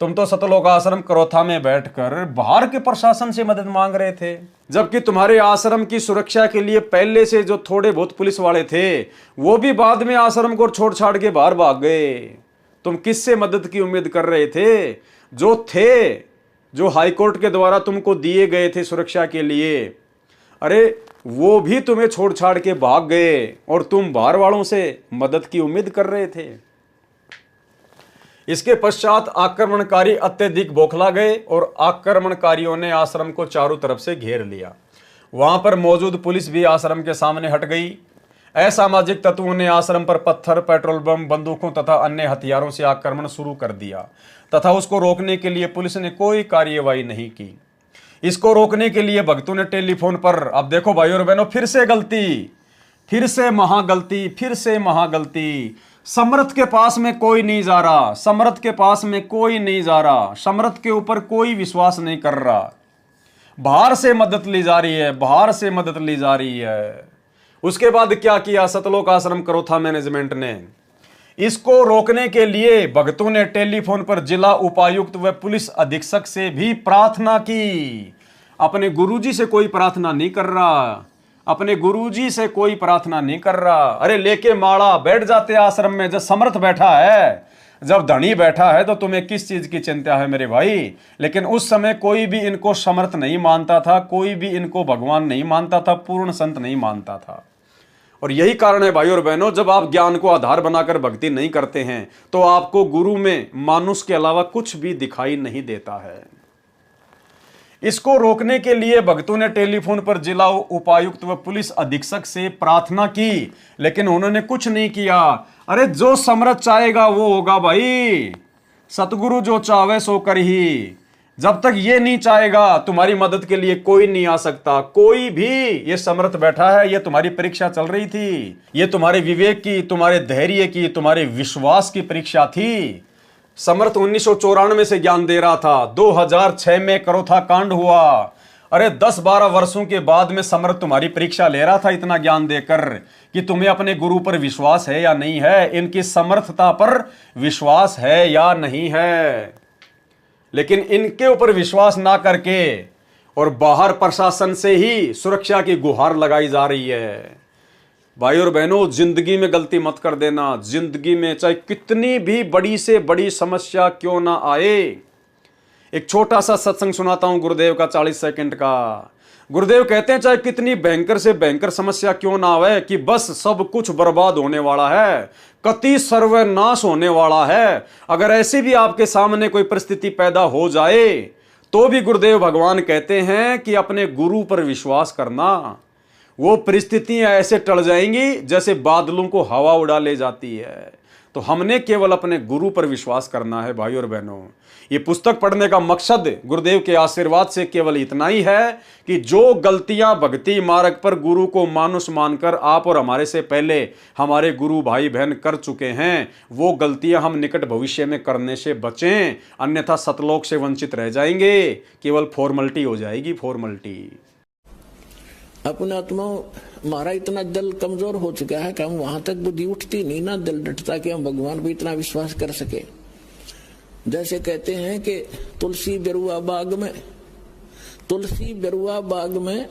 तुम तो सतलोक आश्रम करोथा में बैठकर बाहर के प्रशासन से मदद मांग रहे थे, जबकि तुम्हारे आश्रम की सुरक्षा के लिए पहले से जो थोड़े बहुत पुलिस वाले थे वो भी बाद में आश्रम को छोड़ छाड़ के बाहर भाग गए। तुम किससे मदद की उम्मीद कर रहे थे? जो हाईकोर्ट के द्वारा तुमको दिए गए थे सुरक्षा के लिए, अरे वो भी तुम्हें छोड़ छाड़ के भाग गए और तुम बाहर वालों से मदद की उम्मीद कर रहे थे। इसके पश्चात आक्रमणकारी अत्यधिक बौखला गए और आक्रमणकारियों ने आश्रम को चारों तरफ से घेर लिया। वहां पर मौजूद पुलिस भी आश्रम के सामने हट गई। असामाजिक तत्वों ने आश्रम पर पत्थर, पेट्रोल बम, बंदूकों तथा अन्य हथियारों से आक्रमण शुरू कर दिया तथा उसको रोकने के लिए पुलिस ने कोई कार्यवाही नहीं की। इसको रोकने के लिए भक्तों ने टेलीफोन पर, अब देखो भाई और बहनों, फिर से गलती, फिर से महागलती, फिर से महागलती। समर्थ के पास में कोई नहीं जा रहा, समर्थ के पास में कोई नहीं जा रहा, समर्थ के ऊपर कोई विश्वास नहीं कर रहा। बाहर से मदद ली जा रही है, बाहर से मदद ली जा रही है। उसके बाद क्या किया सतलोक आश्रम करोथा मैनेजमेंट ने? इसको रोकने के लिए भक्तों ने टेलीफोन पर जिला उपायुक्त व पुलिस अधीक्षक से भी प्रार्थना की। अपने गुरुजी से कोई प्रार्थना नहीं कर रहा, अपने गुरुजी से कोई प्रार्थना नहीं कर रहा। अरे लेके माड़ा बैठ जाते आश्रम में, जब समर्थ बैठा है, जब धनी बैठा है, तो तुम्हें किस चीज की चिंता है मेरे भाई? लेकिन उस समय कोई भी इनको समर्थ नहीं मानता था, कोई भी इनको भगवान नहीं मानता था, पूर्ण संत नहीं मानता था। और यही कारण है भाई और बहनों, जब आप ज्ञान को आधार बनाकर भक्ति नहीं करते हैं तो आपको गुरु में मानुष के अलावा कुछ भी दिखाई नहीं देता है। इसको रोकने के लिए भक्तों ने टेलीफोन पर जिला उपायुक्त व पुलिस अधीक्षक से प्रार्थना की, लेकिन उन्होंने कुछ नहीं किया। अरे जो समर्थ चाहेगा वो होगा भाई, सतगुरु जो चाहे सो कर ही। जब तक ये नहीं चाहेगा तुम्हारी मदद के लिए कोई नहीं आ सकता, कोई भी। ये समर्थ बैठा है, ये तुम्हारी परीक्षा चल रही थी, ये तुम्हारे विवेक की, तुम्हारे धैर्य की, तुम्हारे विश्वास की परीक्षा थी। समर्थ 1994 से ज्ञान दे रहा था, 2006 में करोथा कांड हुआ। अरे 10-12 वर्षों के बाद में समर्थ तुम्हारी परीक्षा ले रहा था इतना ज्ञान देकर कि तुम्हें अपने गुरु पर विश्वास है या नहीं है, इनकी समर्थता पर विश्वास है या नहीं है। लेकिन इनके ऊपर विश्वास ना करके और बाहर प्रशासन से ही सुरक्षा की गुहार लगाई जा रही है। भाई और बहनों, जिंदगी में गलती मत कर देना। जिंदगी में चाहे कितनी भी बड़ी से बड़ी समस्या क्यों ना आए, एक छोटा सा सत्संग सुनाता हूं गुरुदेव का 40 सेकंड का। गुरुदेव कहते हैं चाहे कितनी भयंकर से भयंकर समस्या क्यों ना आवे, कि बस सब कुछ बर्बाद होने वाला है, कति सर्वनाश होने वाला है। अगर ऐसी भी आपके सामने कोई परिस्थिति पैदा हो जाए तो भी गुरुदेव भगवान कहते हैं कि अपने गुरु पर विश्वास करना। वो परिस्थितियां ऐसे टल जाएंगी जैसे बादलों को हवा उड़ा ले जाती है। तो हमने केवल अपने गुरु पर विश्वास करना है भाई और बहनों। ये पुस्तक पढ़ने का मकसद गुरुदेव के आशीर्वाद से केवल इतना ही है कि जो गलतियां भक्ति मार्ग पर गुरु को मानुष मानकर आप और हमारे से पहले हमारे गुरु भाई बहन कर चुके हैं, वो गलतियां हम निकट भविष्य में करने से बचें, अन्यथा सतलोक से वंचित रह जाएंगे। केवल फॉर्मेलिटी हो जाएगी, फॉर्मेलिटी। अपने आत्मा हमारा इतना दिल कमजोर हो चुका है कि हम वहां तक बुद्धि उठती नहीं ना, दिल डटता कि हम भगवान पर इतना विश्वास कर सके। जैसे कहते हैं कि तुलसी बेरुआ बाग में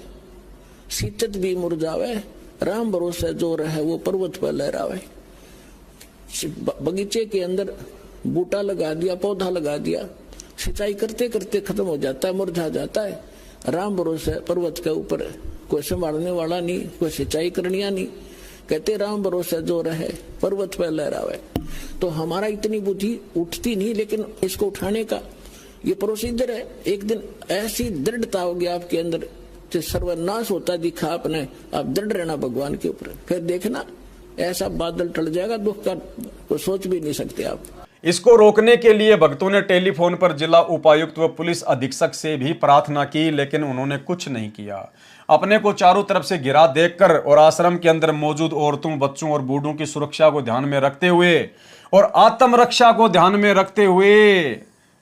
सीतत भी मुरझावे, राम भरोसे जो रहे वो पर्वत पर लहरावे। बगीचे के अंदर बूटा लगा दिया, पौधा लगा दिया, सिंचाई करते करते खत्म हो जाता है, मुरझा जाता है। राम भरोसे पर्वत के ऊपर कोई संभालने वाला नहीं, कोई सिंचाई करनिया नहीं। कहते राम भरोसे जो रहे पर्वत पर लहरावे। तो हमारा इतनी बुद्धि उठती नहीं, लेकिन इसको उठाने का ये प्रोसीजर है। एक दिन ऐसी दृढ़ता होगी आपके अंदर, जो सर्वनाश होता दिखा आपने, आप दृढ़ रहना भगवान के ऊपर। फिर देखना ऐसा बादल टल जाएगा दुख का, तो सोच भी नहीं सकते आप। इसको रोकने के लिए भक्तों ने टेलीफोन पर जिला उपायुक्त व पुलिस अधीक्षक से भी प्रार्थना की, लेकिन उन्होंने कुछ नहीं किया। अपने को चारों तरफ से घिरा देखकर और आश्रम के अंदर मौजूद औरतों, बच्चों और बूढ़ों की सुरक्षा को ध्यान में रखते हुए और आत्मरक्षा को ध्यान में रखते हुए,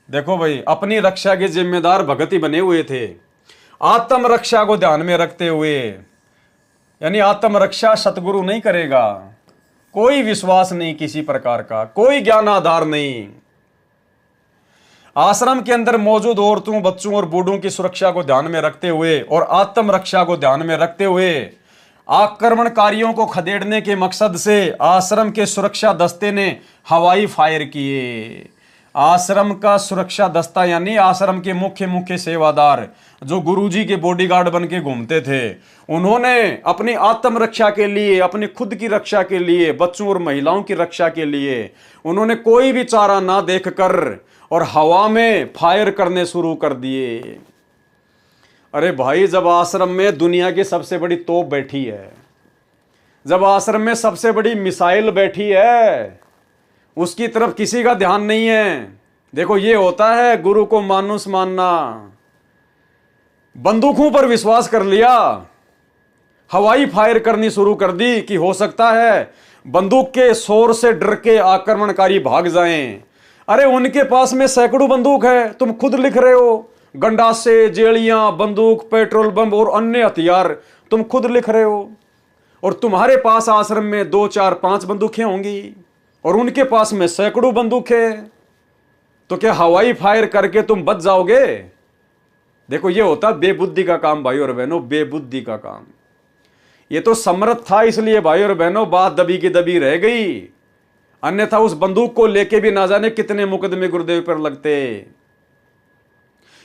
देखो भाई, अपनी रक्षा के जिम्मेदार भगत ही बने हुए थे। आत्मरक्षा को ध्यान में रखते हुए, यानी आत्मरक्षा सतगुरु नहीं करेगा, कोई विश्वास नहीं किसी प्रकार का, कोई ज्ञान आधार नहीं। आश्रम के अंदर मौजूद औरतों, बच्चों और बूढ़ों की सुरक्षा को ध्यान में रखते हुए और आत्मरक्षा को ध्यान में रखते हुए आक्रमणकारियों को खदेड़ने के मकसद से आश्रम के सुरक्षा दस्ते ने हवाई फायर किए। आश्रम का सुरक्षा दस्ता यानी आश्रम के मुख्य सेवादार जो गुरुजी के बॉडीगार्ड बन के घूमते थे, उन्होंने अपनी आत्मरक्षा के लिए, अपनी खुद की रक्षा के लिए, बच्चों और महिलाओं की रक्षा के लिए उन्होंने कोई भी चारा ना देखकर और हवा में फायर करने शुरू कर दिए। अरे भाई, जब आश्रम में दुनिया की सबसे बड़ी तोप बैठी है, जब आश्रम में सबसे बड़ी मिसाइल बैठी है, उसकी तरफ किसी का ध्यान नहीं है। देखो, ये होता है गुरु को मानुस मानना। बंदूकों पर विश्वास कर लिया, हवाई फायर करनी शुरू कर दी कि हो सकता है बंदूक के शोर से डर के आक्रमणकारी भाग जाएं। अरे उनके पास में सैकड़ों बंदूक है, तुम खुद लिख रहे हो, गंडासे, जेलियां, बंदूक, पेट्रोल बम और अन्य हथियार तुम खुद लिख रहे हो, और तुम्हारे पास आश्रम में 2, 4, 5 बंदूकें होंगी और उनके पास में सैकड़ों बंदूकें, तो क्या हवाई फायर करके तुम बच जाओगे? देखो, ये होता बेबुद्धि का काम भाई और बहनों, बेबुद्धि का काम। ये तो समर्थ था, इसलिए भाई और बहनों बात दबी की दबी रह गई, अन्यथा उस बंदूक को लेके भी ना जाने कितने मुकदमे गुरुदेव पर लगते।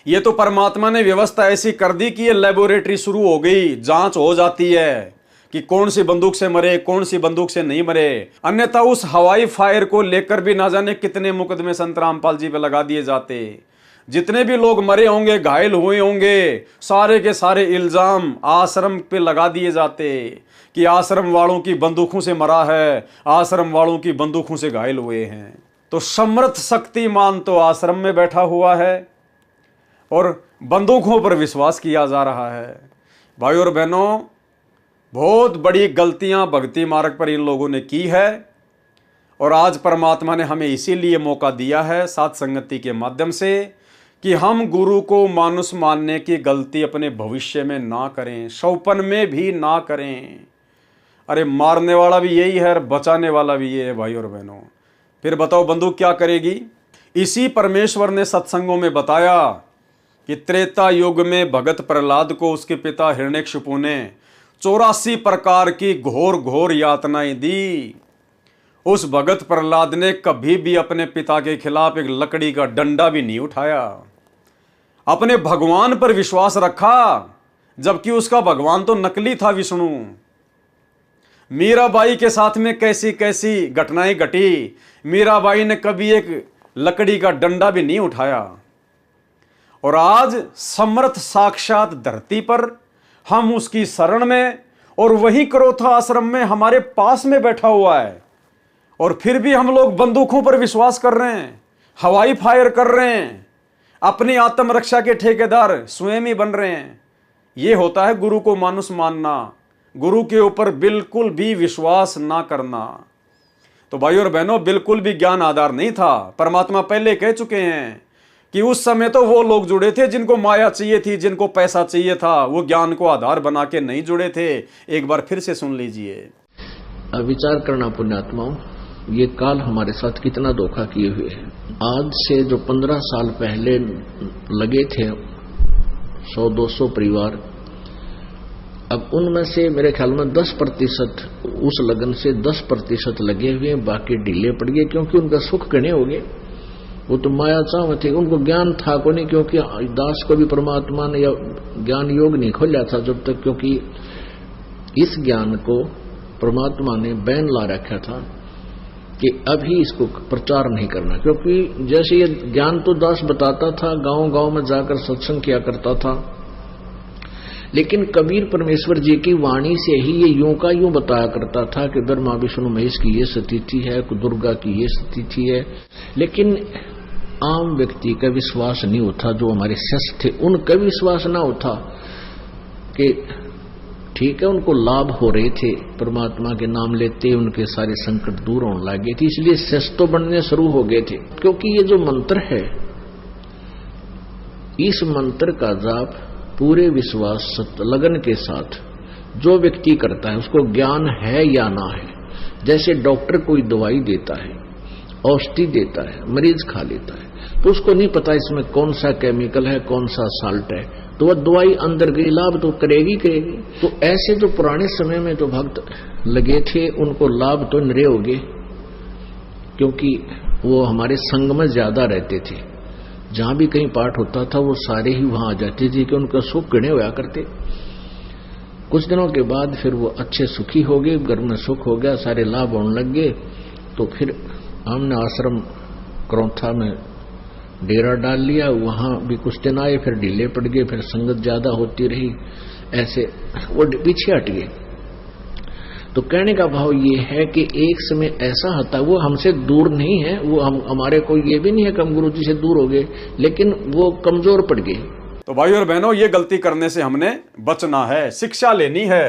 ये तो परमात्मा ने व्यवस्था ऐसी कर दी कि ये लेबोरेटरी शुरू हो गई, जांच हो जाती है कि कौन सी बंदूक से मरे, कौन सी बंदूक से नहीं मरे। अन्यथा उस हवाई फायर को लेकर भी ना जाने कितने मुकदमे संत रामपाल जी पे लगा दिए जाते। जितने भी लोग मरे होंगे, घायल हुए होंगे, सारे के सारे इल्जाम आश्रम पे लगा दिए जाते कि आश्रम वालों की बंदूकों से मरा है, आश्रम वालों की बंदूकों से घायल हुए हैं। तो समर्थ शक्तिमान तो आश्रम में बैठा हुआ है और बंदूकों पर विश्वास किया जा रहा है। भाई और बहनों, बहुत बड़ी गलतियां भक्ति मार्ग पर इन लोगों ने की है और आज परमात्मा ने हमें इसीलिए मौका दिया है साथ संगति के माध्यम से कि हम गुरु को मानुष मानने की गलती अपने भविष्य में ना करें, शौपन में भी ना करें। अरे मारने वाला भी यही है और बचाने वाला भी ये है भाई और बहनों। फिर बताओ बंदूक क्या करेगी? इसी परमेश्वर ने सत्संगों में बताया कि त्रेता युग में भगत प्रहलाद को उसके पिता हिरण्यकशिपु ने 84 प्रकार की घोर घोर यातनाएं दी। उस भगत प्रहलाद ने कभी भी अपने पिता के खिलाफ एक लकड़ी का डंडा भी नहीं उठाया, अपने भगवान पर विश्वास रखा, जबकि उसका भगवान तो नकली था, विष्णु। मीराबाई के साथ में कैसी कैसी घटनाएं घटी, मीराबाई ने कभी एक लकड़ी का डंडा भी नहीं उठाया। और आज समर्थ साक्षात धरती पर हम उसकी शरण में, और वही क्रोथा आश्रम में हमारे पास में बैठा हुआ है, और फिर भी हम लोग बंदूकों पर विश्वास कर रहे हैं, हवाई फायर कर रहे हैं, अपनी आत्मरक्षा के ठेकेदार स्वयं ही बन रहे हैं। यह होता है गुरु को मानुष मानना, गुरु के ऊपर बिल्कुल भी विश्वास ना करना। तो भाई और बहनों, बिल्कुल भी ज्ञान आधार नहीं था। परमात्मा पहले कह चुके हैं कि उस समय तो वो लोग जुड़े थे जिनको माया चाहिए थी, जिनको पैसा चाहिए था, वो ज्ञान को आधार बना के नहीं जुड़े थे। एक बार फिर से सुन लीजिए। विचार करना पुण्यात्माओं, ये काल हमारे साथ कितना धोखा किए हुए है। आज से जो 15 साल पहले लगे थे 100-200 परिवार, अब उनमें से मेरे ख्याल में 10% उस लगन से 10% लगे हुए, बाकी ढीले पड़ गए, क्योंकि उनका सुख गणे हो गए। वो तो माया चाव थे, उनको ज्ञान था को नहीं, क्योंकि दास को भी परमात्मा ने या ज्ञान योग नहीं खोला था जब तक, क्योंकि इस ज्ञान को परमात्मा ने बैन ला रखा था कि अभी इसको प्रचार नहीं करना। क्योंकि जैसे ये ज्ञान तो दास बताता था, गांव गांव में जाकर सत्संग किया करता था, लेकिन कबीर परमेश्वर जी की वाणी से ही ये यूं का यूं बताया करता था कि ब्रह्मा विष्णु महेश की ये स्थिति है, दुर्गा की ये स्थिति है। लेकिन आम व्यक्ति का विश्वास नहीं होता, जो हमारे शिष्य थे उनका विश्वास ना होता कि ठीक है, उनको लाभ हो रहे थे, परमात्मा के नाम लेते उनके सारे संकट दूर होने लगे थे, इसलिए शिष्य तो बनने शुरू हो गए थे। क्योंकि ये जो मंत्र है, इस मंत्र का जाप पूरे विश्वास लगन के साथ जो व्यक्ति करता है, उसको ज्ञान है या ना है, जैसे डॉक्टर कोई दवाई देता है, औषधि देता है, मरीज खा लेता है, तो उसको नहीं पता इसमें कौन सा केमिकल है, कौन सा साल्ट है, तो वह दवाई अंदर गई, लाभ तो करेगी। तो ऐसे जो पुराने समय में जो भक्त लगे थे, उनको लाभ तो नरे हो गए, क्योंकि वो हमारे संग में ज्यादा रहते थे। जहां भी कहीं पाठ होता था वो सारे ही वहां आ जाते थे कि उनका सुख गणे होया करते। कुछ दिनों के बाद फिर वो अच्छे सुखी हो गए, घर में सुख हो गया, सारे लाभ होने लग गए। तो फिर हमने आश्रम करौथा में डेरा डाल लिया, वहां भी कुछ दिन आए, फिर ढीले पड़ गए, फिर संगत ज्यादा होती रही, ऐसे वो पीछे हट गए। तो कहने का भाव ये है कि एक समय ऐसा आता, वो हमसे दूर नहीं है, वो हमारे कोई ये भी नहीं है कि हम गुरु जी से दूर हो गए, लेकिन वो कमजोर पड़ गए। तो भाई और बहनों, ये गलती करने से हमने बचना है, शिक्षा लेनी है।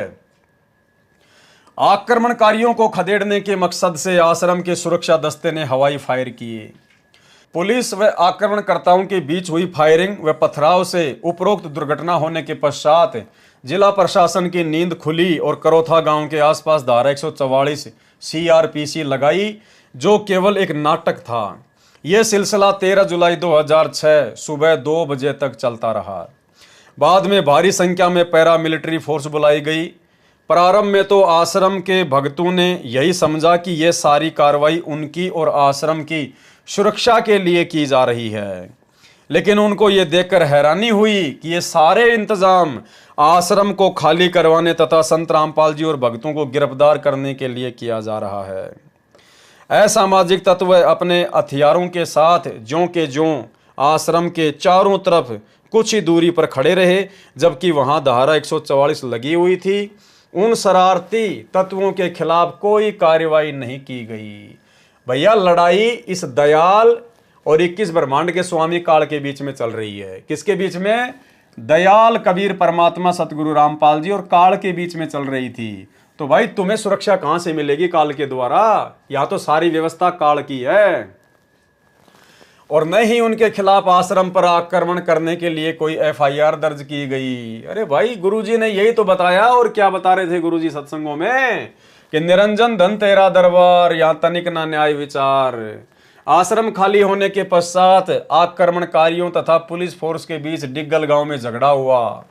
आक्रमणकारियों को खदेड़ने के मकसद से आश्रम के सुरक्षा दस्ते ने हवाई फायर किए। पुलिस व आक्रमणकर्ताओं के बीच हुई फायरिंग व पथराव से उपरोक्त दुर्घटना होने के पश्चात जिला प्रशासन की नींद खुली और करौथा गांव के आसपास धारा 144 CRPC लगाई, जो केवल एक नाटक था। यह सिलसिला 13 जुलाई 2006 सुबह 2 बजे तक चलता रहा। बाद में भारी संख्या में पैरामिलिट्री फोर्स बुलाई गई। प्रारंभ में तो आश्रम के भक्तों ने यही समझा कि यह सारी कार्रवाई उनकी और आश्रम की सुरक्षा के लिए की जा रही है, लेकिन उनको ये देखकर हैरानी हुई कि ये सारे इंतजाम आश्रम को खाली करवाने तथा संत रामपाल जी और भक्तों को गिरफ्तार करने के लिए किया जा रहा है। असामाजिक तत्व अपने हथियारों के साथ ज्यों के ज्यों आश्रम के चारों तरफ कुछ ही दूरी पर खड़े रहे, जबकि वहां धारा 144 लगी हुई थी। उन शरारती तत्वों के खिलाफ कोई कार्रवाई नहीं की गई। भैया, लड़ाई इस दयाल और 21 ब्रह्मांड के स्वामी काल के बीच में चल रही है। किसके बीच में? दयाल कबीर परमात्मा सतगुरु रामपाल जी और काल के बीच में चल रही थी। तो भाई, तुम्हें सुरक्षा कहां से मिलेगी काल के द्वारा? या तो सारी व्यवस्था काल की है, और न ही उनके खिलाफ आश्रम पर आक्रमण करने के लिए कोई FIR दर्ज की गई। अरे भाई, गुरुजी ने यही तो बताया। और क्या बता रहे थे गुरुजी सत्संगों में? कि निरंजन धन तेरा दरबार, यहां तनिक ना न्याय विचार। आश्रम खाली होने के पश्चात आक्रमणकारियों तथा पुलिस फोर्स के बीच डिग्गल गांव में झगड़ा हुआ,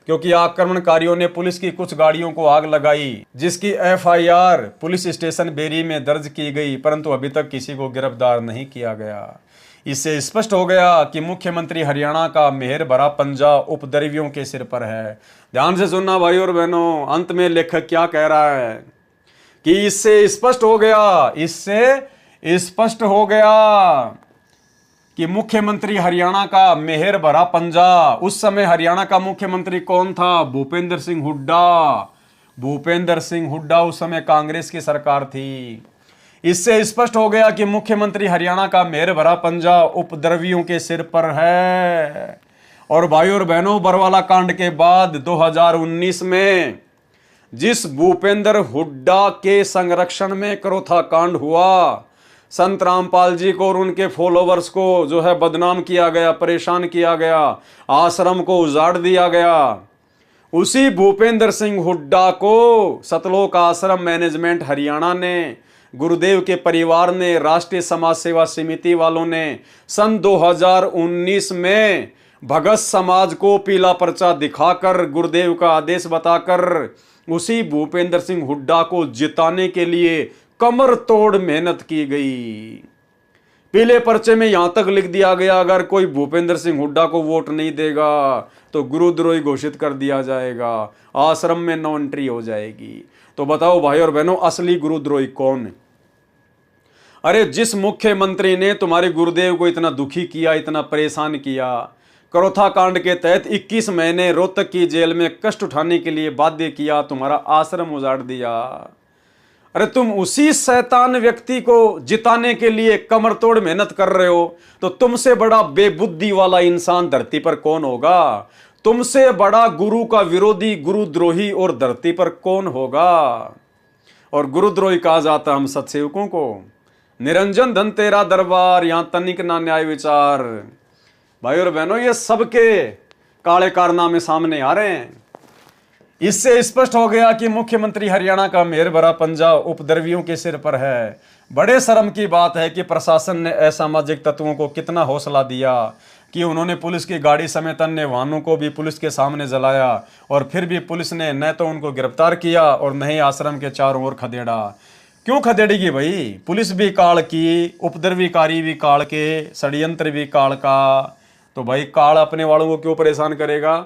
क्योंकि आक्रमणकारियों ने पुलिस की कुछ गाड़ियों को आग लगाई, जिसकी FIR पुलिस स्टेशन बेरी में दर्ज की गई, परंतु अभी तक किसी को गिरफ्तार नहीं किया गया। इससे स्पष्ट हो गया कि मुख्यमंत्री हरियाणा का मेहर भरा पंजा उपद्रवियों के सिर पर है। ध्यान से सुनना भाई और बहनों, अंत में लेखक क्या कह रहा है कि इससे स्पष्ट हो गया कि मुख्यमंत्री हरियाणा का मेहर भरा पंजा। उस समय हरियाणा का मुख्यमंत्री कौन था? भूपेंद्र सिंह हुड्डा। भूपेंद्र सिंह हुड्डा उस समय कांग्रेस की सरकार थी। इससे स्पष्ट हो गया कि मुख्यमंत्री हरियाणा का मेहर भरा पंजा उपद्रवियों के सिर पर है। और भाई और बहनों, बरवाला कांड के बाद 2019 में जिस भूपेंद्र हुड्डा के संरक्षण में करौथा कांड हुआ, संत रामपाल जी को और उनके फॉलोवर्स को जो है बदनाम किया गया, परेशान किया गया, आश्रम को उजाड़ दिया गया, उसी भूपेंद्र सिंह हुड्डा को सतलोक आश्रम मैनेजमेंट हरियाणा ने, गुरुदेव के परिवार ने, राष्ट्रीय समाज सेवा समिति वालों ने सन 2019 में भगत समाज को पीला पर्चा दिखाकर, गुरुदेव का आदेश बताकर उसी भूपेंद्र सिंह हुड्डा को जिताने के लिए कमर तोड़ मेहनत की गई। पीले पर्चे में यहां तक लिख दिया गया, अगर कोई भूपेंद्र सिंह हुड्डा को वोट नहीं देगा तो गुरुद्रोही घोषित कर दिया जाएगा, आश्रम में नो एंट्री हो जाएगी। तो बताओ भाई और बहनों, असली गुरुद्रोही कौन? अरे जिस मुख्यमंत्री ने तुम्हारे गुरुदेव को इतना दुखी किया, इतना परेशान किया, करोथा कांड के तहत 21 महीने रोहतक की जेल में कष्ट उठाने के लिए बाध्य किया, तुम्हारा आश्रम उजाड़ दिया। अरे तुम उसी शैतान व्यक्ति को जिताने के लिए कमर तोड़ मेहनत कर रहे हो, तो तुमसे बड़ा बेबुद्धि वाला इंसान धरती पर कौन होगा? तुमसे बड़ा गुरु का विरोधी, गुरुद्रोही और धरती पर कौन होगा? और गुरुद्रोही कहा जाता हम सत्सेवकों को। निरंजन धन तेरा दरबार, यहां तनिक ना न्याय विचार। भाई और बहनों, ये सबके काले कारनामे सामने आ रहे हैं। इससे स्पष्ट हो गया कि मुख्यमंत्री हरियाणा का मेहर भरा पंजा उपद्रवियों के सिर पर है। बड़े शर्म की बात है कि प्रशासन ने असामाजिक तत्वों को कितना हौसला दिया कि उन्होंने पुलिस की गाड़ी समेत अन्य वाहनों को भी पुलिस के सामने जलाया, और फिर भी पुलिस ने न तो उनको गिरफ्तार किया और न ही आश्रम के चारों ओर खदेड़ा। क्यों खदेड़ेगी भाई? पुलिस भी काल की, उपद्रवीकारी भी काल के, षड्यंत्र भी काल का, तो भाई काल अपने वालों को क्यों परेशान करेगा?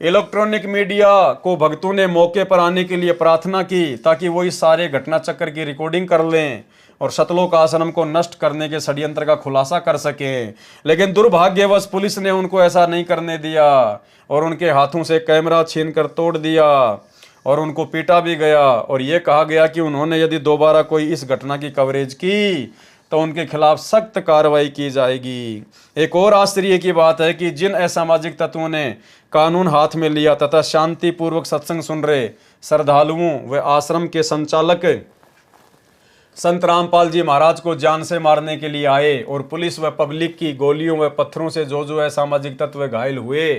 इलेक्ट्रॉनिक मीडिया को भक्तों ने मौके पर आने के लिए प्रार्थना की ताकि वो इस सारे घटना चक्र की रिकॉर्डिंग कर लें और सतलोक आश्रम को नष्ट करने के षड्यंत्र का खुलासा कर सकें। लेकिन दुर्भाग्यवश पुलिस ने उनको ऐसा नहीं करने दिया और उनके हाथों से कैमरा छीनकर तोड़ दिया और उनको पीटा भी गया, और ये कहा गया कि उन्होंने यदि दोबारा कोई इस घटना की कवरेज की तो उनके खिलाफ सख्त कार्रवाई की जाएगी। एक और आश्चर्य की बात है कि जिन असामाजिक तत्वों ने कानून हाथ में लिया तथा शांतिपूर्वक सत्संग सुन रहे श्रद्धालुओं व आश्रम के संचालक संत रामपाल जी महाराज को जान से मारने के लिए आए और पुलिस व पब्लिक की गोलियों व पत्थरों से जो असामाजिक तत्व घायल हुए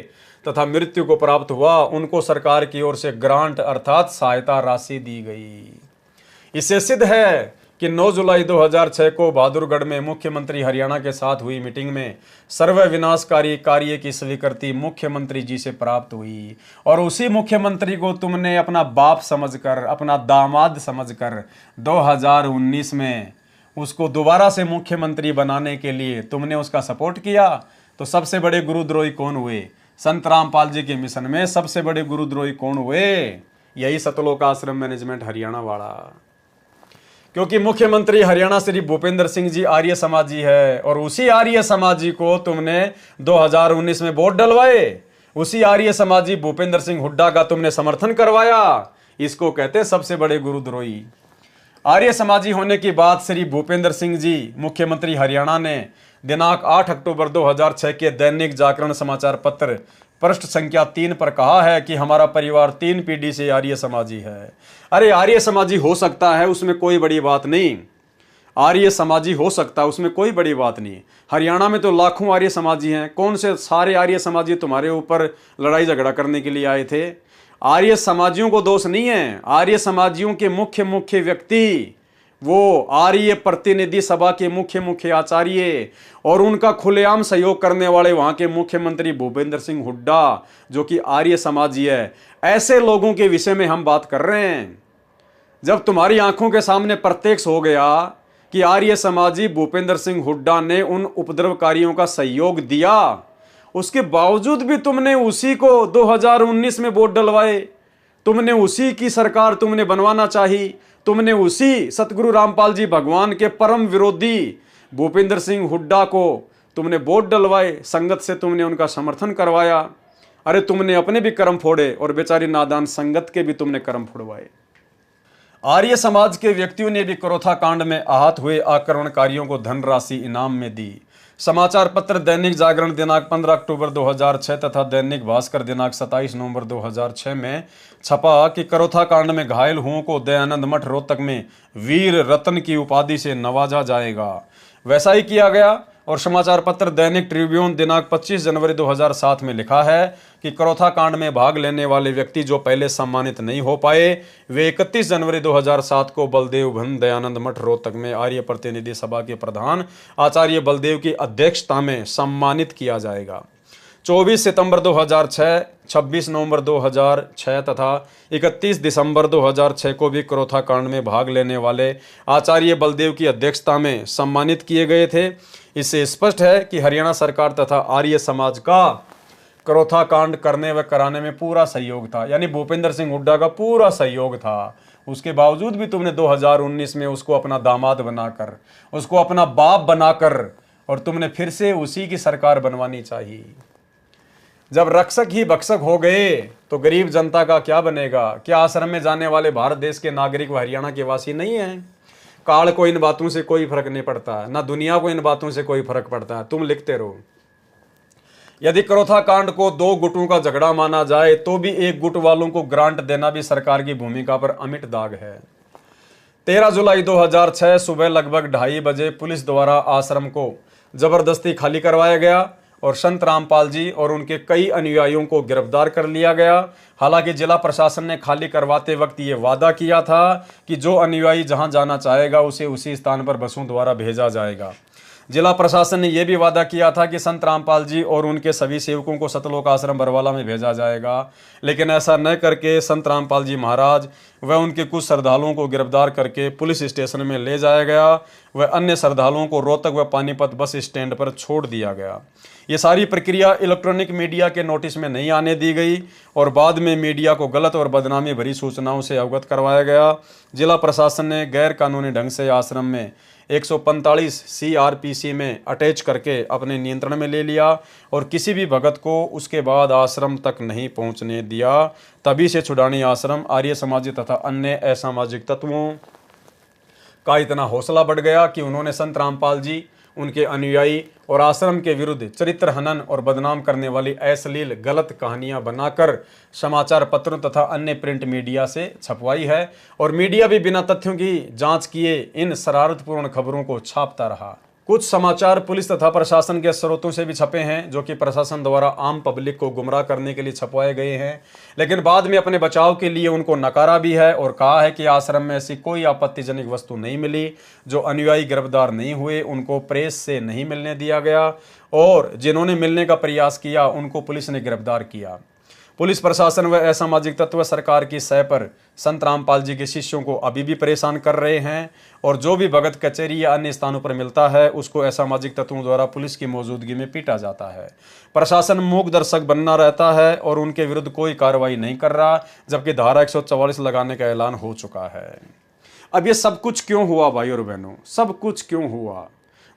तथा मृत्यु को प्राप्त हुआ, उनको सरकार की ओर से ग्रांट अर्थात सहायता राशि दी गई। इससे सिद्ध है कि 9 जुलाई 2006 को बहादुरगढ़ में मुख्यमंत्री हरियाणा के साथ हुई मीटिंग में सर्व विनाशकारी कार्य की स्वीकृति मुख्यमंत्री जी से प्राप्त हुई, और उसी मुख्यमंत्री को तुमने अपना बाप समझकर, अपना दामाद समझकर 2019 में उसको दोबारा से मुख्यमंत्री बनाने के लिए तुमने उसका सपोर्ट किया। तो सबसे बड़े गुरुद्रोही कौन हुए? संत रामपाल जी के मिशन में सबसे बड़े गुरुद्रोही कौन हुए? यही सतलोक आश्रम मैनेजमेंट हरियाणा वाला। क्योंकि मुख्यमंत्री हरियाणा श्री भूपेंद्र सिंह जी आर्य समाजी है, और उसी आर्य समाजी को तुमने 2019 में वोट डलवाए, उसी आर्य समाजी भूपेंद्र सिंह हुड्डा का तुमने समर्थन करवाया। इसको कहते हैं सबसे बड़े गुरुद्रोही। आर्य समाजी होने की बात श्री भूपेंद्र सिंह जी मुख्यमंत्री हरियाणा ने दिनांक 8 अक्टूबर 2006 के दैनिक जागरण समाचार पत्र पृष्ठ संख्या 3 पर कहा है कि हमारा परिवार 3 पीढ़ी से आर्य समाजी है। अरे आर्य समाजी हो सकता है, उसमें कोई बड़ी बात नहीं। आर्य समाजी हो सकता है, उसमें कोई बड़ी बात नहीं। हरियाणा में तो लाखों आर्य समाजी हैं। कौन से सारे आर्य समाजी तुम्हारे ऊपर लड़ाई झगड़ा करने के लिए आए थे? आर्य समाजियों को दोष नहीं है। आर्य समाजियों के मुख्य व्यक्ति वो आर्य प्रतिनिधि सभा के मुख्य आचार्य और उनका खुलेआम सहयोग करने वाले वहां के मुख्यमंत्री भूपेंद्र सिंह हुड्डा, जो कि आर्य समाजी है। ऐसे लोगों के विषय में हम बात कर रहे हैं। जब तुम्हारी आंखों के सामने प्रत्यक्ष हो गया कि आर्य समाजी भूपेंद्र सिंह हुड्डा ने उन उपद्रवकारियों का सहयोग दिया, उसके बावजूद भी तुमने उसी को 2019 में वोट डलवाए। तुमने उसी की सरकार तुमने बनवाना चाहिए। तुमने उसी सतगुरु रामपाल जी भगवान के परम विरोधी भूपेंद्र सिंह हुड्डा को तुमने वोट डलवाए, संगत से तुमने उनका समर्थन करवाया। अरे तुमने अपने भी कर्म फोड़े और बेचारी नादान संगत के भी तुमने कर्म फोड़वाए। आर्य समाज के व्यक्तियों ने भी करोथा कांड में आहत हुए आक्रमणकारियों को धनराशि इनाम में दी। समाचार पत्र दैनिक जागरण दिनांक 15 अक्टूबर 2006 तथा दैनिक भास्कर दिनांक 27 नवंबर 2006 में छपा कि करोथा कांड में घायल हुओं को दयानंद मठ रोहतक में वीर रत्न की उपाधि से नवाजा जाएगा। वैसा ही किया गया। और समाचार पत्र दैनिक ट्रिब्यून दिनांक 25 जनवरी 2007 में लिखा है कि करोथा कांड में भाग लेने वाले व्यक्ति जो पहले सम्मानित नहीं हो पाए, वे 31 जनवरी 2007 को बलदेव भवन दयानंद मठ रोहतक में आर्य प्रतिनिधि सभा के प्रधान आचार्य बलदेव की अध्यक्षता में सम्मानित किया जाएगा। 24 सितंबर 2006, 26 नवंबर 2006 तथा 31 दिसंबर 2006 को भी करोथा कांड में भाग लेने वाले आचार्य बलदेव की अध्यक्षता में सम्मानित किए गए थे। इससे स्पष्ट है कि हरियाणा सरकार तथा आर्य समाज का करोथा कांड करने व कराने में पूरा सहयोग था, यानी भूपेंद्र सिंह हुड्डा का पूरा सहयोग था। उसके बावजूद भी तुमने 2019 में उसको अपना दामाद बनाकर, उसको अपना बाप बनाकर और तुमने फिर से उसी की सरकार बनवानी चाहिए। जब रक्षक ही भक्षक हो गए तो गरीब जनता का क्या बनेगा? क्या आश्रम में जाने वाले भारत देश के नागरिक व हरियाणा के वासी नहीं हैं? काल को इन बातों से कोई फर्क नहीं पड़ता है, ना दुनिया को इन बातों से कोई फर्क पड़ता है। तुम लिखते रहो। यदि करोथा कांड को 2 गुटों का झगड़ा माना जाए तो भी 1 गुट वालों को ग्रांट देना भी सरकार की भूमिका पर अमिट दाग है। 13 जुलाई 2006 सुबह लगभग 2:30 बजे पुलिस द्वारा आश्रम को जबरदस्ती खाली करवाया गया और संत रामपाल जी और उनके कई अनुयायियों को गिरफ्तार कर लिया गया। हालांकि जिला प्रशासन ने खाली करवाते वक्त ये वादा किया था कि जो अनुयायी जहां जाना चाहेगा उसे उसी स्थान पर बसों द्वारा भेजा जाएगा। जिला प्रशासन ने यह भी वादा किया था कि संत रामपाल जी और उनके सभी सेवकों को सतलोक आश्रम बरवाला में भेजा जाएगा, लेकिन ऐसा न करके संत रामपाल जी महाराज व उनके कुछ श्रद्धालुओं को गिरफ्तार करके पुलिस स्टेशन में ले जाया गया व अन्य श्रद्धालुओं को रोहतक व पानीपत बस स्टैंड पर छोड़ दिया गया। ये सारी प्रक्रिया इलेक्ट्रॉनिक मीडिया के नोटिस में नहीं आने दी गई और बाद में मीडिया को गलत और बदनामी भरी सूचनाओं से अवगत करवाया गया। जिला प्रशासन ने गैर कानूनी ढंग से आश्रम में 145 CRPC में अटैच करके अपने नियंत्रण में ले लिया और किसी भी भगत को उसके बाद आश्रम तक नहीं पहुंचने दिया। तभी से छुड़ानी आश्रम आर्य समाजी तथा अन्य असामाजिक तत्वों का इतना हौसला बढ़ गया कि उन्होंने संत रामपाल जी, उनके अनुयायी और आश्रम के विरुद्ध चरित्र हनन और बदनाम करने वाली अश्लील गलत कहानियां बनाकर समाचार पत्रों तथा अन्य प्रिंट मीडिया से छपवाई है और मीडिया भी बिना तथ्यों की जांच किए इन शरारतपूर्ण खबरों को छापता रहा। कुछ समाचार पुलिस तथा प्रशासन के स्रोतों से भी छपे हैं जो कि प्रशासन द्वारा आम पब्लिक को गुमराह करने के लिए छपवाए गए हैं, लेकिन बाद में अपने बचाव के लिए उनको नकारा भी है और कहा है कि आश्रम में ऐसी कोई आपत्तिजनक वस्तु नहीं मिली। जो अनुयायी गिरफ्तार नहीं हुए उनको प्रेस से नहीं मिलने दिया गया और जिन्होंने मिलने का प्रयास किया उनको पुलिस ने गिरफ्तार किया। पुलिस प्रशासन व असामाजिक तत्व सरकार की सह पर संत रामपाल जी के शिष्यों को अभी भी परेशान कर रहे हैं और जो भी भगत कचहरी या अन्य स्थानों पर मिलता है उसको असामाजिक तत्वों द्वारा पुलिस की मौजूदगी में पीटा जाता है। प्रशासन मूक दर्शक बनना रहता है और उनके विरुद्ध कोई कार्रवाई नहीं कर रहा, जबकि धारा 144 लगाने का ऐलान हो चुका है। अब ये सब कुछ क्यों हुआ भाई और बहनों? सब कुछ क्यों हुआ?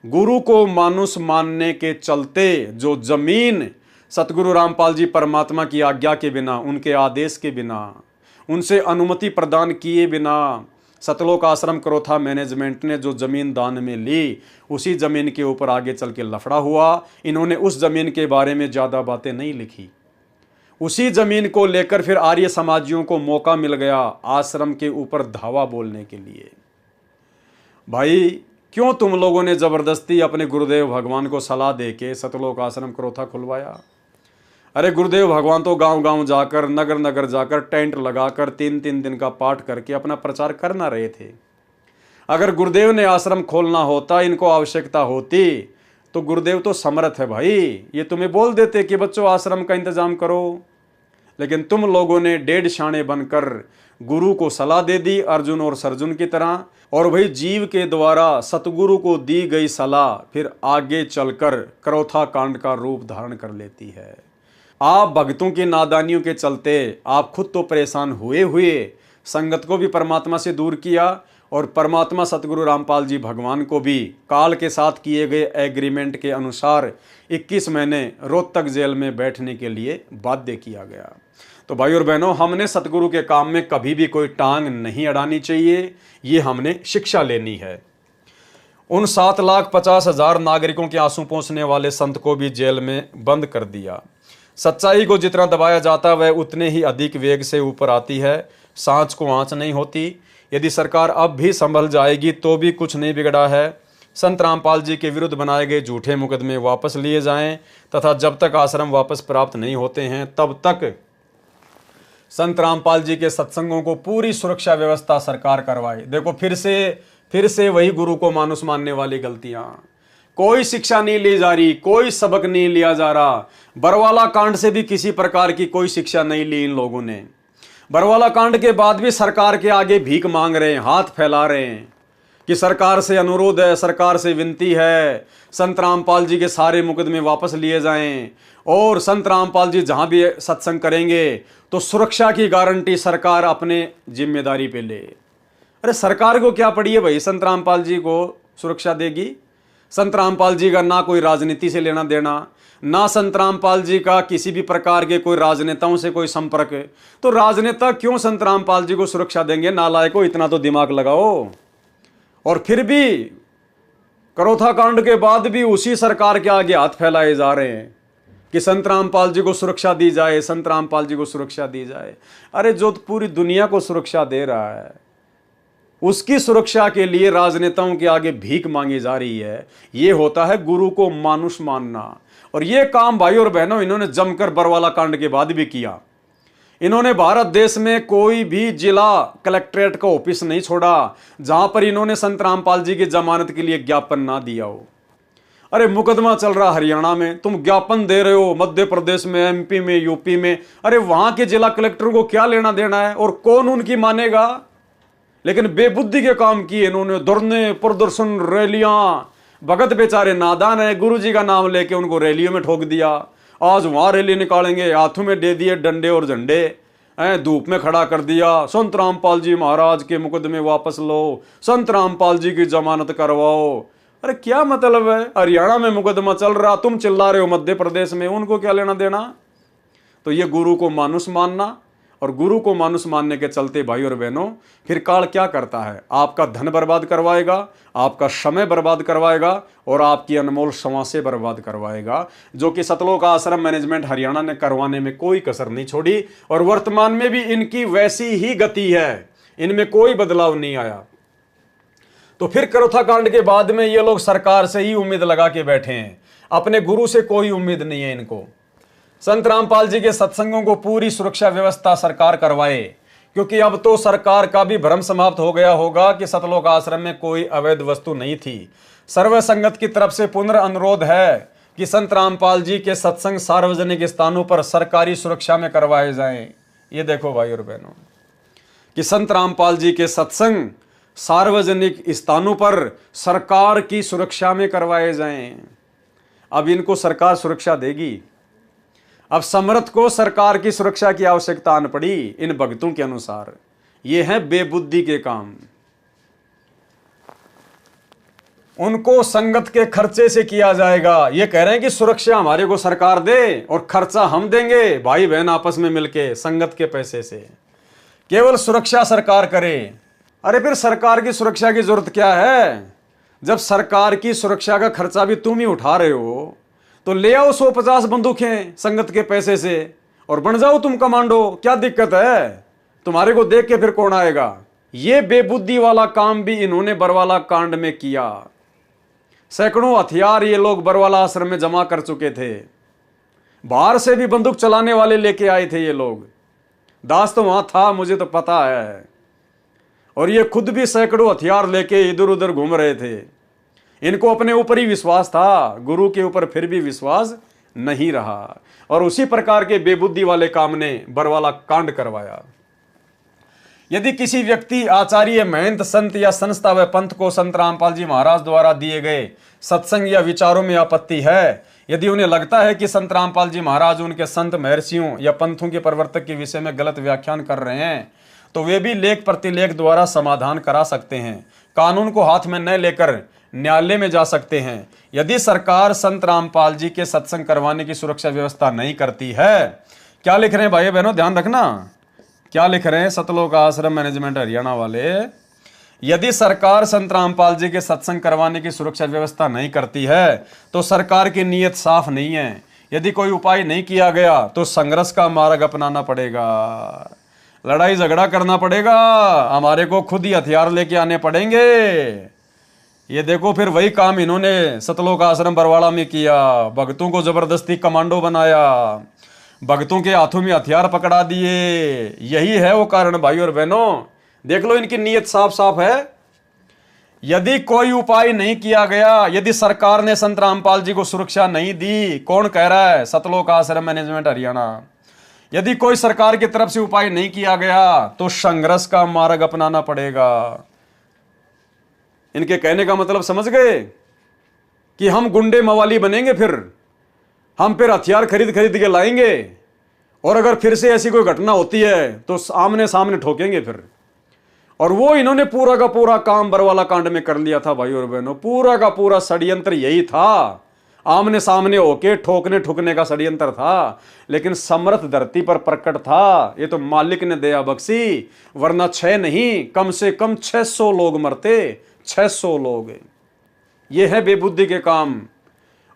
गुरु को मानुष मानने के चलते जो जमीन सतगुरु रामपाल जी परमात्मा की आज्ञा के बिना, उनके आदेश के बिना, उनसे अनुमति प्रदान किए बिना सतलोक आश्रम करोथा मैनेजमेंट ने जो जमीन दान में ली, उसी जमीन के ऊपर आगे चल के लफड़ा हुआ। इन्होंने उस जमीन के बारे में ज़्यादा बातें नहीं लिखी। उसी जमीन को लेकर फिर आर्य समाजियों को मौका मिल गया आश्रम के ऊपर धावा बोलने के लिए। भाई क्यों तुम लोगों ने जबरदस्ती अपने गुरुदेव भगवान को सलाह दे के सतलोक आश्रम करोथा खुलवाया? अरे गुरुदेव भगवान तो गांव गांव जाकर, नगर नगर जाकर टेंट लगाकर 3-3 दिन का पाठ करके अपना प्रचार करना रहे थे। अगर गुरुदेव ने आश्रम खोलना होता, इनको आवश्यकता होती, तो गुरुदेव तो समर्थ है भाई, ये तुम्हें बोल देते कि बच्चों आश्रम का इंतजाम करो। लेकिन तुम लोगों ने डेढ़ शाणे बनकर गुरु को सलाह दे दी अर्जुन और सर्जुन की तरह, और भाई जीव के द्वारा सतगुरु को दी गई सलाह फिर आगे चलकर करोथा कांड का रूप धारण कर लेती है। आप भक्तों की नादानियों के चलते आप खुद तो परेशान हुए संगत को भी परमात्मा से दूर किया और परमात्मा सतगुरु रामपाल जी भगवान को भी काल के साथ किए गए एग्रीमेंट के अनुसार 21 महीने रोहतक जेल में बैठने के लिए बाध्य किया गया। तो भाई और बहनों, हमने सतगुरु के काम में कभी भी कोई टांग नहीं अड़ानी चाहिए, ये हमने शिक्षा लेनी है। उन 7,50,000 नागरिकों के आंसू पोंछने वाले संत को भी जेल में बंद कर दिया। सच्चाई को जितना दबाया जाता है वह उतने ही अधिक वेग से ऊपर आती है, सांच को आंच नहीं होती। यदि सरकार अब भी संभल जाएगी तो भी कुछ नहीं बिगड़ा है। संत रामपाल जी के विरुद्ध बनाए गए झूठे मुकदमे वापस लिए जाएं तथा जब तक आश्रम वापस प्राप्त नहीं होते हैं तब तक संत रामपाल जी के सत्संगों को पूरी सुरक्षा व्यवस्था सरकार करवाए। देखो फिर से वही गुरु को मानुष मानने वाली गलतियां। कोई शिक्षा नहीं ली जा रही, कोई सबक नहीं लिया जा रहा। बरवाला कांड से भी किसी प्रकार की कोई शिक्षा नहीं ली इन लोगों ने। बरवाला कांड के बाद भी सरकार के आगे भीख मांग रहे हैं, हाथ फैला रहे हैं कि सरकार से अनुरोध है, सरकार से विनती है, संत रामपाल जी के सारे मुकदमे वापस लिए जाएं और संत रामपाल जी जहां भी सत्संग करेंगे तो सुरक्षा की गारंटी सरकार अपने जिम्मेदारी पे ले। अरे सरकार को क्या पड़ी है भाई, संत रामपाल जी को सुरक्षा देगी? संत रामपाल जी का ना कोई राजनीति से लेना देना, ना संत रामपाल जी का किसी भी प्रकार के कोई राजनेताओं से कोई संपर्क है। तो राजनेता क्यों संत रामपाल जी को सुरक्षा देंगे? नालायकों, इतना तो दिमाग लगाओ। और फिर भी करोथा कांड के बाद भी उसी सरकार के आगे हाथ फैलाए जा रहे हैं कि संत रामपाल जी को सुरक्षा दी जाए, संत रामपाल जी को सुरक्षा दी जाए। अरे जो पूरी दुनिया को सुरक्षा दे रहा है, उसकी सुरक्षा के लिए राजनेताओं के आगे भीख मांगी जा रही है। ये होता है गुरु को मानुष मानना। और ये काम भाई और बहनों इन्होंने जमकर बरवाला कांड के बाद भी किया। इन्होंने भारत देश में कोई भी जिला कलेक्ट्रेट का ऑफिस नहीं छोड़ा जहां पर इन्होंने संत रामपाल जी की जमानत के लिए ज्ञापन ना दिया हो। अरे मुकदमा चल रहा हरियाणा में, तुम ज्ञापन दे रहे हो मध्य प्रदेश में, एमपी में, यूपी में। अरे वहां के जिला कलेक्टर को क्या लेना देना है और कौन उनकी मानेगा? लेकिन बेबुद्धि के काम किए इन्होंने, धरने, प्रदर्शन, रैलियां। भगत बेचारे नादान है, गुरु जी का नाम लेके उनको रैलियों में ठोक दिया। आज वहां रैली निकालेंगे, हाथों में दे दिए डंडे और झंडे, धूप में खड़ा कर दिया। संत रामपाल जी महाराज के मुकदमे वापस लो, संत रामपाल जी की जमानत करवाओ। अरे क्या मतलब है? हरियाणा में मुकदमा चल रहा, तुम चिल्ला रहे हो मध्य प्रदेश में, उनको क्या लेना देना? तो ये गुरु को मानुष मानना, और गुरु को मानुष मानने के चलते भाई और बहनों फिर काल क्या करता है? आपका धन बर्बाद करवाएगा, आपका समय बर्बाद करवाएगा और आपकी अनमोल समासें बर्बाद करवाएगा, जो कि सतलोक आश्रम मैनेजमेंट हरियाणा ने करवाने में कोई कसर नहीं छोड़ी। और वर्तमान में भी इनकी वैसी ही गति है, इनमें कोई बदलाव नहीं आया। तो फिर करोथा कांड के बाद में ये लोग सरकार से ही उम्मीद लगा के बैठे हैं, अपने गुरु से कोई उम्मीद नहीं है इनको। संत रामपाल जी के सत्संगों को पूरी सुरक्षा व्यवस्था सरकार करवाए, क्योंकि अब तो सरकार का भी भ्रम समाप्त हो गया होगा कि सतलोक आश्रम में कोई अवैध वस्तु नहीं थी। सर्व संगत की तरफ से पुनर्अनुरोध है कि संत रामपाल जी के सत्संग सार्वजनिक स्थानों पर सरकारी सुरक्षा में करवाए जाएं। ये देखो भाई और बहनों कि संत रामपाल जी के सत्संग सार्वजनिक स्थानों पर सरकार की सुरक्षा में करवाए जाएं। अब इनको सरकार सुरक्षा देगी। अब समर्थ को सरकार की सुरक्षा की आवश्यकता आन पड़ी इन भक्तों के अनुसार। ये है बेबुद्धि के काम। उनको संगत के खर्चे से किया जाएगा। ये कह रहे हैं कि सुरक्षा हमारे को सरकार दे और खर्चा हम देंगे, भाई बहन आपस में मिलके संगत के पैसे से, केवल सुरक्षा सरकार करे। अरे फिर सरकार की सुरक्षा की जरूरत क्या है? जब सरकार की सुरक्षा का खर्चा भी तुम ही उठा रहे हो तो ले आओ 150 बंदूकें संगत के पैसे से और बन जाओ तुम कमांडो। क्या दिक्कत है? तुम्हारे को देख के फिर कौन आएगा? ये बेबुद्धि वाला काम भी इन्होंने बरवाला कांड में किया। सैकड़ों हथियार ये लोग बरवाला आश्रम में जमा कर चुके थे। बाहर से भी बंदूक चलाने वाले लेके आए थे ये लोग। दास तो वहां था, मुझे तो पता है। और ये खुद भी सैकड़ों हथियार लेके इधर उधर घूम रहे थे। इनको अपने ऊपर ही विश्वास था, गुरु के ऊपर फिर भी विश्वास नहीं रहा। और उसी प्रकार के बेबुद्धि वाले काम ने बरवाला कांड करवाया। यदि किसी व्यक्ति, आचार्य, महंत, संत या संस्था व पंथ को संत रामपाल जी महाराज द्वारा दिए गए सत्संग या विचारों में आपत्ति है, यदि उन्हें लगता है कि संत रामपाल जी महाराज उनके संत, महर्षियों या पंथों के प्रवर्तक के विषय में गलत व्याख्यान कर रहे हैं, तो वे भी लेख प्रतिलेख द्वारा समाधान करा सकते हैं। कानून को हाथ में न लेकर न्यायालय में जा सकते हैं। यदि सरकार संत रामपाल जी के सत्संग करवाने की सुरक्षा व्यवस्था नहीं करती है, क्या लिख रहे हैं भाई बहनों, ध्यान रखना क्या लिख रहे हैं सतलोक आश्रम मैनेजमेंट हरियाणा वाले। यदि सरकार संत रामपाल जी के सत्संग करवाने की सुरक्षा व्यवस्था नहीं करती है तो सरकार की नीयत साफ नहीं है। यदि कोई उपाय नहीं किया गया तो संघर्ष का मार्ग अपनाना पड़ेगा, लड़ाई झगड़ा करना पड़ेगा, हमारे को खुद ही हथियार लेके आने पड़ेंगे। ये देखो फिर वही काम इन्होंने सतलोक आश्रम बरवाड़ा में किया। भक्तों को जबरदस्ती कमांडो बनाया, भक्तों के हाथों में हथियार पकड़ा दिए। यही है वो कारण भाई और बहनों। देख लो इनकी नीयत साफ साफ है। यदि कोई उपाय नहीं किया गया, यदि सरकार ने संत रामपाल जी को सुरक्षा नहीं दी, कौन कह रहा है? सतलोक आश्रम मैनेजमेंट हरियाणा। यदि कोई सरकार की तरफ से उपाय नहीं किया गया तो संघर्ष का मार्ग अपनाना पड़ेगा। इनके कहने का मतलब समझ गए कि हम गुंडे मवाली बनेंगे, हम फिर हथियार खरीद के लाएंगे और अगर फिर से ऐसी कोई घटना होती है तो आमने सामने ठोकेंगे फिर। और वो इन्होंने पूरा का पूरा काम बरवाला कांड में कर लिया था भाई और बहनों। पूरा का पूरा षड्यंत्र यही था, आमने सामने होके ठोकने ठुकने का षड्यंत्र था, लेकिन समर्थ धरती पर प्रकट था। ये तो मालिक ने दया बख्शी, वरना 6 नहीं कम से कम 600 लोग मरते, 600 लोग। ये है बेबुद्धि के काम।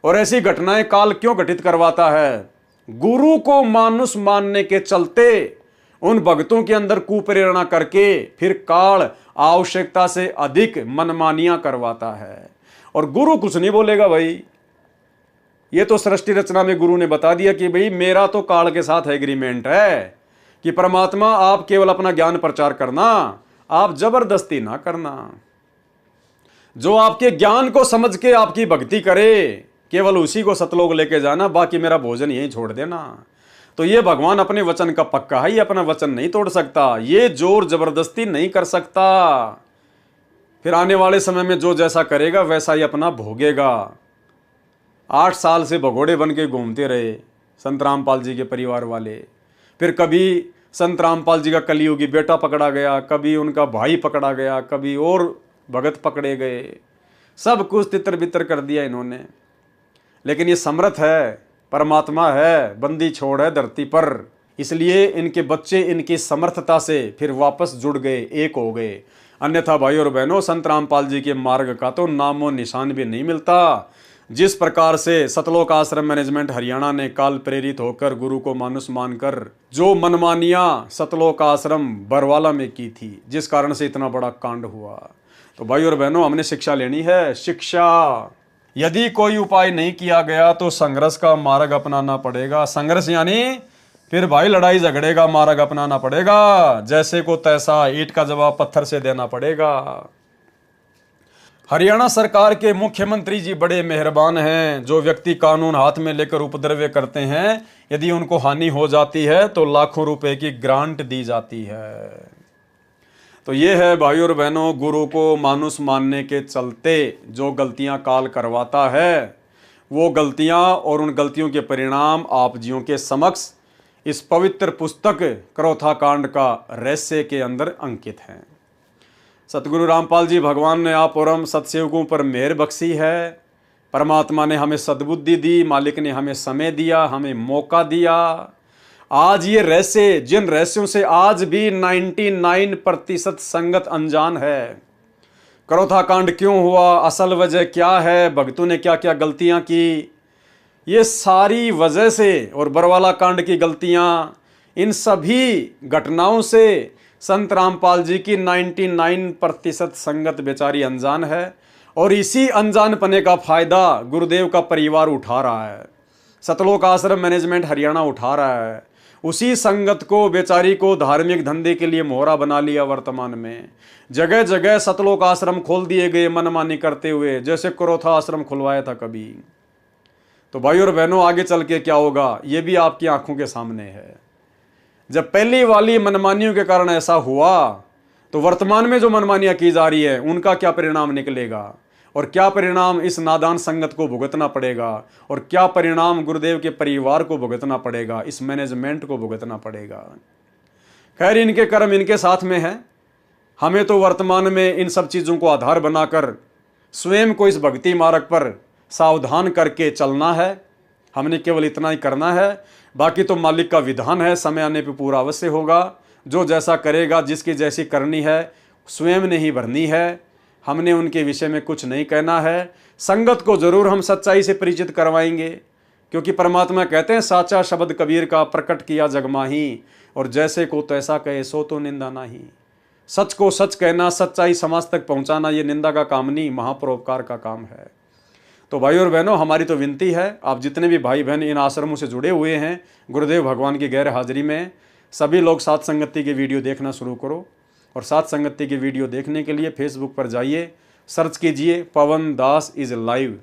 और ऐसी घटनाएं काल क्यों घटित करवाता है? गुरु को मानुष मानने के चलते उन भक्तों के अंदर कुप्रेरणा करके फिर काल आवश्यकता से अधिक मनमानियां करवाता है। और गुरु कुछ नहीं बोलेगा भाई, ये तो सृष्टि रचना में गुरु ने बता दिया कि भाई मेरा तो काल के साथ एग्रीमेंट है कि परमात्मा आप केवल अपना ज्ञान प्रचार करना, आप जबरदस्ती ना करना। जो आपके ज्ञान को समझ के आपकी भक्ति करे केवल उसी को सतलोक लेके जाना, बाकी मेरा भोजन यहीं छोड़ देना। तो ये भगवान अपने वचन का पक्का है, ये अपना वचन नहीं तोड़ सकता, ये जोर जबरदस्ती नहीं कर सकता। फिर आने वाले समय में जो जैसा करेगा वैसा ही अपना भोगेगा। 8 साल से भगोड़े बन के घूमते रहे संत रामपाल जी के परिवार वाले। फिर कभी संत रामपाल जी का कलियुगी बेटा पकड़ा गया, कभी उनका भाई पकड़ा गया, कभी और भगत पकड़े गए, सब कुछ तितर बितर कर दिया इन्होंने। लेकिन ये समर्थ है, परमात्मा है, बंदी छोड़ है धरती पर, इसलिए इनके बच्चे इनकी समर्थता से फिर वापस जुड़ गए, एक हो गए। अन्यथा भाई और बहनों, संत रामपाल जी के मार्ग का तो नामो निशान भी नहीं मिलता। जिस प्रकार से सतलोक आश्रम मैनेजमेंट हरियाणा ने काल प्रेरित होकर गुरु को मानुष मानकर जो मनमानियां सतलोक आश्रम बरवाला में की थी, जिस कारण से इतना बड़ा कांड हुआ। तो भाई और बहनों, हमने शिक्षा लेनी है, शिक्षा। यदि कोई उपाय नहीं किया गया तो संघर्ष का मार्ग अपनाना पड़ेगा। संघर्ष यानी फिर भाई लड़ाई झगड़े का मार्ग अपनाना पड़ेगा, जैसे को तैसा, ईंट का जवाब पत्थर से देना पड़ेगा। हरियाणा सरकार के मुख्यमंत्री जी बड़े मेहरबान हैं। जो व्यक्ति कानून हाथ में लेकर उपद्रव करते हैं, यदि उनको हानि हो जाती है तो लाखों रुपए की ग्रांट दी जाती है। तो ये है भाई और बहनों, गुरु को मानुष मानने के चलते जो गलतियां काल करवाता है, वो गलतियां और उन गलतियों के परिणाम आप जियों के समक्ष इस पवित्र पुस्तक क्रोथा कांड का रहस्य के अंदर अंकित हैं। सतगुरु रामपाल जी भगवान ने आप और हम सत्सेवकों पर मेहर बख्शी है। परमात्मा ने हमें सद्बुद्धि दी, मालिक ने हमें समय दिया, हमें मौका दिया। आज ये रहस्य, जिन रहस्यों से आज भी 99% संगत अनजान है। क्रोथा कांड क्यों हुआ, असल वजह क्या है, भक्तों ने क्या क्या गलतियां की, ये सारी वजह से, और बरवाला कांड की गलतियां, इन सभी घटनाओं से संत रामपाल जी की 99% संगत बेचारी अनजान है। और इसी अनजानपने का फायदा गुरुदेव का परिवार उठा रहा है, सतलोक आश्रम मैनेजमेंट हरियाणा उठा रहा है। उसी संगत को, बेचारी को धार्मिक धंधे के लिए मोहरा बना लिया। वर्तमान में जगह जगह सतलोक आश्रम खोल दिए गए मनमानी करते हुए, जैसे क्रोथा आश्रम खुलवाया था कभी। तो भाई और बहनों, आगे चल के क्या होगा ये भी आपकी आंखों के सामने है। जब पहली वाली मनमानियों के कारण ऐसा हुआ, तो वर्तमान में जो मनमानियां की जा रही है उनका क्या परिणाम निकलेगा, और क्या परिणाम इस नादान संगत को भुगतना पड़ेगा, और क्या परिणाम गुरुदेव के परिवार को भुगतना पड़ेगा, इस मैनेजमेंट को भुगतना पड़ेगा। खैर, इनके कर्म इनके साथ में है। हमें तो वर्तमान में इन सब चीज़ों को आधार बनाकर स्वयं को इस भक्ति मार्ग पर सावधान करके चलना है। हमने केवल इतना ही करना है, बाकी तो मालिक का विधान है, समय आने पे पूरा अवश्य होगा। जो जैसा करेगा, जिसकी जैसी करनी है, स्वयं ने ही भरनी है। हमने उनके विषय में कुछ नहीं कहना है। संगत को जरूर हम सच्चाई से परिचित करवाएंगे, क्योंकि परमात्मा कहते हैं साचा शब्द कबीर का प्रकट किया जगमाही, और जैसे को तैसा कहे सो तो निंदा नहीं। सच को सच कहना, सच्चाई समाज तक पहुंचाना, ये निंदा का काम नहीं, महापरोपकार का काम है। तो भाई और बहनों, हमारी तो विनती है, आप जितने भी भाई बहन इन आश्रमों से जुड़े हुए हैं गुरुदेव भगवान की गैर हाजिरी में, सभी लोग साथ संगति की वीडियो देखना शुरू करो। और साथ संगति की वीडियो देखने के लिए फेसबुक पर जाइए, सर्च कीजिए पवन दास इज़ लाइव।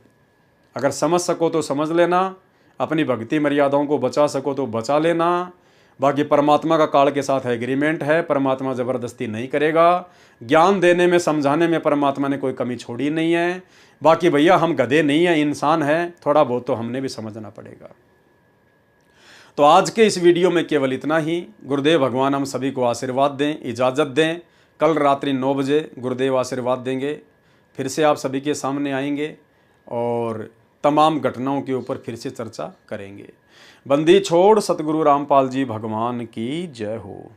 अगर समझ सको तो समझ लेना, अपनी भक्ति मर्यादाओं को बचा सको तो बचा लेना। बाकी परमात्मा का काल के साथ एग्रीमेंट है, परमात्मा ज़बरदस्ती नहीं करेगा। ज्ञान देने में, समझाने में परमात्मा ने कोई कमी छोड़ी नहीं है। बाकी भैया, हम गधे नहीं हैं, इंसान हैं, थोड़ा बहुत तो हमने भी समझना पड़ेगा। तो आज के इस वीडियो में केवल इतना ही। गुरुदेव भगवान हम सभी को आशीर्वाद दें, इजाज़त दें। कल रात्रि 9 बजे गुरुदेव आशीर्वाद देंगे, फिर से आप सभी के सामने आएंगे और तमाम घटनाओं के ऊपर फिर से चर्चा करेंगे। बंदी छोड़ सतगुरु रामपाल जी भगवान की जय हो।